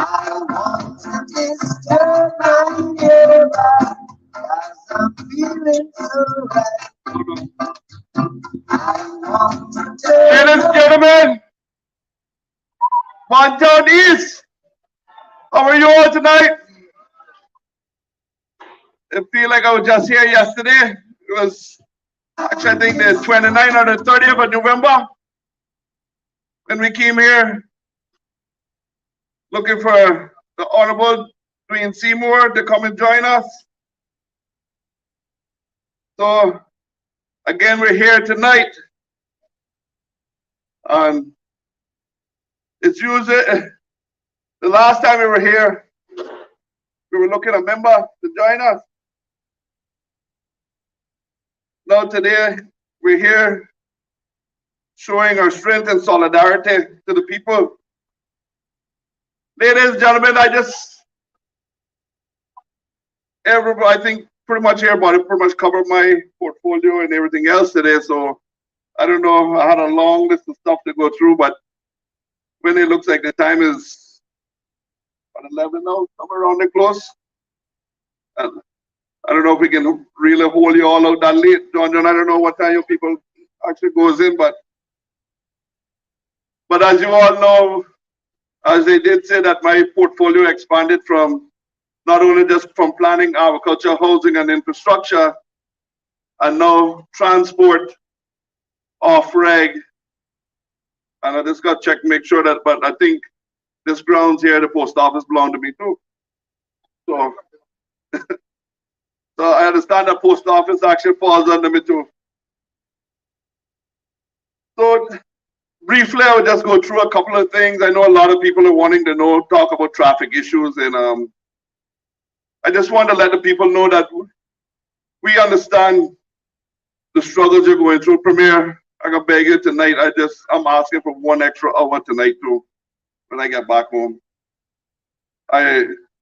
want to disturb my neighbor, 'cause I'm feeling so right. Ladies and gentlemen, Montreal East, how are you all tonight? I feel like I was just here yesterday. It was actually, I think, the 29th or the 30th of November when we came here looking for the Honorable Dwayne Seymour to come and join us. So, again, we're here tonight. It's usually the last time we were here, we were looking at a member to join us. Now today, we're here showing our strength and solidarity to the people. Ladies and gentlemen, I think pretty much everybody pretty much covered my portfolio and everything else today. So I don't know, I had a long list of stuff to go through, but when it looks like the time is about 11 now, somewhere around there close. And I don't know if we can really hold you all out that late, John. I don't know what time your people actually goes in, but as you all know, as they did say that my portfolio expanded from not only just from planning, agriculture, housing, and infrastructure, and now transport, off-reg. And I just got to check, make sure that, but I think this grounds here, the post office belong to me too. So, so I understand the post office actually falls under me too. So briefly, I will just go through a couple of things. I know a lot of people are wanting to know, talk about traffic issues, and I just want to let the people know that we understand the struggles you're going through. Premier, I can beg you tonight, I'm asking for 1 extra hour tonight too, when I get back home.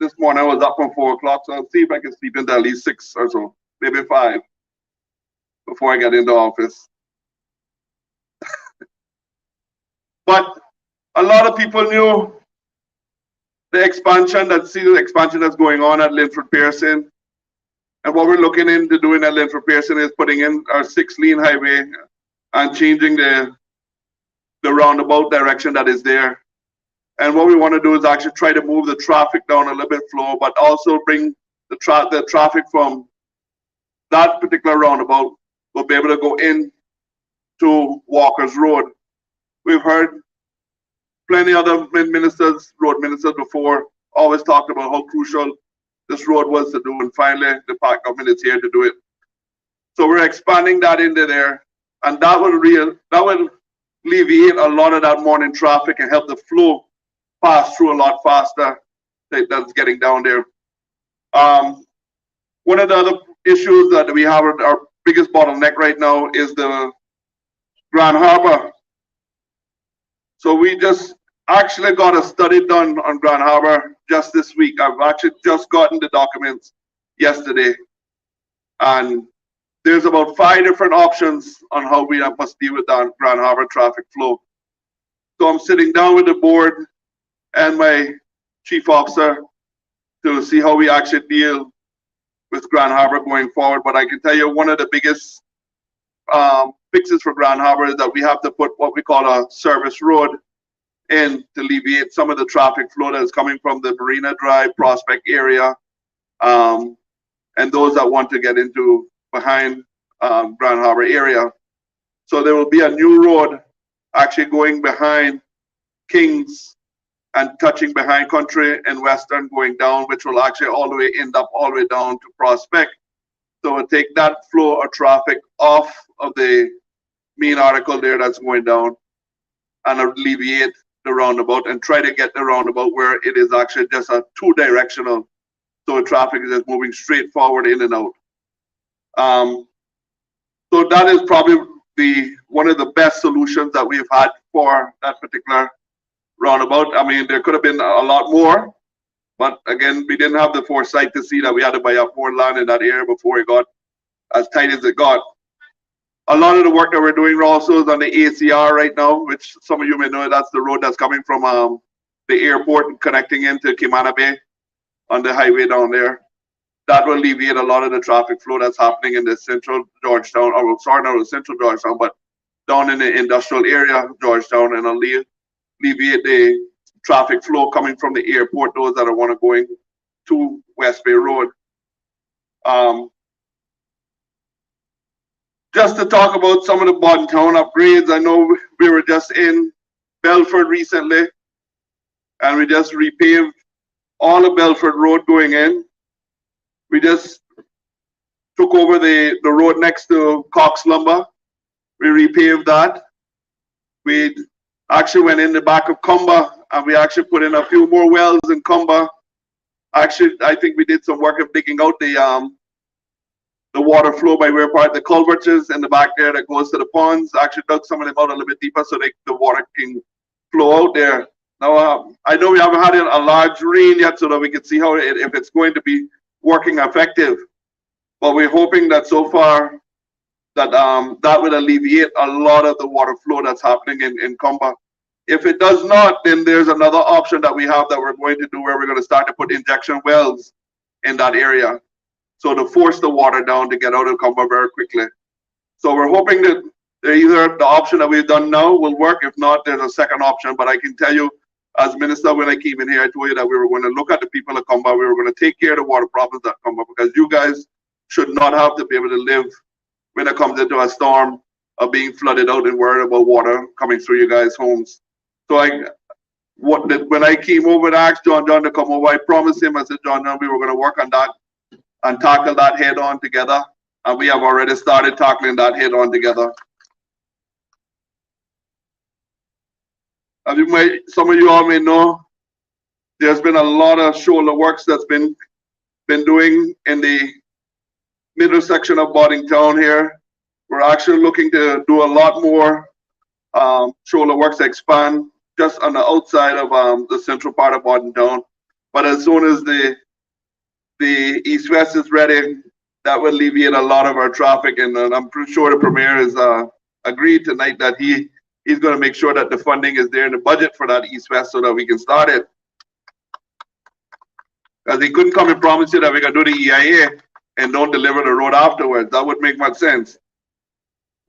This morning I was up from 4 o'clock, so I'll see if I can sleep into at least 6 or so, maybe 5, before I get into office. But a lot of people knew the expansion that's going on at Linford Pearson. And what we're looking into doing at Linford Pearson is putting in our 6-lane highway and changing the roundabout direction that is there. And what we want to do is actually try to move the traffic down a little bit slow, but also bring the traffic from that particular roundabout will be able to go in to Walker's Road. We've heard plenty of other road ministers before, always talked about how crucial this road was to do, and finally the park government is here to do it. So we're expanding that into there, and that will alleviate a lot of that morning traffic and help the flow pass through a lot faster that's getting down there. One of the other issues that we have, our biggest bottleneck right now, is the Grand Harbor. So we just actually got a study done on Grand Harbor just this week. I've actually just gotten the documents yesterday, and there's about 5 different options on how we must deal with that Grand Harbor traffic flow. So I'm sitting down with the board and my chief officer to see how we actually deal with Grand Harbor going forward. But I can tell you one of the biggest fixes for Grand Harbor is that we have to put what we call a service road in to alleviate some of the traffic flow that is coming from the Marina Drive, Prospect area, and those that want to get into behind Grand Harbor area. So there will be a new road actually going behind Kings and touching behind Country and Western going down, which will actually all the way end up all the way down to Prospect. So we'll take that flow of traffic off of the main article there that's going down and alleviate the roundabout and try to get the roundabout where it is actually just a 2-directional. So the traffic is just moving straight forward in and out. So that is probably one of the best solutions that we've had for that particular roundabout. I mean, there could have been a lot more, but again, we didn't have the foresight to see that we had to buy up more land in that area before it got as tight as it got. A lot of the work that we're doing also is on the ACR right now, which some of you may know, that's the road that's coming from the airport and connecting into Kimana Bay on the highway down there. That will alleviate a lot of the traffic flow that's happening in the central Georgetown, or sorry, not the central Georgetown, but down in the industrial area of Georgetown, and alleviate the traffic flow coming from the airport, those that want to going to West Bay Road. Just to talk about some of the bottom town upgrades, I know we were just in Belford recently, and we just repaved all of Belford Road going in. We just took over the road next to Cox Lumber. We repaved that. We actually went in the back of Cumber, and we actually put in a few more wells in Cumber. Actually, I think we did some work of digging out the the water flow by where part the culverts is in the back there that goes to the ponds. Actually dug some of them out a little bit deeper so the water can flow out there. Now, I know we haven't had a large rain yet so that we can see how if it's going to be working effective. But we're hoping that so far that that will alleviate a lot of the water flow that's happening in Comba. If it does not, then there's another option that we have that we're going to do where we're going to start to put injection wells in that area. So to force the water down to get out of Comba very quickly. So we're hoping that either the option that we've done now will work. If not, there's a second option. But I can tell you, as minister, when I came in here, I told you that we were going to look at the people of Comba. We were going to take care of the water problems that Comba, because you guys should not have to be able to live when it comes into a storm of being flooded out and worried about water coming through you guys' homes. So when I came over and asked John to come over, I promised him, I said, John, we were going to work on that and tackle that head on together. And we have already started tackling that head on together. As some of you all may know, there's been a lot of shoulder works that's been doing in the middle section of Boddington here. We're actually looking to do a lot more shoulder works to expand just on the outside of the central part of Boddington. But as soon as the east-west is ready, that will alleviate a lot of our traffic. And I'm pretty sure the Premier has agreed tonight that he's going to make sure that the funding is there in the budget for that east-west so that we can start it. Because he couldn't come and promise you that we're going to do the EIA and don't deliver the road afterwards. That would make much sense.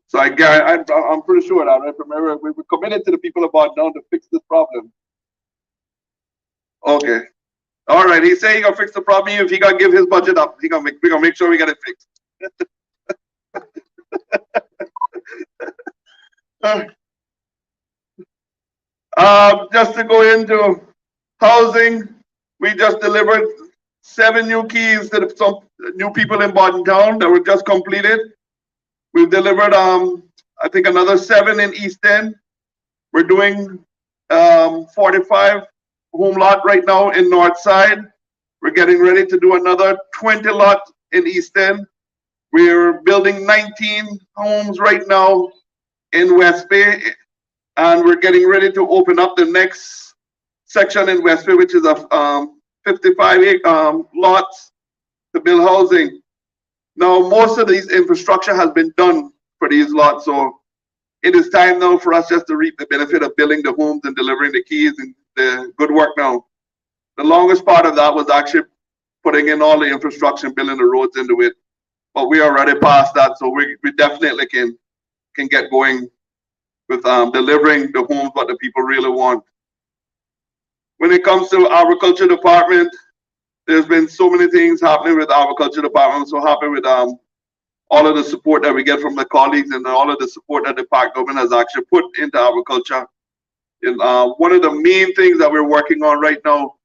So I'm pretty sure that, right, Premier? We're committed to the people of Boddington to fix this problem. Okay. All right, he's saying he's gonna fix the problem. If he gonna give his budget up, we're gonna make sure we get it fixed. Just to go into housing, we just delivered 7 new keys to some new people in Boddington that were just completed. We've delivered, I think, another 7 in East End. We're doing 45 home lot right now in North Side. We're getting ready to do another 20 lot in East End. We're building 19 homes right now in West Bay, and we're getting ready to open up the next section in West Bay, which is a 55 lots to build housing. Now, most of these infrastructure has been done for these lots, so it is time now for us just to reap the benefit of building the homes and delivering the keys and the good work now. The longest part of that was actually putting in all the infrastructure and building the roads into it. But we are already past that, so we definitely can get going with delivering the homes what the people really want. When it comes to agriculture department, there's been so many things happening with agriculture department. I'm so happy with all of the support that we get from the colleagues and all of the support that the park government has actually put into agriculture. And one of the main things that we're working on right now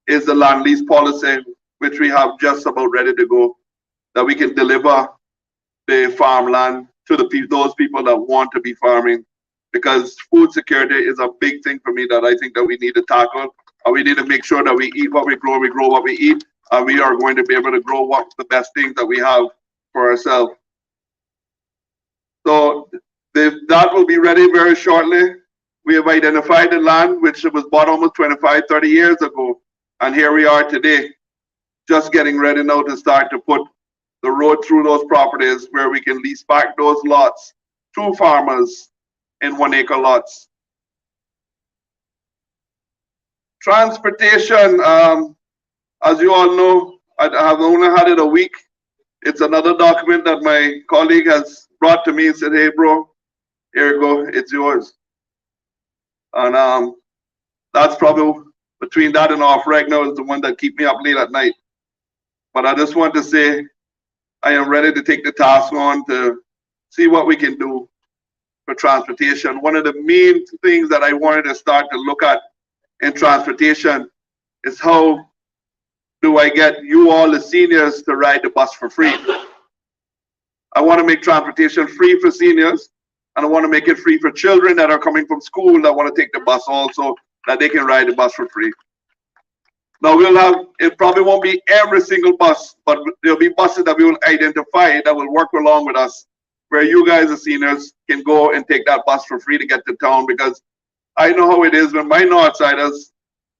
is the land lease policy, which we have just about ready to go, that we can deliver the farmland to those people that want to be farming, because food security is a big thing for me that I think that we need to tackle. And we need to make sure that we eat what we grow what we eat, and we are going to be able to grow what the best things that we have for ourselves. So that will be ready very shortly. We have identified the land which was bought almost 25, 30 years ago. And here we are today, just getting ready now to start to put the road through those properties where we can lease back those lots to farmers in 1 acre lots. Transportation, as you all know, I have only had it a week. It's another document that my colleague has brought to me and said, hey bro, here you go, it's yours. And that's probably, between that and off right now, is the one that keep me up late at night. But I just want to say, I am ready to take the task on to see what we can do for transportation. One of the main things that I wanted to start to look at in transportation is how do I get you all, the seniors, to ride the bus for free. I want to make transportation free for seniors, and I want to make it free for children that are coming from school that want to take the bus also, that they can ride the bus for free. Now we'll have, it probably won't be every single bus, but there'll be buses that we will identify that will work along with us, where you guys, the seniors, can go and take that bus for free to get to town, because I know how it is when my Northsiders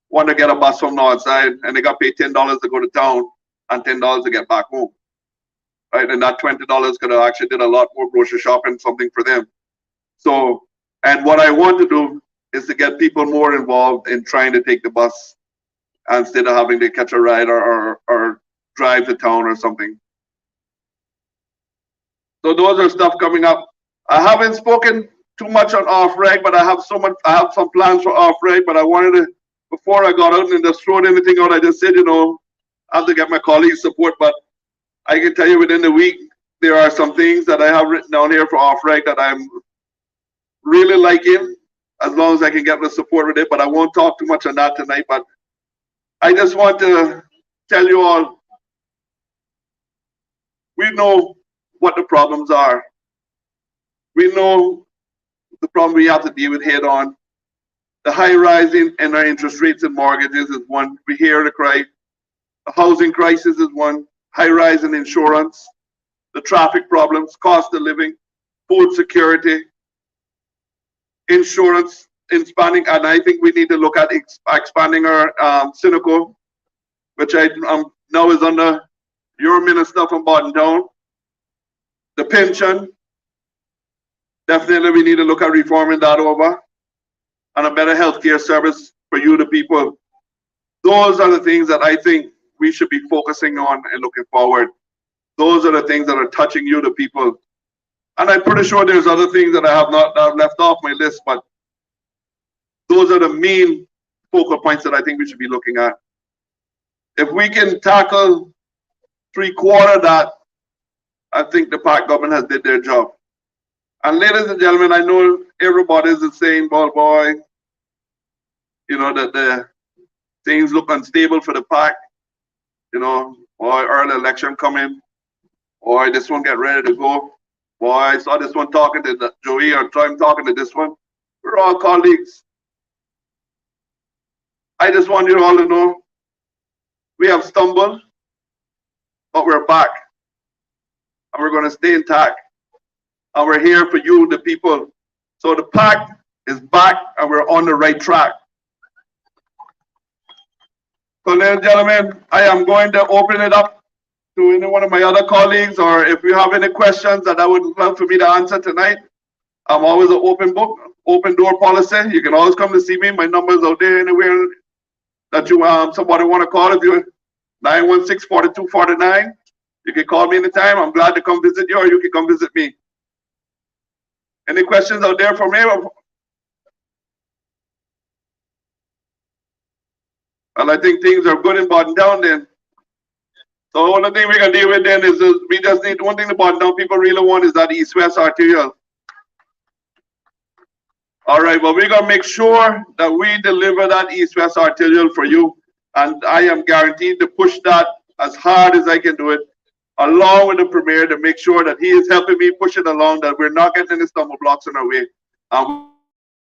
want to get a bus from Northside and they got to pay $10 to go to town and $10 to get back home. Right? And that $20 could have actually did a lot more grocery shopping, something for them. So, and what I want to do is to get people more involved in trying to take the bus instead of having to catch a ride or drive to town or something. So those are stuff coming up. I haven't spoken too much on off-reg, but I have some plans for off-reg, but I wanted to, before I got out and just throw anything out, I just said, you know, I have to get my colleagues' support, but I can tell you within the week, there are some things that I have written down here for off-reg that I'm really liking, as long as I can get the support with it, but I won't talk too much on that tonight. But I just want to tell you all, we know what the problems are. We know the problem we have to deal with head on. The high rise in our interest rates and mortgages is one. We hear the cry. The housing crisis is one. High rise in insurance. The traffic problems, cost of living, food security, insurance, expanding, and I think we need to look at expanding our Synaco, which I now is under your minister from Borden Town. The pension, definitely we need to look at reforming that over, and a better healthcare service for you, the people. Those are the things that I think we should be focusing on and looking forward. Those are the things that are touching you, the people. And I'm pretty sure there's other things that I have not left off my list, but those are the main focal points that I think we should be looking at. If we can tackle 3/4 of that, I think the park government has did their job. And ladies and gentlemen, I know everybody is saying, "Ball boy, you know, that the things look unstable for the park, you know, or early election coming, or this one get ready to go. Boy, I saw this one talking to Joey, or I'm talking to this one." We're all colleagues. I just want you all to know we have stumbled, but we're back. And we're going to stay intact. And we're here for you, the people. So the pack is back and we're on the right track. So, ladies and gentlemen, I am going to open it up to any one of my other colleagues, or if you have any questions that I would love for me to answer tonight. I'm always an open book, open door policy. You can always come to see me. My number is out there anywhere that you somebody want to call. If you're 916-4249, you can call me anytime. I'm glad to come visit you, or you can come visit me. Any questions out there for me? Well, I think things are good in Borden Town then. So the only thing we're going to deal with then is we just need one thing the Borden Town people really want is that east-west arterial. All right, well, we're going to make sure that we deliver that east-west arterial for you. And I am guaranteed to push that as hard as I can do it, along with the Premier, to make sure that he is helping me push it along, that we're not getting any stumble blocks in our way.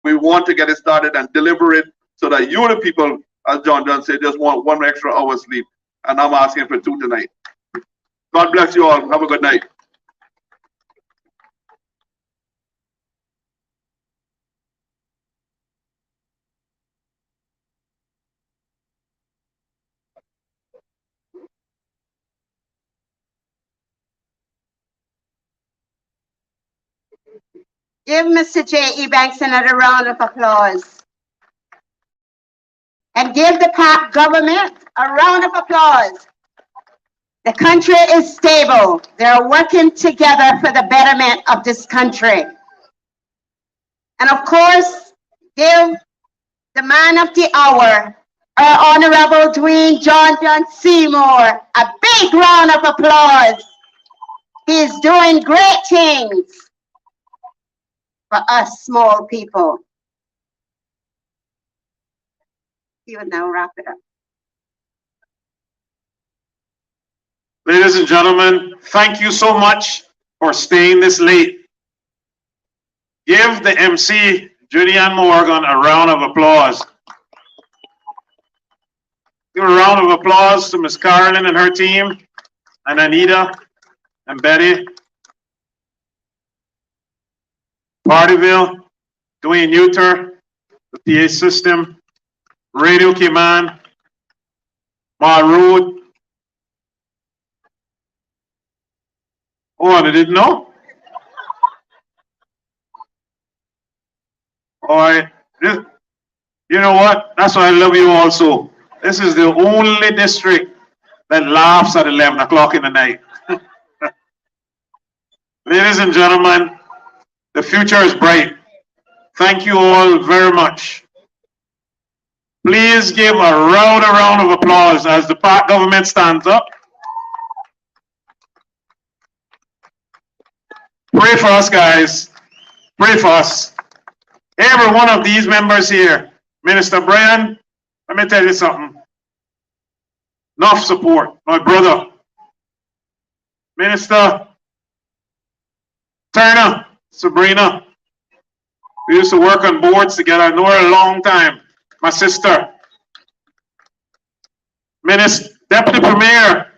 We want to get it started and deliver it so that you, the people, as John said, just want 1 extra hour sleep. And I'm asking for 2 tonight. God bless you all. Have a good night. Give Mr. J.E. Banks another round of applause. And give the park government a round of applause. The country is stable. They're working together for the betterment of this country. And of course, give the man of the hour, our Honorable Dwayne John Seymour, a big round of applause. He's doing great things for us small people. He will now wrap it up. Ladies and gentlemen, thank you so much for staying this late. Give the MC, Judy Ann Morgan, a round of applause. Give a round of applause to Miss Carolyn and her team, and Anita and Betty. Partyville, Dwayne Uter, the PA system, Radio Cayman, Road. Oh, I didn't know? All right. You know what? That's why I love you also. This is the only district that laughs at 11 o'clock in the night. Ladies and gentlemen, the future is bright. Thank you all very much. Please give a round of applause as the Park government stands up. Pray for us, guys. Pray for us. Every one of these members here, Minister Brian, let me tell you something. Enough support, my brother. Minister Turner, Sabrina. We used to work on boards together. I know her a long time. My sister. Deputy Premier,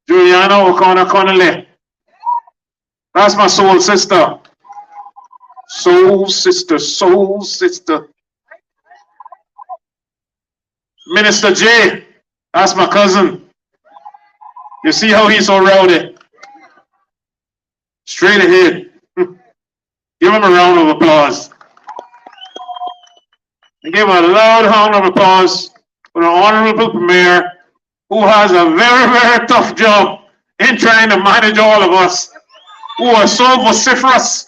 Juliana O'Connor Connolly. That's my soul sister. Soul sister, soul sister. Minister J, that's my cousin. You see how he's so rowdy? Straight ahead. Give him a round of applause. And give a loud round of applause for the Honorable Premier, who has a very, very tough job in trying to manage all of us who are so vociferous.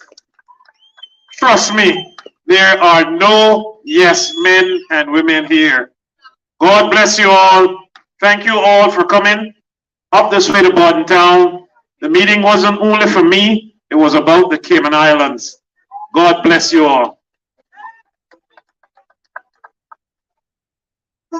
Trust me, there are no yes men and women here. God bless you all. Thank you all for coming up this way to Bordentown. The meeting wasn't only for me, it was about the Cayman Islands. God bless you all.